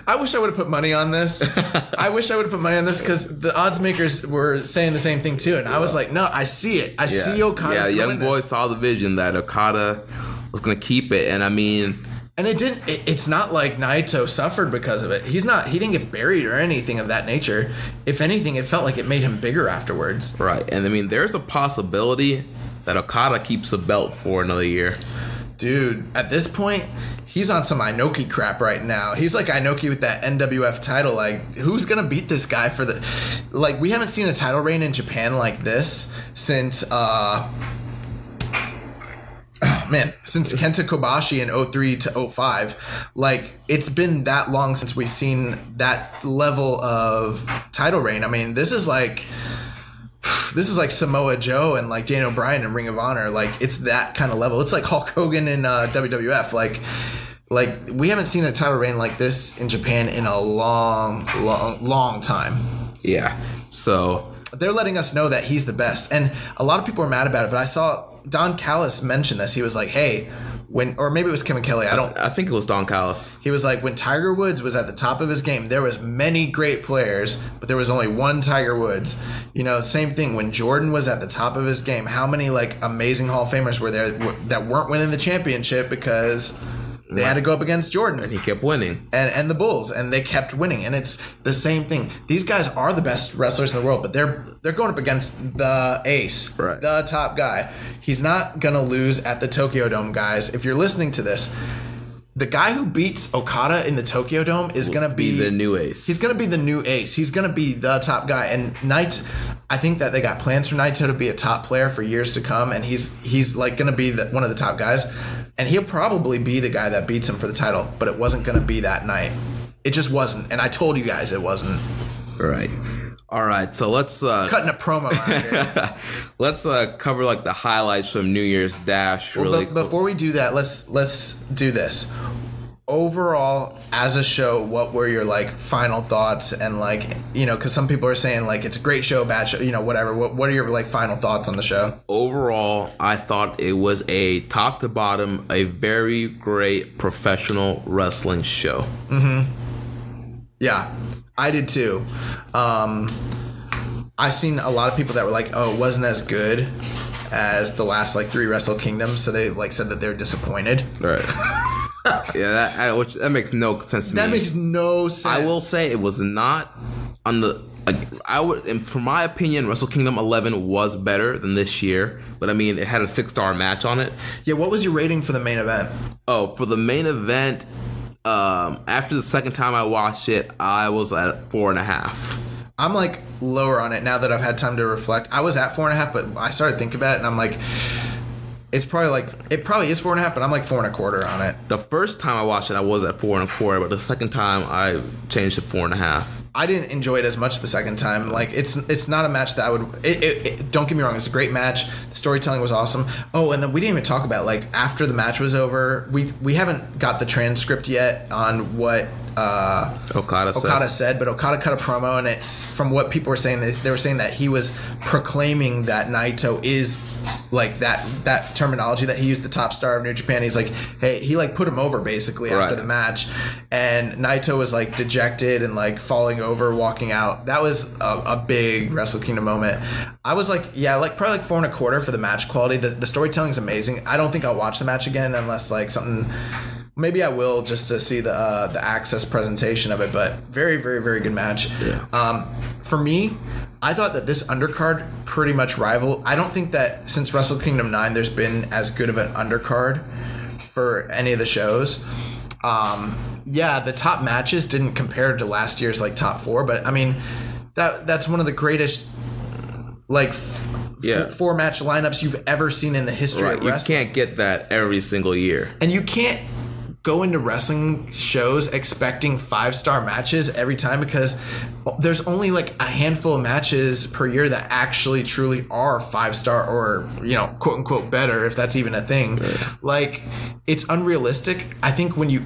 I wish I would have put money on this. Because the odds makers were saying the same thing too, and I was like, no, I see it. I see Okada. Yeah, young boy saw the vision that Okada was going to keep it, and I mean, And it's not like Naito suffered because of it. He didn't get buried or anything of that nature. If anything, it felt like it made him bigger afterwards. Right. And I mean, there's a possibility that Okada keeps the belt for another year. Dude, at this point, he's on some Inoki crap right now. He's like Inoki with that NWF title. Like, who's going to beat this guy for the... Like, we haven't seen a title reign in Japan like this since... since Kenta Kobashi in 03 to 05. Like, it's been that long since we've seen that level of title reign. I mean, this is like Samoa Joe and like Daniel Bryan in Ring of Honor. Like, it's that kind of level. It's like Hulk Hogan in WWF. Like we haven't seen a title reign like this in Japan in a long time. Yeah. So they're letting us know that he's the best. And a lot of people are mad about it, but I saw Don Callis mention this. He was like, hey, or maybe it was Kevin Kelly. I think it was Don Callis. He was like, when Tiger Woods was at the top of his game, there was many great players, but there was only one Tiger Woods. You know, same thing when Jordan was at the top of his game. How many like amazing Hall of Famers were there that weren't winning the championship because they had to go up against Jordan. And he kept winning. And the Bulls, and they kept winning. And it's the same thing. These guys are the best wrestlers in the world, but they're going up against the ace, right, the top guy. He's not going to lose at the Tokyo Dome, guys. If you're listening to this, the guy who beats Okada in the Tokyo Dome is going to be the new ace. He's going to be the new ace. He's going to be the top guy. And I think that they got plans for Naito to be a top player for years to come, and he's like going to be one of the top guys. And he'll probably be the guy that beats him for the title, but it wasn't going to be that night. It just wasn't. And I told you guys it wasn't. Right. All right. So let's... Cutting a promo out here. Let's cover like the highlights from New Year's Dash. Well, before we do that, let's do this. Overall, as a show, what were your like final thoughts? And like, you know, because some people are saying like it's a great show, bad show, you know, whatever. What are your like final thoughts on the show? Overall, I thought it was a top to bottom, a very great professional wrestling show. Mm-hmm. Yeah, I did too. I've seen a lot of people that were like, oh, it wasn't as good as the last like 3 Wrestle Kingdoms, so they like said that they're disappointed. Right. Yeah, that makes no sense to me. That makes no sense. I will say it was not on the... I would, and for my opinion, Wrestle Kingdom 11 was better than this year. But I mean, it had a 6-star match on it. Yeah, what was your rating for the main event? Oh, for the main event, after the second time I watched it, I was at 4.5. I'm like lower on it now that I've had time to reflect. I was at 4.5, but I started thinking about it, and I'm like... it probably is 4.5, but I'm like 4.25 on it. The first time I watched it, I was at 4.25, but the second time I changed to 4.5. I didn't enjoy it as much the second time. Like it's not a match that I would. Don't get me wrong, it's a great match. The storytelling was awesome. Oh, and then we didn't even talk about like after the match was over. We haven't got the transcript yet on what Okada said, but Okada cut a promo, and it's from what people were saying. They were saying that he was proclaiming that Naito is like that terminology that he used, the top star of New Japan. He's like, hey, he like put him over basically after the match, and Naito was like dejected and like falling over, walking out. That was a big Wrestle Kingdom moment. I was like, yeah, like probably like 4.25 for the match quality. The storytelling's amazing. I don't think I'll watch the match again unless like something. Maybe I will just to see the Access presentation of it, but very, very, very good match. Yeah. For me, I thought that this undercard pretty much rivaled. I don't think that since Wrestle Kingdom 9, there's been as good of an undercard for any of the shows. Yeah, the top matches didn't compare to last year's like top 4, but I mean, that's one of the greatest like 4-match lineups you've ever seen in the history of wrestling. You can't get that every single year, and you can't go into wrestling shows expecting 5-star matches every time, because there's only like a handful of matches per year that actually truly are 5-star or, you know, quote unquote better, if that's even a thing. Right. Like, it's unrealistic. I think when you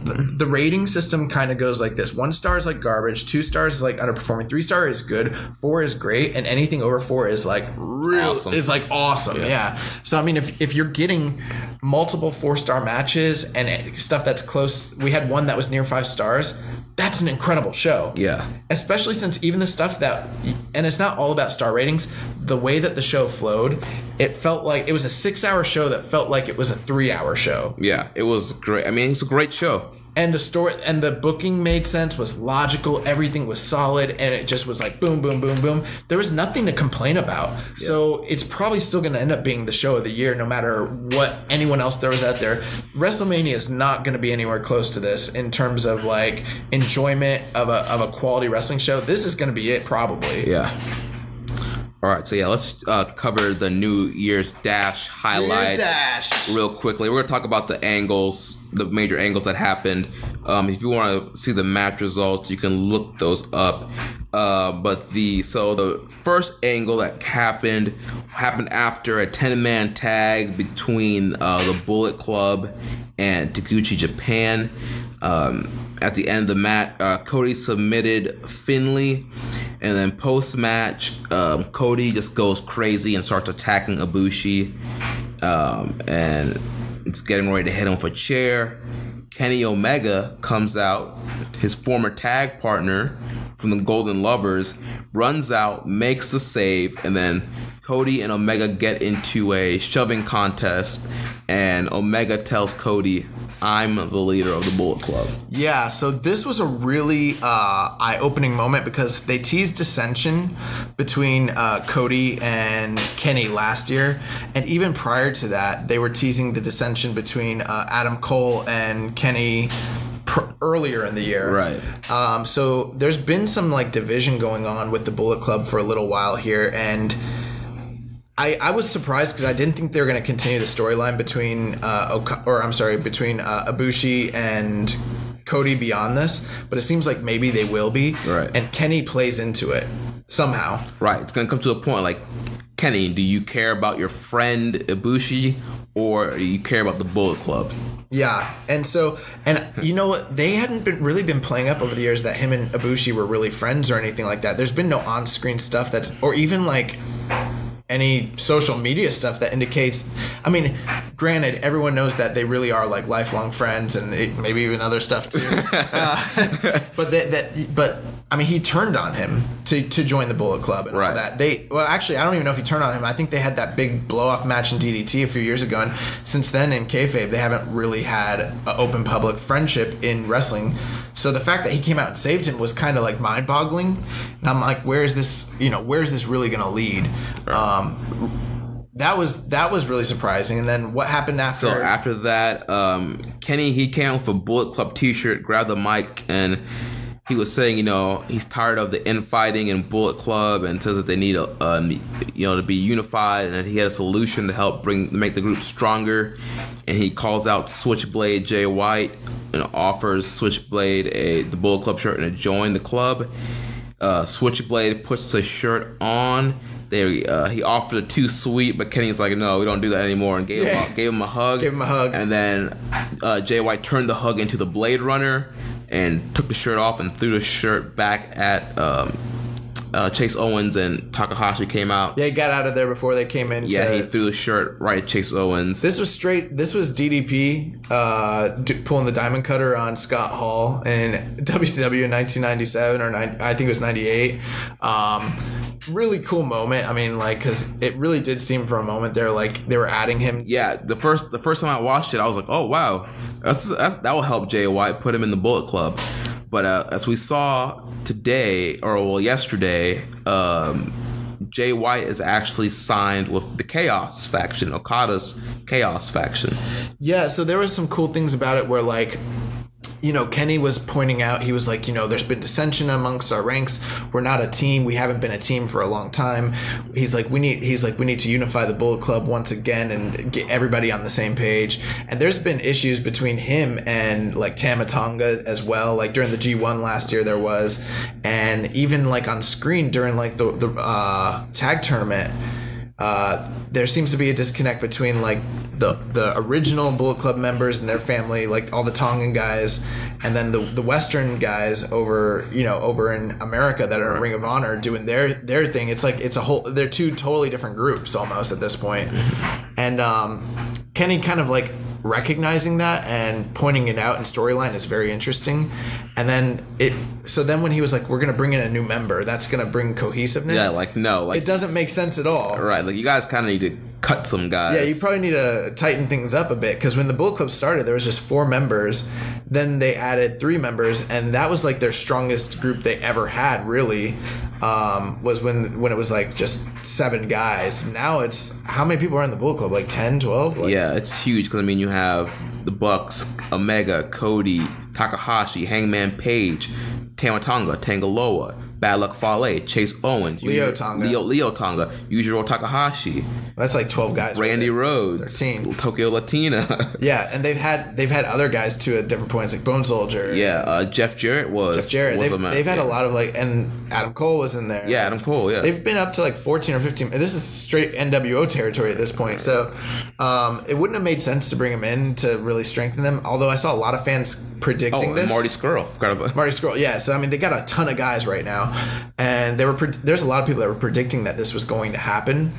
the rating system kind of goes like this: 1 star is like garbage, 2 stars is like underperforming, 3 star is good, 4 is great, and anything over 4 is like real awesome. Is like awesome. Yeah. So I mean, if you're getting multiple 4-star matches and stuff that's close, we had one that was near 5 stars. that's an incredible show. Yeah. Especially since even the stuff that, and it's not all about star ratings, the way that the show flowed, it felt like it was a 6-hour show that felt like it was a 3-hour show. Yeah, it was great. I mean, it's a great show. And the story and the booking made sense, was logical, everything was solid, and it just was like boom, boom, boom, boom. There was nothing to complain about. Yeah. So it's probably still going to end up being the show of the year, no matter what anyone else throws out there. WrestleMania is not going to be anywhere close to this in terms of like enjoyment of a quality wrestling show. This is going to be it, probably. Yeah. All right, so yeah, let's cover the New Year's Dash highlights real quickly. We're going to talk about the angles, the major angles that happened. If you want to see the match results, you can look those up. But the first angle that happened after a 10-man tag between the Bullet Club and Taguchi Japan. At the end of the match, Cody submitted Finlay, and then post-match, Cody just goes crazy and starts attacking Ibushi, and it's getting ready to hit him with a chair. Kenny Omega comes out, his former tag partner from the Golden Lovers, runs out, makes the save, and then Cody and Omega get into a shoving contest, and Omega tells Cody, "I'm the leader of the Bullet Club." Yeah, so this was a really eye-opening moment because they teased dissension between Cody and Kenny last year, and even prior to that, they were teasing the dissension between Adam Cole and Kenny earlier in the year. Right. So there's been some like division going on with the Bullet Club for a little while here, and I was surprised because I didn't think they were going to continue the storyline between between Ibushi and Cody beyond this, but it seems like maybe they will be. Right. And Kenny plays into it somehow. Right. It's going to come to a point like, Kenny, do you care about your friend Ibushi or do you care about the Bullet Club? Yeah, and you know what? They hadn't really been playing up over the years that him and Ibushi were really friends or anything like that. There's been no on-screen stuff or even like any social media stuff that indicates. I mean, granted, everyone knows that they really are like lifelong friends, and maybe even other stuff too. But I mean, he turned on him to join the Bullet Club and all that. Actually, I don't even know if he turned on him. I think they had that big blow-off match in DDT a few years ago, and since then in kayfabe, they haven't really had an open public friendship in wrestling. So the fact that he came out and saved him was kind of like mind-boggling, and I'm like, where is this really going to lead? That was really surprising. And then what happened after? So after that, Kenny, he came out with a Bullet Club t-shirt, grabbed the mic, and he was saying, he's tired of the infighting in Bullet Club, and says that they need to be unified, and that he had a solution to help make the group stronger. And he calls out Switchblade Jay White and offers Switchblade the Bullet Club shirt and to join the club. Switchblade puts the shirt on. He offered it too sweet, but Kenny's like, no, we don't do that anymore, and gave him a hug. And then Jay White turned the hug into the Blade Runner and took the shirt off and threw the shirt back at Chase Owens, and Takahashi came out. Yeah, he got out of there before they came in. Yeah, he threw the shirt right at Chase Owens. This was DDP pulling the diamond cutter on Scott Hall in WCW in 1997, or I think it was 98. Really cool moment. I mean, like, because it really did seem for a moment there like they were adding him. Yeah, the first time I watched it, I was like, oh wow, that will help Jay White, put him in the Bullet Club. But as we saw yesterday, Jay White is actually signed with the Chaos faction, Okada's Chaos faction. Yeah, so there was some cool things about it where, like, Kenny was pointing out, he was like, there's been dissension amongst our ranks. We're not a team. We haven't been a team for a long time. He's like, we need to unify the Bullet Club once again and get everybody on the same page. And there's been issues between him and like Tama Tonga as well. Like during the G1 last year there was, and even like on screen during like the tag tournament, there seems to be a disconnect between like the original Bullet Club members and their family, like all the Tongan guys, and then the Western guys over in America that are in Ring of Honor doing their thing. It's like they're two totally different groups almost at this point. And Kenny kind of like recognizing that and pointing it out in storyline is very interesting. And then then when he was like, we're going to bring in a new member, that's going to bring cohesiveness. Yeah, like, no. Like, it doesn't make sense at all. Right, like, you guys kind of need to cut some guys. Yeah, you probably need to tighten things up a bit, because when the Bullet Club started, there was just 4 members. Then they added 3 members, and that was like their strongest group they ever had, really, was when it was like just 7 guys. Now it's, how many people are in the Bullet Club? Like 10, 12? Like, yeah, it's huge, because, I mean, you have the Bucks, Omega, Cody, Takahashi, Hangman Page, Tama Tonga, Tangaloa, Bad Luck Fale, Chase Owens, Leo Tonga, Yujiro Takahashi. That's like 12 guys. Randy Rhodes, 13. Tokyo Latina. Yeah, and they've had other guys too at different points, like Bone Soldier. Yeah, Jeff Jarrett was. They've had a lot of and Adam Cole was in there. Yeah, Adam Cole. Yeah, they've been up to like 14 or 15. This is straight NWO territory at this point. So it wouldn't have made sense to bring him in to really strengthen them. Although I saw a lot of fans predicting this. Marty Scurll. Marty Scurll. Yeah. So I mean, they got a ton of guys right now, and there's a lot of people that were predicting that this was going to happen.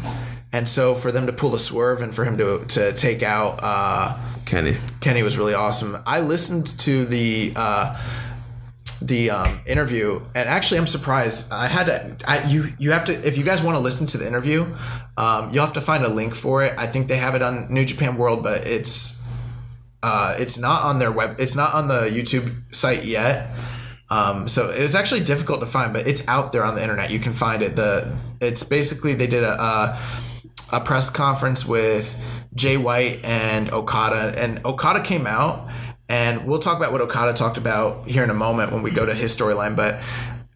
And so for them to pull the swerve and for him to take out Kenny was really awesome. I listened to the interview, and actually I'm surprised. You have to, if you guys want to listen to the interview, you'll have to find a link for it. I think they have it on New Japan World, but it's not on their it's not on the YouTube site yet. So it's actually difficult to find, but it's out there on the internet. You can find it. It's basically, they did a press conference with Jay White and Okada came out, and we'll talk about what Okada talked about here in a moment when we go to his storyline. But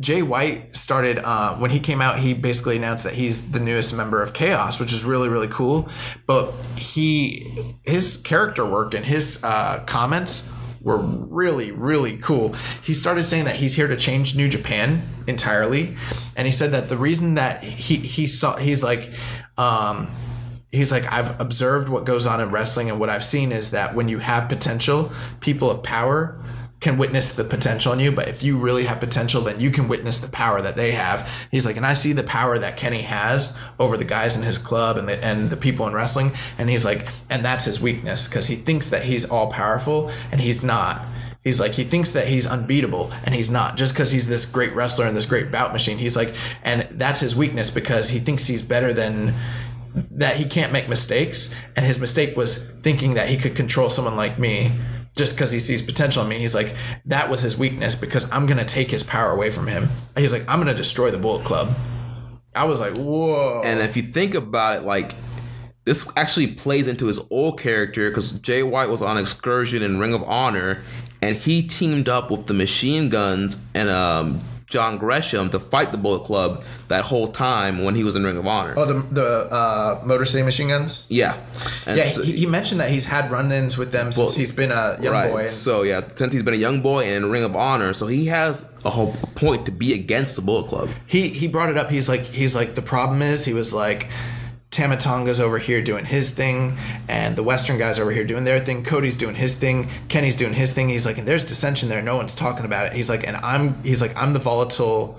Jay White started, when he came out, he basically announced that he's the newest member of Chaos, which is really, really cool. But his character work and his comments were really, really cool. He started saying that he's here to change New Japan entirely, and he said that the reason that he's like, I've observed what goes on in wrestling, and what I've seen is that when you have potential, people of power can witness the potential in you, but if you really have potential, then you can witness the power that they have. He's like, and I see the power that Kenny has over the guys in his club and the people in wrestling, and he's like, and that's his weakness, because he thinks that he's all powerful, and he's not. He's like, he thinks that he's unbeatable, and he's not, just because he's this great wrestler and this great bout machine. He's like, and that's his weakness, because he thinks he's better than that. He can't make mistakes, and his mistake was thinking that he could control someone like me just because he sees potential in me. He's like, that was his weakness, because I'm going to take his power away from him. He's like, I'm going to destroy the Bullet Club. I was like, whoa. And if you think about it, like, this actually plays into his old character, because Jay White was on Excursion in Ring of Honor, and he teamed up with the Machine Guns and John Gresham to fight the Bullet Club that whole time when he was in Ring of Honor. Oh, the Motor City Machine Guns? Yeah. And yeah, so, he mentioned that he's had run-ins with them since he's been a young boy. So, yeah, since he's been a young boy in Ring of Honor, so he has a whole point to be against the Bullet Club. He brought it up. He's like, the problem is, he was like, Tama Tonga's over here doing his thing, and the Western guys over here doing their thing. Cody's doing his thing. Kenny's doing his thing. He's like, and there's dissension there. No one's talking about it. He's like, and I'm the volatile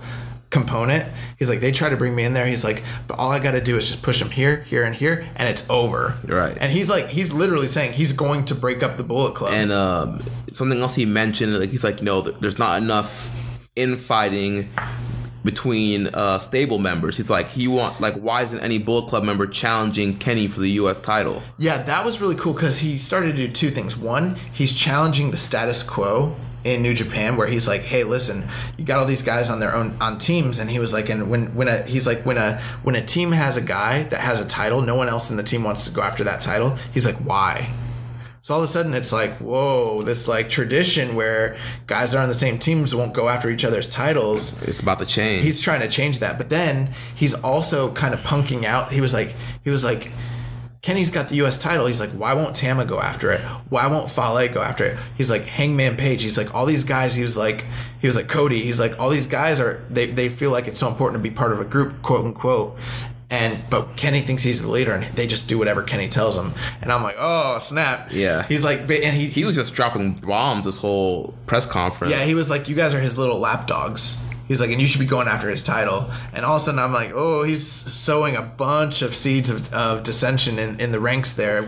component. He's like, they try to bring me in there. He's like, but all I got to do is just push him here, here, and here, and it's over. Right. And he's literally saying he's going to break up the Bullet Club. And something else he mentioned, like, he's like, no, there's not enough infighting between stable members. He's like, why isn't any Bullet Club member challenging Kenny for the U.S. title? Yeah, that was really cool, because he started to do 2 things. One, he's challenging the status quo in New Japan, where he's like, hey, listen, you got all these guys on their own on teams, and he was like, and when a team has a guy that has a title, no one else in the team wants to go after that title. He's like, why? So all of a sudden it's like, whoa, this like tradition where guys that are on the same teams won't go after each other's titles. It's about to change. He's trying to change that. But then he's also kind of punking out. He was like, Kenny's got the U.S. title. He's like, why won't Tama go after it? Why won't Fale go after it? He's like, Hangman Page. He's like, all these guys. He was like Cody. He's like, all these guys they feel like it's so important to be part of a group, quote unquote. But Kenny thinks he's the leader, and they just do whatever Kenny tells them. And I'm like, oh, snap. Yeah. He's like, and he was just dropping bombs this whole press conference. Yeah, he was like, you guys are his little lapdogs. He's like, and you should be going after his title. And all of a sudden I'm like, oh, he's sowing a bunch of seeds of dissension in the ranks there,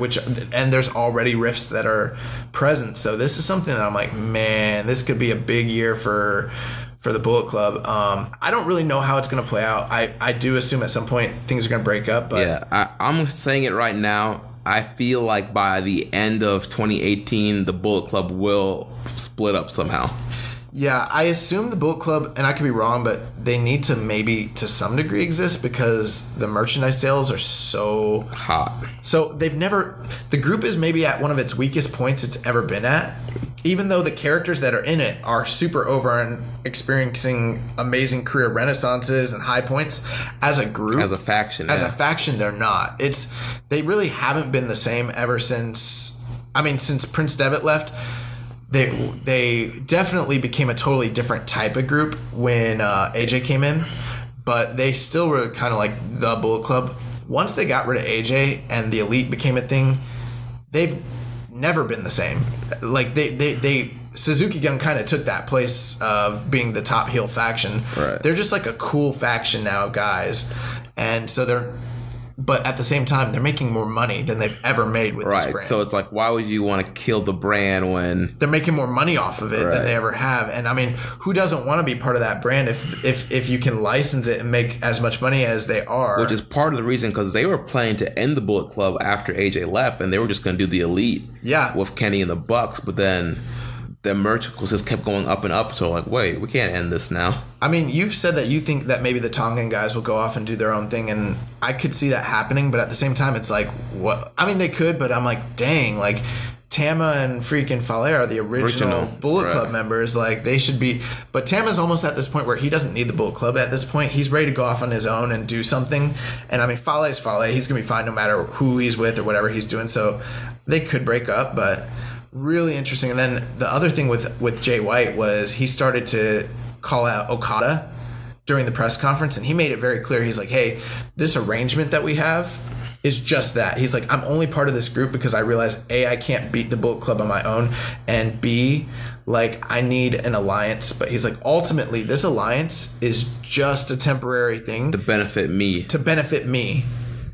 and there's already rifts that are present. So this is something that I'm like, man, this could be a big year for the Bullet Club. I don't really know how it's going to play out. I do assume at some point things are going to break up. But yeah, I'm saying it right now. I feel like by the end of 2018, the Bullet Club will split up somehow. Yeah, I assume the Bullet Club, and I could be wrong, but they need to maybe to some degree exist because the merchandise sales are so hot. So the group is maybe at one of its weakest points it's ever been at. Even though the characters that are in it are super over and experiencing amazing career renaissances and high points, as a group, as a faction, they're not. They really haven't been the same ever since Prince Devitt left. They definitely became a totally different type of group when AJ came in, but they still were kind of like the Bullet Club. Once they got rid of AJ and the Elite became a thing, they've never been the same. Like they Suzuki Gun kind of took that place of being the top heel faction. Right. They're just like a cool faction now, guys, and so but at the same time, they're making more money than they've ever made with this brand. So it's like, why would you want to kill the brand when they're making more money off of it than they ever have? And I mean, who doesn't want to be part of that brand if you can license it and make as much money as they are? Which is part of the reason, because they were planning to end the Bullet Club after AJ left, and they were just going to do the Elite with Kenny and the Bucks, but then the merch just kept going up and up. So like, wait, we can't end this now. I mean, you've said that you think that maybe the Tongan guys will go off and do their own thing, and I could see that happening, but at the same time, it's like, what? I mean, they could, but I'm like, dang, like Tama and freaking Fale are the original Bullet Club members. Like, they should be. But Tama's almost at this point where he doesn't need the Bullet Club at this point. He's ready to go off on his own and do something. And I mean, Fale's Fale. He's going to be fine no matter who he's with or whatever he's doing. So they could break up, but really interesting. And then the other thing with Jay White was he started to call out Okada during the press conference, and he made it very clear. He's like, hey, this arrangement that we have is just that. He's like, I'm only part of this group because I realize, A, I can't beat the Bullet Club on my own, and B, like, I need an alliance. But he's like, ultimately, this alliance is just a temporary thing to benefit me.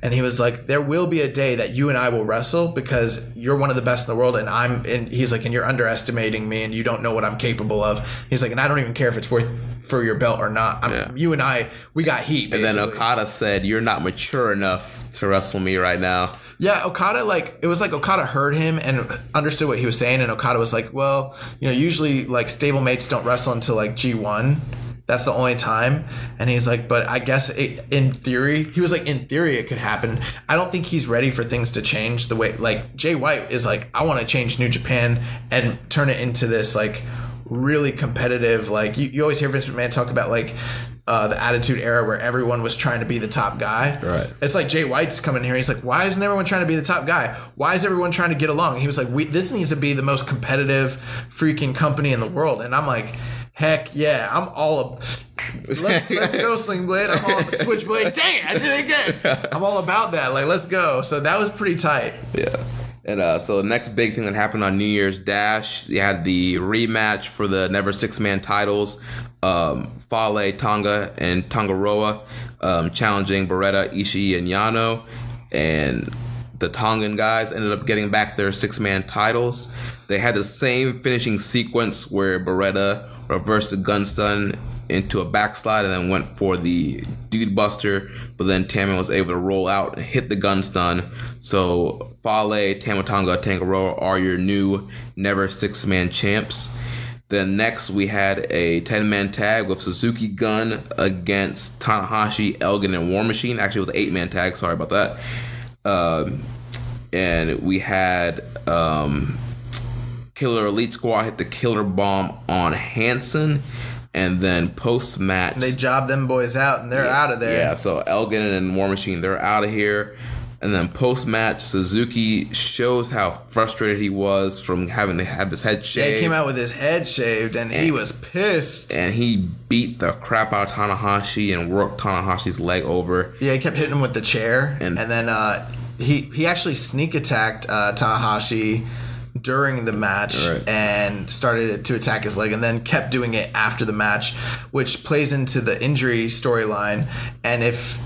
And he was like, there will be a day that you and I will wrestle because you're one of the best in the world, and he's like, and you're underestimating me and you don't know what I'm capable of. He's like, and I don't even care if it's worth for your belt or not. You and I, we got heat, basically. And then Okada said, you're not mature enough to wrestle me right now. Yeah, Okada, it was like Okada heard him and understood what he was saying, and Okada was like, well, usually like stablemates don't wrestle until like G1. That's the only time. And he's like, but I guess in theory, he was like, in theory, it could happen. I don't think he's ready for things to change the way, like, Jay White is like, I want to change New Japan and turn it into this, like, really competitive, like, you always hear Vince McMahon talk about, like, the Attitude Era where everyone was trying to be the top guy. Right. It's like Jay White's coming here. He's like, why isn't everyone trying to be the top guy? Why is everyone trying to get along? And he was like, this needs to be the most competitive freaking company in the world. And I'm like, heck yeah, I'm all let's go, Sling Blade. I'm all Switchblade. Dang it, I did it again. I'm all about that. Like, let's go. So that was pretty tight. Yeah. And so the next big thing that happened on New Year's Dash, you had the rematch for the Never Six-Man titles. Fale, Tonga, and Tangaroa challenging Beretta, Ishii, and Yano. And the Tongan guys ended up getting back their six-man titles. They had the same finishing sequence where Beretta reversed the gun stun into a backslide and then went for the Dude Buster, but then Tama was able to roll out and hit the gun stun. So Fale, Tama Tonga, Tangaroa are your new Never Six-Man champs. Then next we had a 10-man tag with Suzuki Gun against Tanahashi, Elgin, and War Machine. Actually, it was an 8-man tag. Sorry about that. And we had Killer Elite Squad hit the Killer Bomb on Hanson. And then post-match, they jobbed them boys out, and they're out of there. Yeah, so Elgin and War Machine, they're out of here. And then post-match, Suzuki shows how frustrated he was from having to have his head shaved. Yeah, he came out with his head shaved, and he was pissed. And he beat the crap out of Tanahashi and worked Tanahashi's leg over. Yeah, he kept hitting him with the chair. And then he actually sneak attacked Tanahashi during the match and started to attack his leg, and then kept doing it after the match, which plays into the injury storyline. And if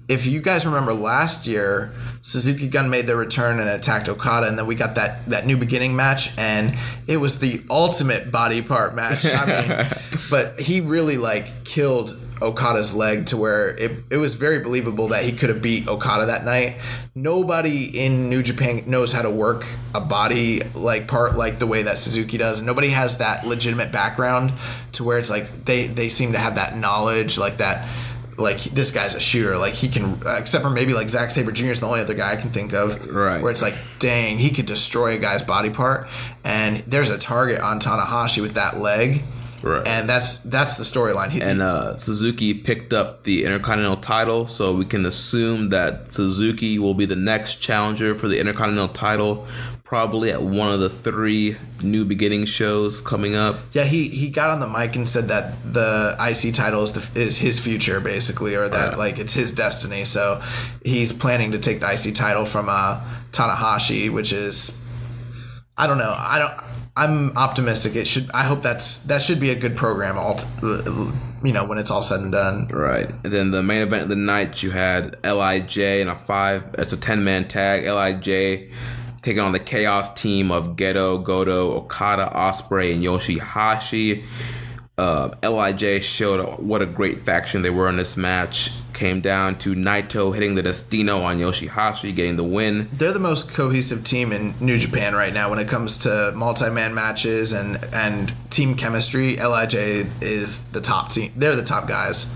you guys remember last year, Suzuki Gun made their return and attacked Okada, and then we got that New Beginning match, and it was the ultimate body part match. I mean, but he really like killed Okada's leg to where it was very believable that he could have beat Okada that night. Nobody in New Japan knows how to work a body like part like the way that Suzuki does, and nobody has that legitimate background to where it's like they seem to have that knowledge, like that. Like, this guy's a shooter. Like, he can, except for maybe like Zack Sabre Jr. is the only other guy I can think of. Right. Where it's like, dang, he could destroy a guy's body part. And there's a target on Tanahashi with that leg. Right. And that's the storyline. And Suzuki picked up the Intercontinental title, so we can assume that Suzuki will be the next challenger for the Intercontinental title, probably at one of the 3 New Beginning shows coming up. Yeah, he got on the mic and said that the IC title is his future, basically, or that like it's his destiny. So he's planning to take the IC title from Tanahashi, which is, I don't know. I'm optimistic. I hope that should be a good program. When it's all said and done. Right. And then the main event of the night, you had LIJ in it's a 10-man tag. LIJ taking on the Chaos team of Gedo, Goto, Okada, Ospreay, and Yoshihashi. LIJ showed what a great faction they were in this match. Came down to Naito hitting the Destino on Yoshihashi, getting the win. They're the most cohesive team in New Japan right now when it comes to multi-man matches and team chemistry. LIJ is the top team. They're the top guys.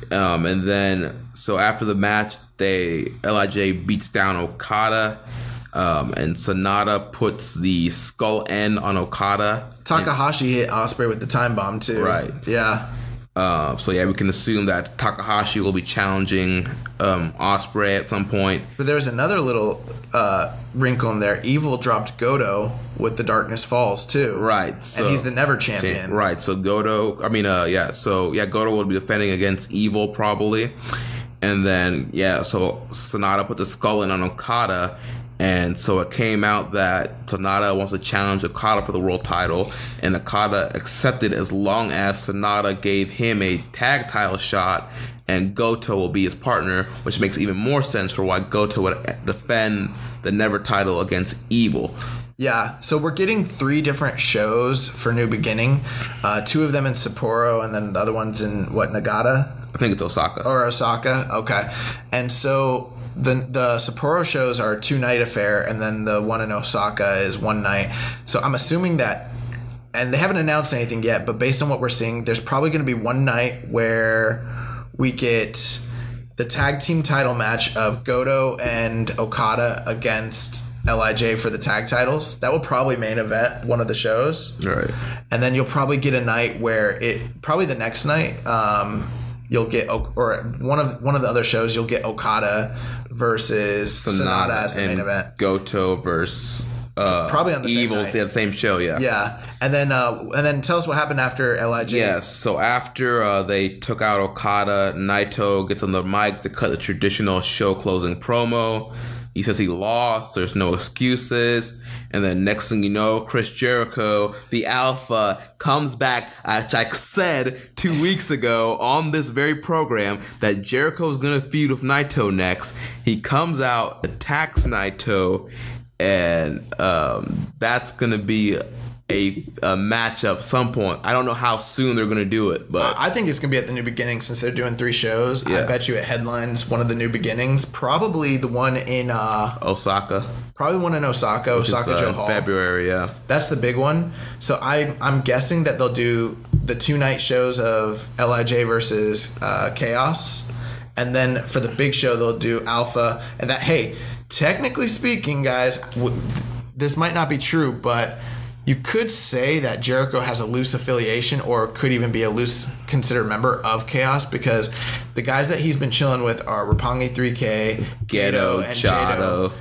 And then, so after the match, LIJ beats down Okada. And Sonata puts the skull end on Okada. Takahashi hit Ospreay with the time bomb too. Right. Yeah. So we can assume that Takahashi will be challenging Ospreay at some point. But there's another little wrinkle in there. Evil dropped Goto with the Darkness Falls too. Right. So, and he's the never champion. Right. So Goto, Goto will be defending against Evil probably. And then, so Sonata put the skull in on Okada. And so it came out that Sonata wants to challenge Okada for the world title, and Okada accepted as long as Sonata gave him a tag title shot, and Goto will be his partner, which makes even more sense for why Goto would defend the Never title against Evil. Yeah, so we're getting 3 different shows for New Beginning, 2 of them in Sapporo, and then the other one's in, Nagata? I think it's Osaka. Or Osaka, okay. And so the Sapporo shows are a 2-night affair, and then the one in Osaka is 1 night. So I'm assuming that, and they haven't announced anything yet, but based on what we're seeing, there's probably going to be 1 night where we get the tag team title match of Goto and Okada against LIJ for the tag titles. That will probably main event one of the shows. Right. And then you'll probably get a night where probably the next night, you'll get, or one of the other shows, you'll get Okada versus Sonata as the main event. Goto versus probably on the Evil, same night. the same show, yeah. Yeah, and then tell us what happened after LIJ. Yes, so after they took out Okada, Naito gets on the mic to cut the traditional show closing promo. He says he lost, there's no excuses. And then next thing you know, Chris Jericho, the Alpha, comes back, which I said 2 weeks ago on this very program that Jericho's going to feud with Naito next. He comes out, attacks Naito, and that's going to be a matchup some point. I don't know how soon they're going to do it, but I think it's going to be at the New Beginning since they're doing 3 shows. Yeah. I bet you it headlines one of the New Beginnings, probably the one in Osaka. Probably the one in Osaka Joe Hall. February, yeah. That's the big one. So I'm guessing that they'll do the 2-night shows of LIJ versus Chaos, and then for the big show they'll do Alpha. And that, hey, technically speaking, guys, this might not be true, but you could say that Jericho has a loose affiliation, or could even be a loose considered member of Chaos, because the guys that he's been chilling with are Roppongi 3K, Gedo, and Jado.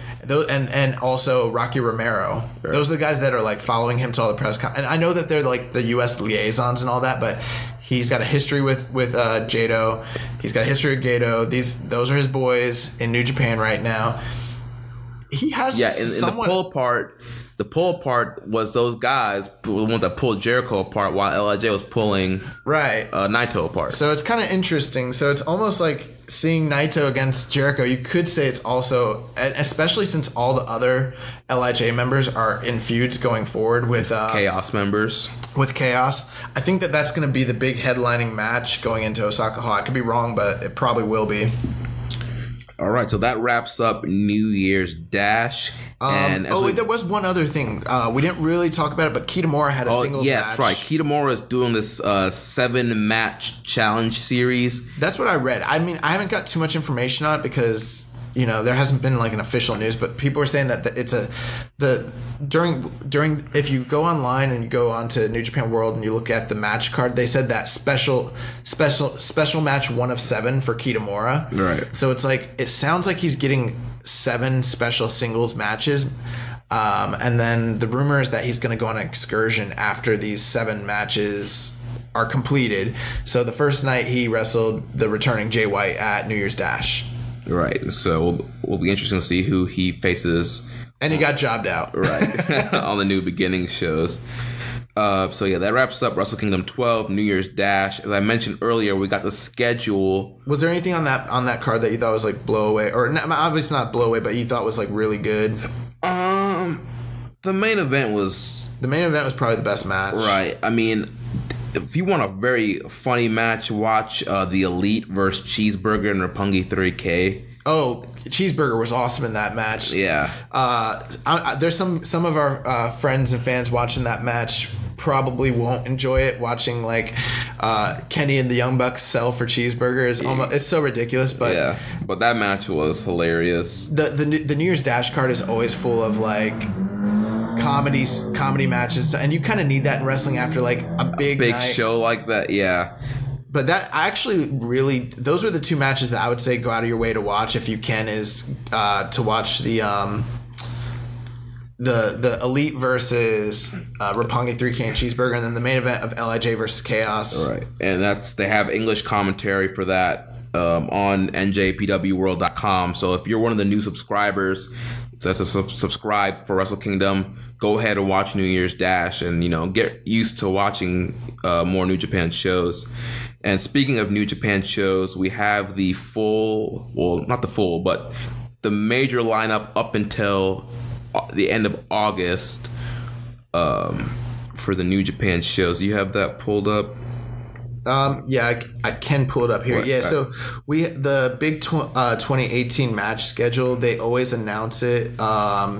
And also Rocky Romero. Sure. Those are the guys that are like following him to all the press and I know that they're like the U.S. liaisons and all that, but he's got a history with Jado. He's got a history with Gedo. Those are his boys in New Japan right now. He has in the pull part, The pull apart was those guys, the ones that pulled Jericho apart while LIJ was pulling Naito apart. So it's kind of interesting. So it's almost like seeing Naito against Jericho. You could say it's also, especially since all the other LIJ members are in feuds going forward with Chaos members. With Chaos. I think that's going to be the big headlining match going into Osaka Hall. I could be wrong, but it probably will be. All right, so that wraps up New Year's Dash. There was one other thing. We didn't really talk about it, but Kitamura had a singles match. That's right. Kitamura is doing this 7-match challenge series. That's what I read. I mean, I haven't got too much information on it because, you know, there hasn't been like an official news, but people are saying that it's during if you go online and you go onto New Japan World and you look at the match card, they said that special match 1 of 7 for Kitamura. Right. So it's like, it sounds like he's getting 7 special singles matches. And then the rumor is that he's going to go on an excursion after these 7 matches are completed. So the first night he wrestled the returning Jay White at New Year's Dash. Right. So we'll be interesting to see who he faces. And he got jobbed out. Right. On the New Beginning shows. That wraps up Wrestle Kingdom 12, New Year's Dash. As I mentioned earlier, we got the schedule. Was there anything on that card that you thought was like blow away, or obviously not blow away, but you thought was like really good? The main event was probably the best match. Right. I mean, if you want a very funny match, watch the Elite versus Cheeseburger and Roppongi 3K. Oh, Cheeseburger was awesome in that match. Yeah. There's some of our friends and fans watching that match probably won't enjoy it. Watching like Kenny and the Young Bucks sell for Cheeseburger it's so ridiculous. But yeah, but that match was hilarious. The New Year's Dash card is always full of like comedy matches, and you kind of need that in wrestling after like a big night. Show like that. Yeah. But that actually really, those were the 2 matches that I would say go out of your way to watch if you can, is to watch the Elite versus Roppongi 3K and Cheeseburger, and then the main event of LIJ versus Chaos. All right, and they have English commentary for that on njpwworld.com. So if you're one of the new subscribers that's a subscribe for Wrestle Kingdom, go ahead and watch New Year's Dash and, you know, get used to watching more New Japan shows. And speaking of New Japan shows, we have the not the full, but the major lineup up until the end of August for the New Japan shows. You have that pulled up? Yeah, I can pull it up here. Yeah, so the big 2018 match schedule, they always announce it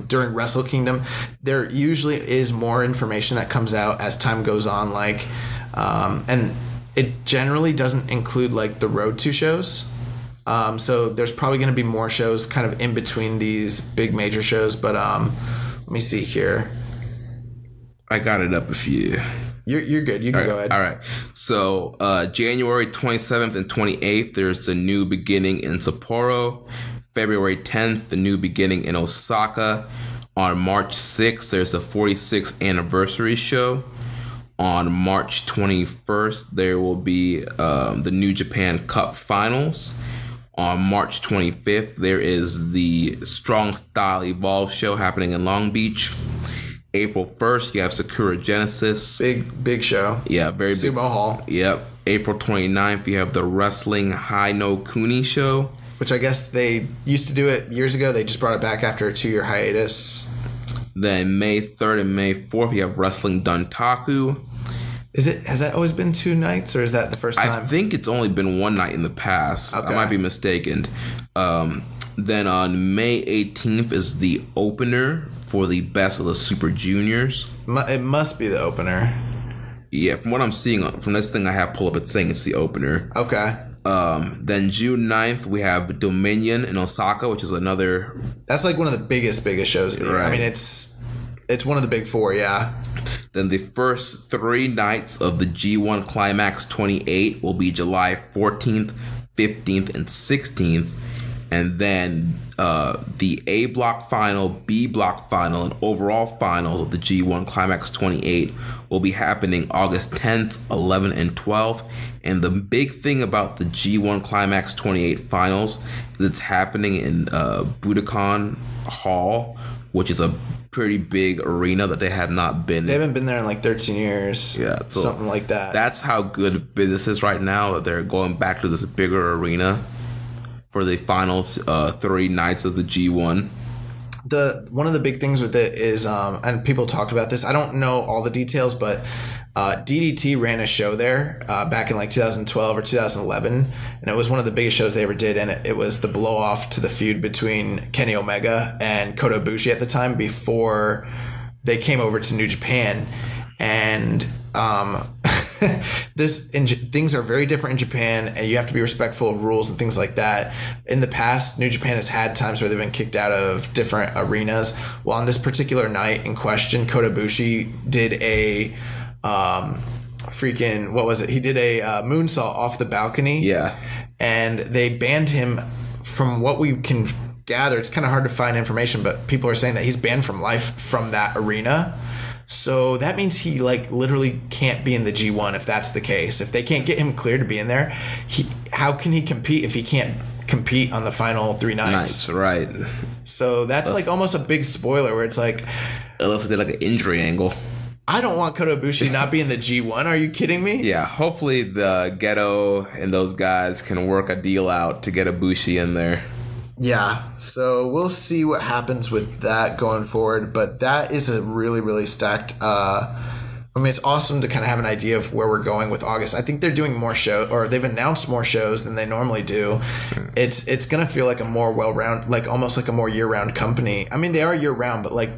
during Wrestle Kingdom. There usually is more information that comes out as time goes on, like and it generally doesn't include like the road to shows. So there's probably going to be more shows kind of in between these big major shows. But let me see here. I got it up if you... You're good. You can go ahead. All right. So January 27th and 28th, there's the New Beginning in Sapporo. February 10th, the New Beginning in Osaka. On March 6th, there's the 46th anniversary show. On March 21st, there will be the New Japan Cup Finals. On March 25th, there is the Strong Style Evolve show happening in Long Beach. April 1st, you have Sakura Genesis. Big show. Yeah, very big. Sumo Hall. Yep. April 29th, you have the Wrestling High No Kuni show. Which I guess they used to do it years ago. They just brought it back after a 2-year hiatus. Then May 3rd and May 4th, you have Wrestling Dontaku. Has that always been 2 nights, or is that the first time? I think it's only been 1 night in the past. Okay. I might be mistaken. Then on May 18th is the opener for the Best of the Super Juniors. It must be the opener. Yeah, from what I'm seeing, from this thing I have pulled up, it's saying it's the opener. Okay. Then June 9th, we have Dominion in Osaka, which is another... That's like one of the biggest shows there. Right. I mean, it's one of the big 4, yeah. Then the first 3 nights of the G1 Climax 28 will be July 14th, 15th, and 16th. And then the A block final, B block final, and overall finals of the G1 Climax 28 will be happening August 10th, 11th, and 12th. And the big thing about the G1 Climax 28 finals is it's happening in Budokan Hall, which is a pretty big arena that they have not been. They haven't been there in like 13 years. Yeah, so something like that. That's how good business is right now, that they're going back to this bigger arena for the final 3 nights of the G1. One of the big things with it is, and people talked about this, I don't know all the details, but DDT ran a show there back in like 2012 or 2011, and it was one of the biggest shows they ever did, and it was the blow off to the feud between Kenny Omega and Kota Ibushi at the time before they came over to New Japan. And things are very different in Japan, and you have to be respectful of rules and things like that. In the past, New Japan has had times where they've been kicked out of different arenas. Well, on this particular night in question, Kota Ibushi did a what was it? He did a moonsault off the balcony. Yeah. And they banned him. From what we can gather, it's kind of hard to find information, but people are saying that he's banned from life from that arena. So that means he like literally can't be in the G1 if that's the case. If they can't get him cleared to be in there, how can he compete if he can't compete on the final 3 nights? Nice, right. So that's like almost a big spoiler where it's like, unless they did like an injury angle. I don't want Kota Ibushi not be in the G1. Are you kidding me? Yeah, hopefully the Ghetto and those guys can work a deal out to get Ibushi in there. Yeah, so we'll see what happens with that going forward. But that is a really, really stacked. I mean, it's awesome to kind of have an idea of where we're going with August. I think they're doing more shows, or they've announced more shows than they normally do. It's gonna feel like a more well-round, like almost like a more year-round company. I mean, they are year-round, but like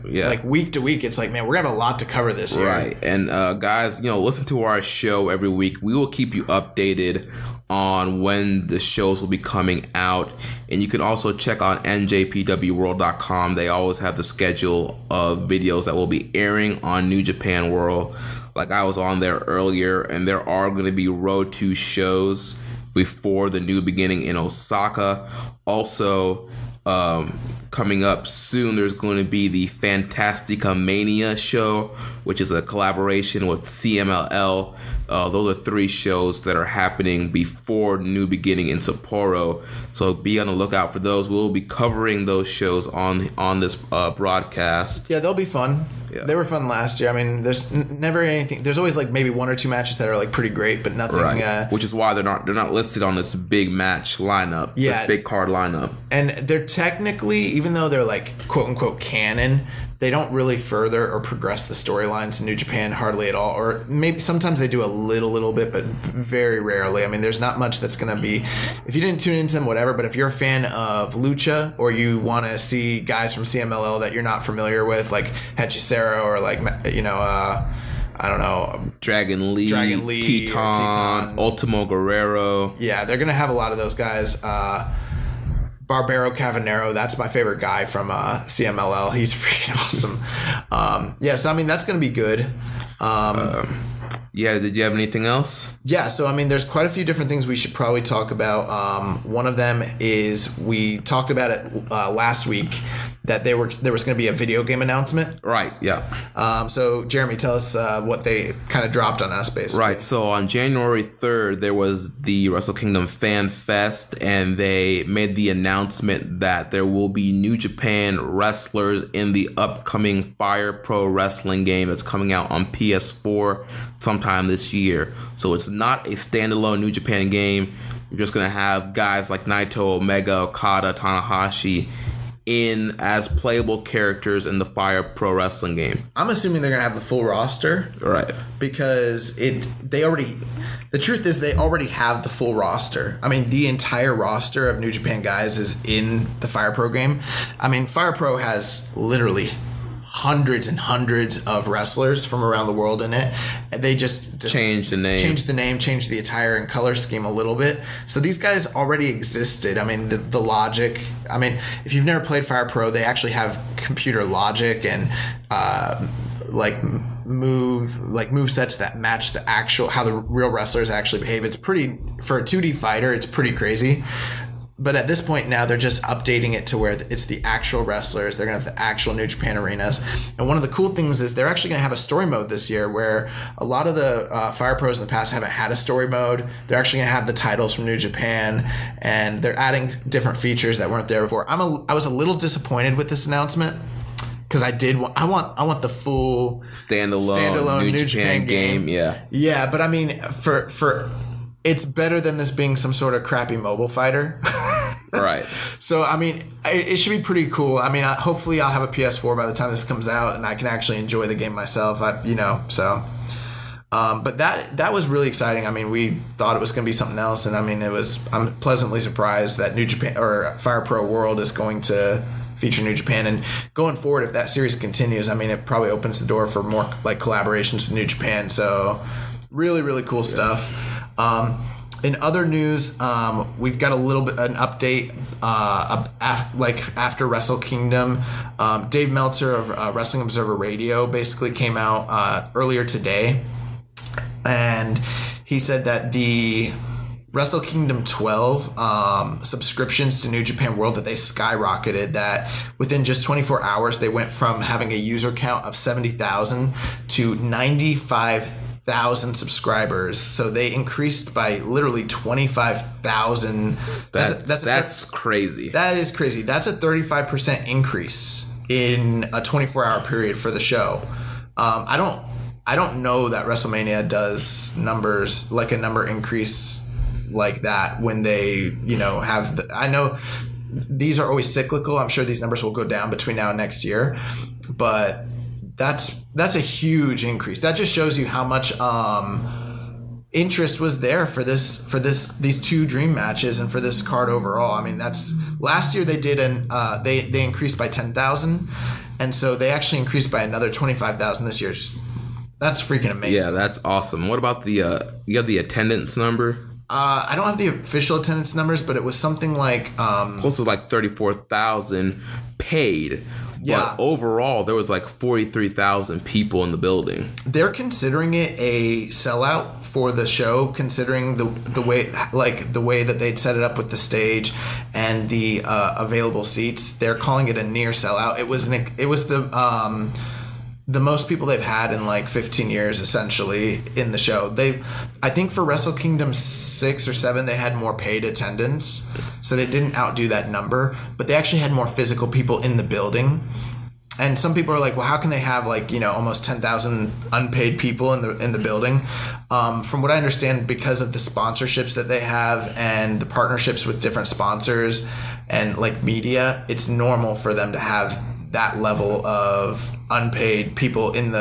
week to week, it's like, man, we're gonna have a lot to cover this year. Right, and guys, listen to our show every week. We will keep you updated on when the shows will be coming out, and you can also check on njpwworld.com. They always have the schedule of videos that will be airing on New Japan World. Like I was on there earlier, and there are going to be Road to shows before the new beginning in Osaka. Also, coming up soon, there's going to be the Fantastica Mania show, which is a collaboration with CMLL. Those are 3 shows that are happening before New Beginning in Sapporo. So be on the lookout for those. We'll be covering those shows on this broadcast. Yeah, they'll be fun. Yeah. They were fun last year. I mean, there's never anything. There's always like maybe 1 or 2 matches that are like pretty great, but nothing. Right. Which is why they're not listed on this big match lineup. Yeah, this big card lineup. And they're technically, even though they're like quote unquote canon, they don't really further or progress the storylines in New Japan hardly at all. Or maybe sometimes they do a little bit, but very rarely. I mean, there's not much that's going to be, if you didn't tune into them, whatever. But if you're a fan of Lucha, or you want to see guys from CMLL that you're not familiar with, like Hechicero, or like, I don't know, Dragon Lee, Teton, Ultimo Guerrero. Yeah, they're going to have a lot of those guys. Barbaro Cavanero, that's my favorite guy from CMLL. He's freaking awesome. So I mean, that's going to be good. Yeah, did you have anything else? Yeah, so I mean, there's quite a few different things we should probably talk about. One of them is, we talked about it last week, that there was going to be a video game announcement. Right, yeah. So Jeremy, tell us what they kind of dropped on us, basically. Right, so on January 3rd, there was the Wrestle Kingdom Fan Fest, and they made the announcement that there will be New Japan wrestlers in the upcoming Fire Pro Wrestling game that's coming out on PS4 sometime this year. So it's not a standalone New Japan game. You're just going to have guys like Naito, Omega, Okada, Tanahashi in as playable characters in the Fire Pro Wrestling game. I'm assuming they're going to have the full roster. Right. Because the truth is they already have the full roster. I mean, the entire roster of New Japan guys is in the Fire Pro game. I mean, Fire Pro has literally hundreds and hundreds of wrestlers from around the world in it. They just changed the name, changed the attire and color scheme a little bit. So these guys already existed. I mean, the logic. I mean, if you've never played Fire Pro, they actually have computer logic and move sets that match the actual, how the real wrestlers actually behave. It's pretty, for a 2D fighter, it's pretty crazy. But at this point now, they're just updating it to where it's the actual wrestlers. They're going to have the actual New Japan arenas. And one of the cool things is they're actually going to have a story mode this year, where a lot of the Fire Pros in the past haven't had a story mode. They're actually going to have the titles from New Japan, and they're adding different features that weren't there before. I was a little disappointed with this announcement, because I want the full standalone New Japan game. Yeah, but I mean, for it's better than this being some sort of crappy mobile fighter. Right. So, I mean, it should be pretty cool. I mean, hopefully I'll have a PS4 by the time this comes out and I can actually enjoy the game myself, but that was really exciting. I mean, we thought it was going to be something else, and I mean, I'm pleasantly surprised that New Japan or Fire Pro World is going to feature New Japan, and going forward, if that series continues, I mean, it probably opens the door for more like collaborations with New Japan. So, really, really cool stuff. In other news, we've got a little bit an update. After Wrestle Kingdom, Dave Meltzer of Wrestling Observer Radio basically came out earlier today, and he said that the Wrestle Kingdom 12 subscriptions to New Japan World, that they skyrocketed, that within just 24 hours they went from having a user count of 70,000 to 95,000 subscribers. So they increased by literally 25,000. That's crazy. That is crazy. That's a 35% increase in a 24-hour period for the show. I don't know that WrestleMania does numbers like a number increase like that when they, have I know these are always cyclical. I'm sure these numbers will go down between now and next year, but that's a huge increase. That just shows you how much interest was there for these two dream matches and for this card overall. I mean, that's last year they did they increased by 10,000, and so they actually increased by another 25,000 this year. That's freaking amazing. Yeah, that's awesome. What about the you have the attendance number? I don't have the official attendance numbers, but it was something like close to like 34,000 paid. Yeah. But overall, there was like 43,000 people in the building. They're considering it a sellout for the show, considering the way that they'd set it up with the stage and the available seats. They're calling it a near sellout. It was the most people they've had in like 15 years, essentially, in the show. I think for Wrestle Kingdom 6 or 7, they had more paid attendance, so they didn't outdo that number, but they actually had more physical people in the building. And some people are like, well, how can they have almost 10,000 unpaid people in the building? From what I understand, because of the sponsorships that they have and the partnerships with different sponsors and like media, it's normal for them to have that level of unpaid people in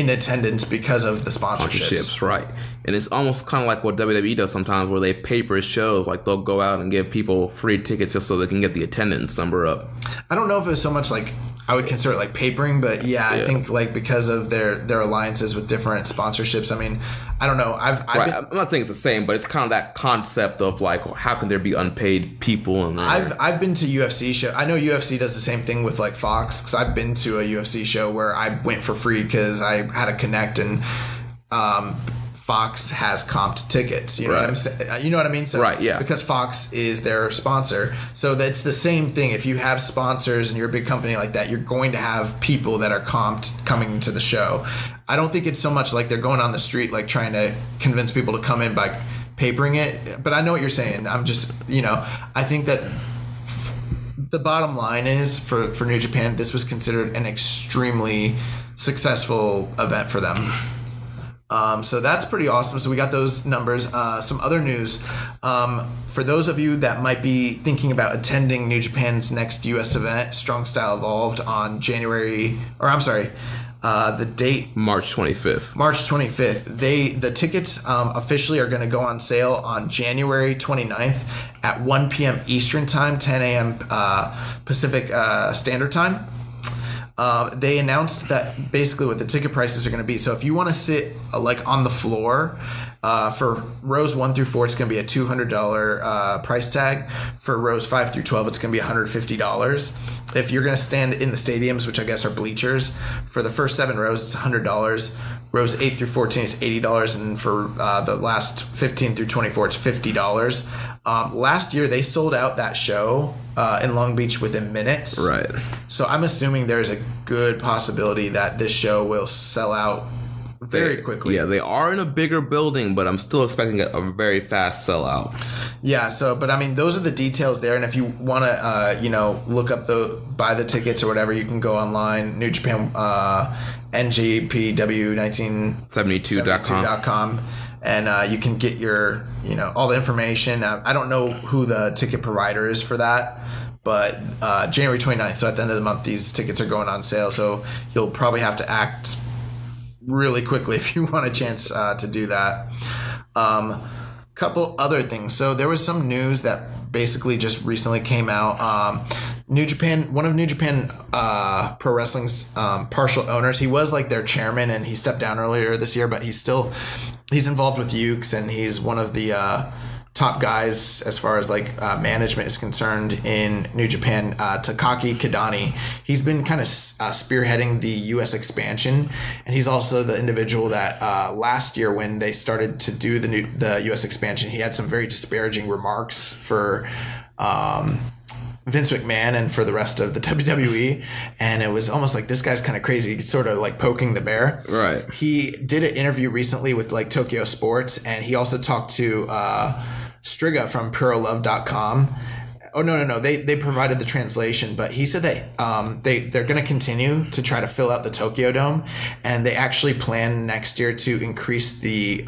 attendance because of the sponsorships. Right. And it's almost kind of like what WWE does sometimes, where they paper shows. Like they'll go out and give people free tickets just so they can get the attendance number up. I don't know if it's so much like I would consider it like papering, but yeah, I think like because of their alliances with different sponsorships. I mean, I don't know. I'm not saying it's the same, but it's kind of that concept of like, how can there be unpaid people? And I've been to UFC show. I know UFC does the same thing with like Fox, because I've been to a UFC show where I went for free because I had a connect, and Fox has comped tickets. You know what I'm saying? You know what I mean? So, right, yeah. Because Fox is their sponsor. So that's the same thing. If you have sponsors and you're a big company like that, you're going to have people that are comped coming to the show. I don't think it's so much like they're going on the street like trying to convince people to come in by papering it. But I know what you're saying. I'm just, I think that the bottom line is for New Japan, this was considered an extremely successful event for them. So that's pretty awesome. So we got those numbers. Some other news. For those of you that might be thinking about attending New Japan's next U.S. event, Strong Style Evolved, on the date March 25th. March 25th. The tickets officially are going to go on sale on January 29th at 1 p.m. Eastern Time, 10 a.m. Pacific Standard Time. They announced that basically what the ticket prices are going to be. So if you want to sit like on the floor, for rows 1 through 4, it's going to be a $200 price tag. For rows 5 through 12, it's going to be $150. If you're going to stand in the stadiums, which I guess are bleachers, for the first 7 rows, it's $100. Rows 8 through 14 is $80, and for the last 15 through 24, it's $50. Last year, they sold out that show in Long Beach within minutes. Right. So I'm assuming there's a good possibility that this show will sell out very quickly. Yeah, they are in a bigger building, but I'm still expecting a very fast sellout. Yeah, so, but I mean, those are the details there. And if you want to, look up buy the tickets or whatever, you can go online, New Japan, NJPW1972.com. And you can get your, all the information. I don't know who the ticket provider is for that, but January 29th, so at the end of the month, these tickets are going on sale. So you'll probably have to act really quickly if you want a chance to do that. Couple other things. So there was some news that basically just recently came out. New Japan, one of New Japan Pro Wrestling's partial owners, he was like their chairman and he stepped down earlier this year, but he's involved with Ukes and he's one of the top guys as far as management is concerned in New Japan. Takaki Kadani, he's been kind of spearheading the U.S. expansion, and he's also the individual that last year when they started to do the U.S. expansion, he had some very disparaging remarks for Vince McMahon and for the rest of the WWE, and it was almost like this guy's kind of crazy. He's sort of like poking the bear. Right. He did an interview recently with Tokyo Sports, and he also talked to Striga from PuroLove.com. Oh, no. They provided the translation, but he said that they're going to continue to try to fill out the Tokyo Dome, and they actually plan next year to increase the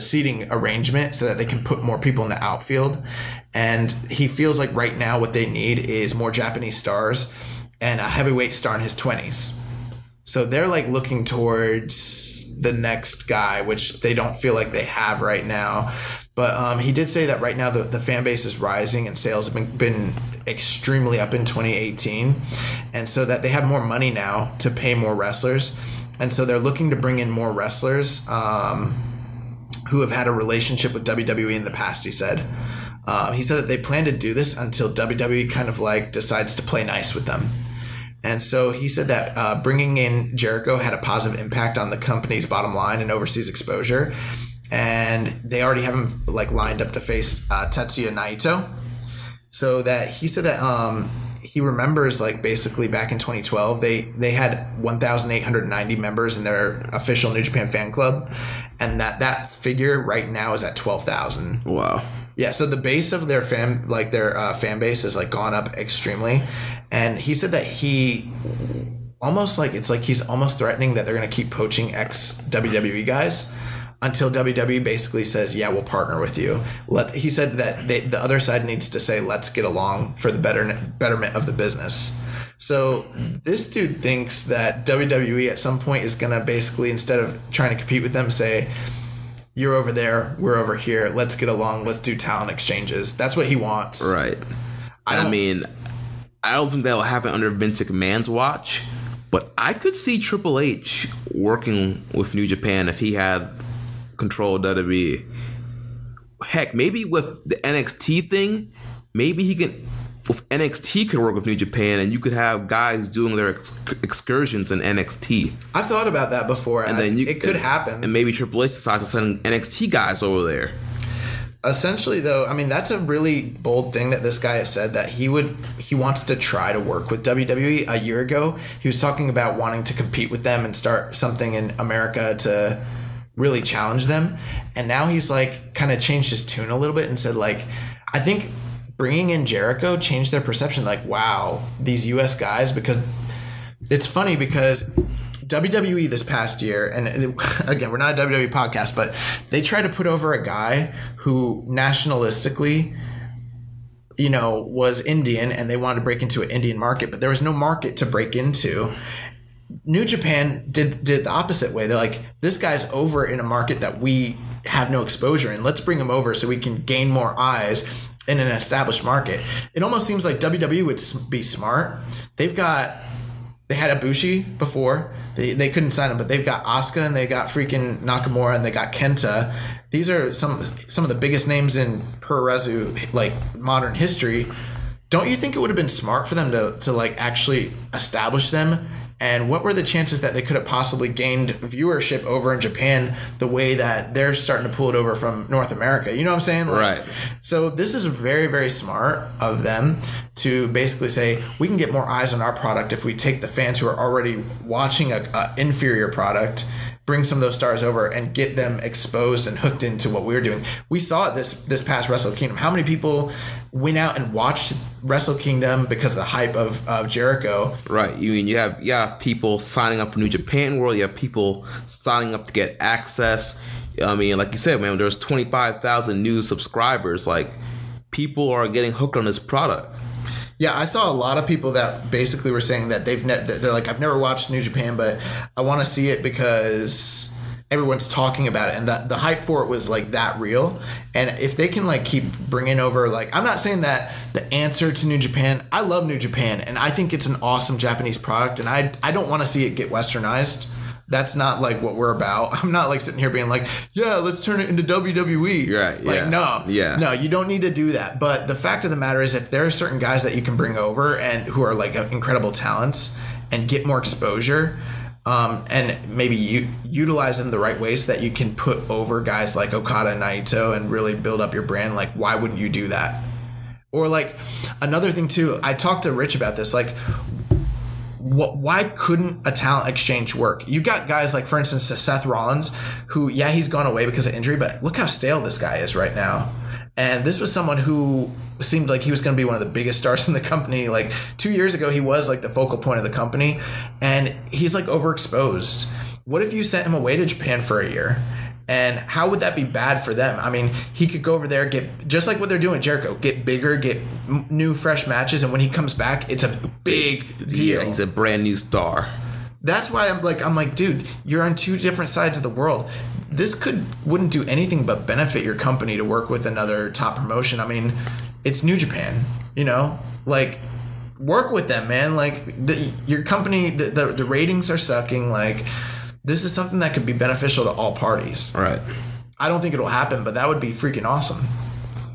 seating arrangement so that they can put more people in the outfield. And he feels like right now what they need is more Japanese stars and a heavyweight star in his 20s. So they're looking towards the next guy, which they don't feel like they have right now. But he did say that right now the fan base is rising and sales have been extremely up in 2018. And so that they have more money now to pay more wrestlers. And so they're looking to bring in more wrestlers who have had a relationship with WWE in the past, he said. He said that they plan to do this until WWE kind of decides to play nice with them. And so he said that bringing in Jericho had a positive impact on the company's bottom line and overseas exposure. And they already have him lined up to face Tetsuya Naito. So that he said that he remembers basically back in 2012 they had 1,890 members in their official New Japan fan club, and that figure right now is at 12,000. Wow. Yeah, so the base of their fan base has gone up extremely, and he said that he almost he's almost threatening that they're going to keep poaching ex WWE guys until WWE basically says, yeah, we'll partner with you. He said that the other side needs to say, let's get along for the betterment of the business. So this dude thinks that WWE at some point is going to basically, instead of trying to compete with them, say, you're over there, we're over here, let's get along, let's do talent exchanges. That's what he wants. Right. I don't think that'll happen under Vince McMahon's watch, but I could see Triple H working with New Japan if he had control of WWE. Heck, maybe with the NXT thing, maybe he can, with NXT could work with New Japan, and you could have guys doing their excursions in NXT. I thought about that before, and then it could happen. And maybe Triple H decides to send NXT guys over there. Essentially, though, I mean, that's a really bold thing that this guy has said, that he wants to try to work with WWE. A year ago, he was talking about wanting to compete with them and start something in America to really challenge them. And now he's kind of changed his tune a little bit and said, I think bringing in Jericho changed their perception. Wow, these US guys, because it's funny because WWE this past year, and again, we're not a WWE podcast, but they tried to put over a guy who nationalistically, was Indian, and they wanted to break into an Indian market, but there was no market to break into. New Japan did the opposite way. They're this guy's over in a market that we have no exposure in. Let's bring him over so we can gain more eyes in an established market. It almost seems like WWE would be smart. They had Ibushi before. They couldn't sign him, but they've got Asuka, and they got freaking Nakamura, and they got Kenta. These are some of the biggest names in pro wrestling, modern history. Don't you think it would have been smart for them to actually establish them? And what were the chances that they could have possibly gained viewership over in Japan the way that they're starting to pull it over from North America? You know what I'm saying? Right. So this is very, very smart of them to basically say, we can get more eyes on our product if we take the fans who are already watching a inferior product bring some of those stars over and get them exposed and hooked into what we were doing. We saw it this past Wrestle Kingdom. How many people went out and watched Wrestle Kingdom because of the hype of Jericho? Right. You have people signing up for New Japan World. You have people signing up to get access. I mean, like you said, man, there's 25,000 new subscribers. Like, people are getting hooked on this product. Yeah, I saw a lot of people that basically were saying that they're like, I've never watched New Japan, but I want to see it because everyone's talking about it, and the hype for it was like that real. And if they can like keep bringing over, like, I'm not saying that the answer to New Japan, I love New Japan, and I think it's an awesome Japanese product, and I don't want to see it get westernized. That's not like what we're about. I'm not like sitting here being like, yeah, let's turn it into WWE. Right. Like, yeah. No, you don't need to do that. But the fact of the matter is, if there are certain guys that you can bring over and who are like incredible talents and get more exposure, and maybe you utilize them the right way so that you can put over guys like Okada and Naito and really build up your brand, like, why wouldn't you do that? Or like another thing too, I talked to Rich about this, like, why couldn't a talent exchange work? You got guys like, for instance, Seth Rollins, who, yeah, he's gone away because of injury, but look how stale this guy is right now. And this was someone who seemed like he was going to be one of the biggest stars in the company. Like 2 years ago, he was like the focal point of the company, and he's like overexposed. What if you sent him away to Japan for a year? And how would that be bad for them? I mean, he could go over there, get just like what they're doing at Jericho, get bigger, get new, fresh matches, and when he comes back, it's a big deal. Yeah, he's a brand new star. That's why I'm like, dude, you're on two different sides of the world. This wouldn't do anything but benefit your company to work with another top promotion. I mean, it's New Japan, you know, like, work with them, man. Like, your company, the ratings are sucking. Like, this is something that could be beneficial to all parties. Right. I don't think it'll happen, but that would be freaking awesome.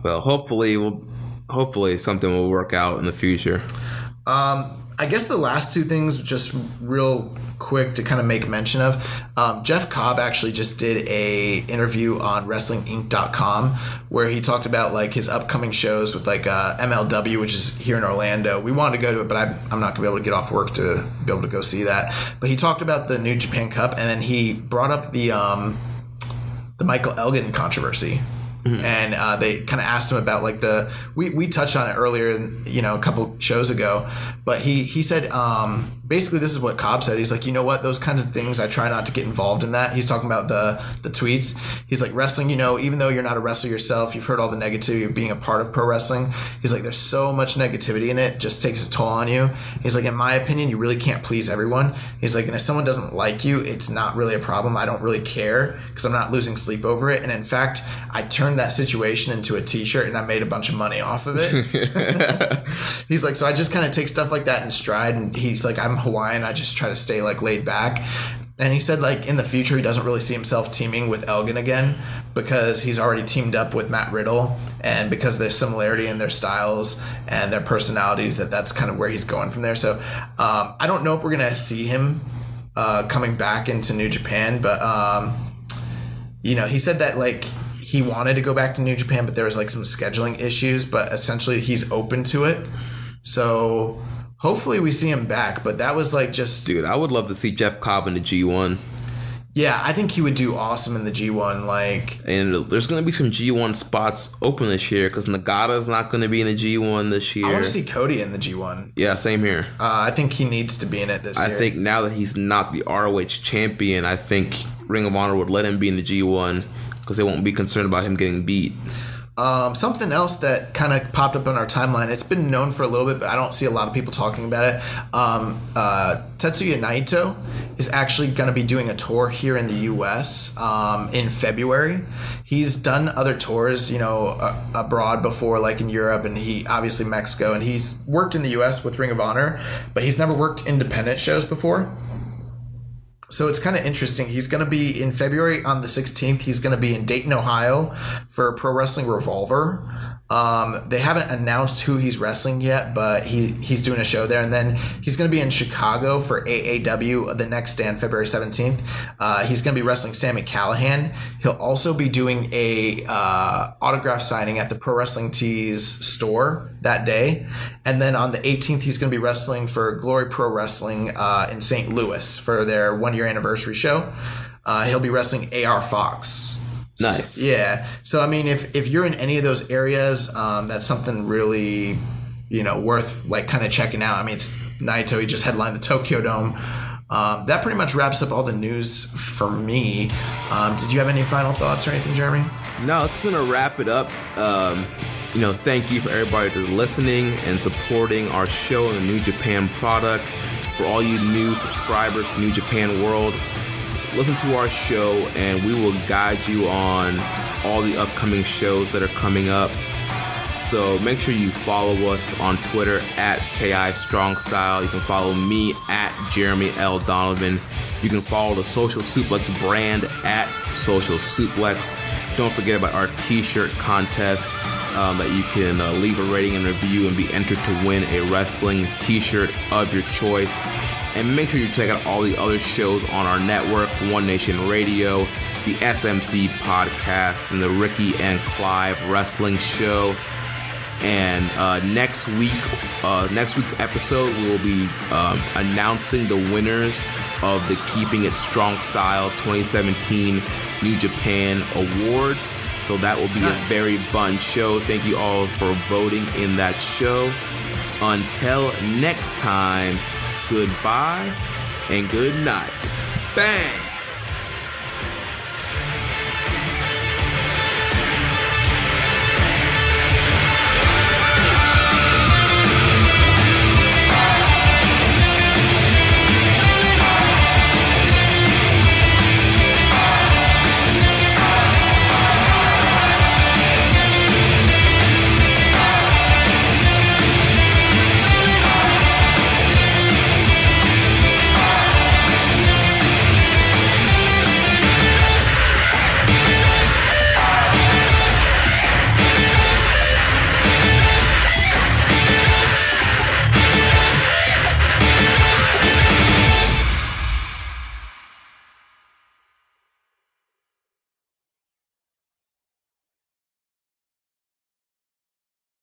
Well, hopefully something will work out in the future. I guess the last two things, just real quick to kind of make mention of. Jeff Cobb actually just did a interview on WrestlingInc.com where he talked about like his upcoming shows with like MLW, which is here in Orlando. We wanted to go to it, but I'm not gonna be able to get off work to be able to go see that. But he talked about the New Japan Cup, and then he brought up the Michael Elgin controversy. Mm-hmm. And they kind of asked him about like we touched on it earlier, you know, a couple shows ago, but he said basically this is what Cobb said. He's like, you know what, those kinds of things, I try not to get involved in that. He's talking about the tweets. He's like, wrestling, you know, even though you're not a wrestler yourself, you've heard all the negativity of being a part of pro wrestling. He's like, there's so much negativity in it, just takes a toll on you. He's like, in my opinion, you really can't please everyone. He's like, and if someone doesn't like you, it's not really a problem. I don't really care because I'm not losing sleep over it. And in fact, I turned that situation into a t-shirt and I made a bunch of money off of it. He's like, so I just kind of take stuff like that in stride. And he's like, I'm Hawaiian, I just try to stay like laid back. And he said like in the future he doesn't really see himself teaming with Elgin again because he's already teamed up with Matt Riddle, and because there's similarity in their styles and their personalities, that's kind of where he's going from there. So I don't know if we're gonna see him coming back into New Japan, but you know, he said that like he wanted to go back to New Japan, but there was like some scheduling issues, but essentially he's open to it. So hopefully we see him back, but that was like just... Dude, I would love to see Jeff Cobb in the G1. Yeah, I think he would do awesome in the G1. Like, and there's going to be some G1 spots open this year because Nagata's not going to be in the G1 this year. I want to see Cody in the G1. Yeah, same here. I think he needs to be in it this year. I think now that he's not the ROH champion, I think Ring of Honor would let him be in the G1 because they won't be concerned about him getting beat. Something else that kind of popped up on our timeline, it's been known for a little bit, but I don't see a lot of people talking about it. Tetsuya Naito is actually going to be doing a tour here in the U.S. In February. He's done other tours, you know, abroad before, like in Europe, and he obviously Mexico, and he's worked in the U.S. with Ring of Honor, but he's never worked independent shows before. So it's kind of interesting. He's going to be in February on the 16th. He's going to be in Dayton, Ohio for Pro Wrestling Revolver. They haven't announced who he's wrestling yet, but he's doing a show there. And then he's going to be in Chicago for AAW the next day on February 17th. He's going to be wrestling Sami Callihan. He'll also be doing a autograph signing at the Pro Wrestling Tees store that day. And then on the 18th, he's going to be wrestling for Glory Pro Wrestling in St. Louis for their 1-year anniversary show. He'll be wrestling AR Fox. Nice. Yeah. So, I mean, if you're in any of those areas, that's something really, worth like kind of checking out. I mean, it's Naito. He just headlined the Tokyo Dome. That pretty much wraps up all the news for me. Did you have any final thoughts or anything, Jeremy? No, it's going to wrap it up. Thank you for everybody for listening and supporting our show and the New Japan product. For all you new subscribers to New Japan World, listen to our show and we will guide you on all the upcoming shows that are coming up. So make sure you follow us on Twitter at KI Strong Style. You can follow me at Jeremy L. Donovan. You can follow the Social Suplex brand at Social Suplex. Don't forget about our t-shirt contest that you can leave a rating and review and be entered to win a wrestling t-shirt of your choice. And make sure you check out all the other shows on our network, One Nation Radio, the SMC podcast, and the Ricky and Clive Wrestling Show. And next week's episode, we will be announcing the winners of the Keeping It Strong Style 2017 New Japan Awards. So that will be a very fun show. Thank you all for voting in that show. Until next time, goodbye and good night. Bang!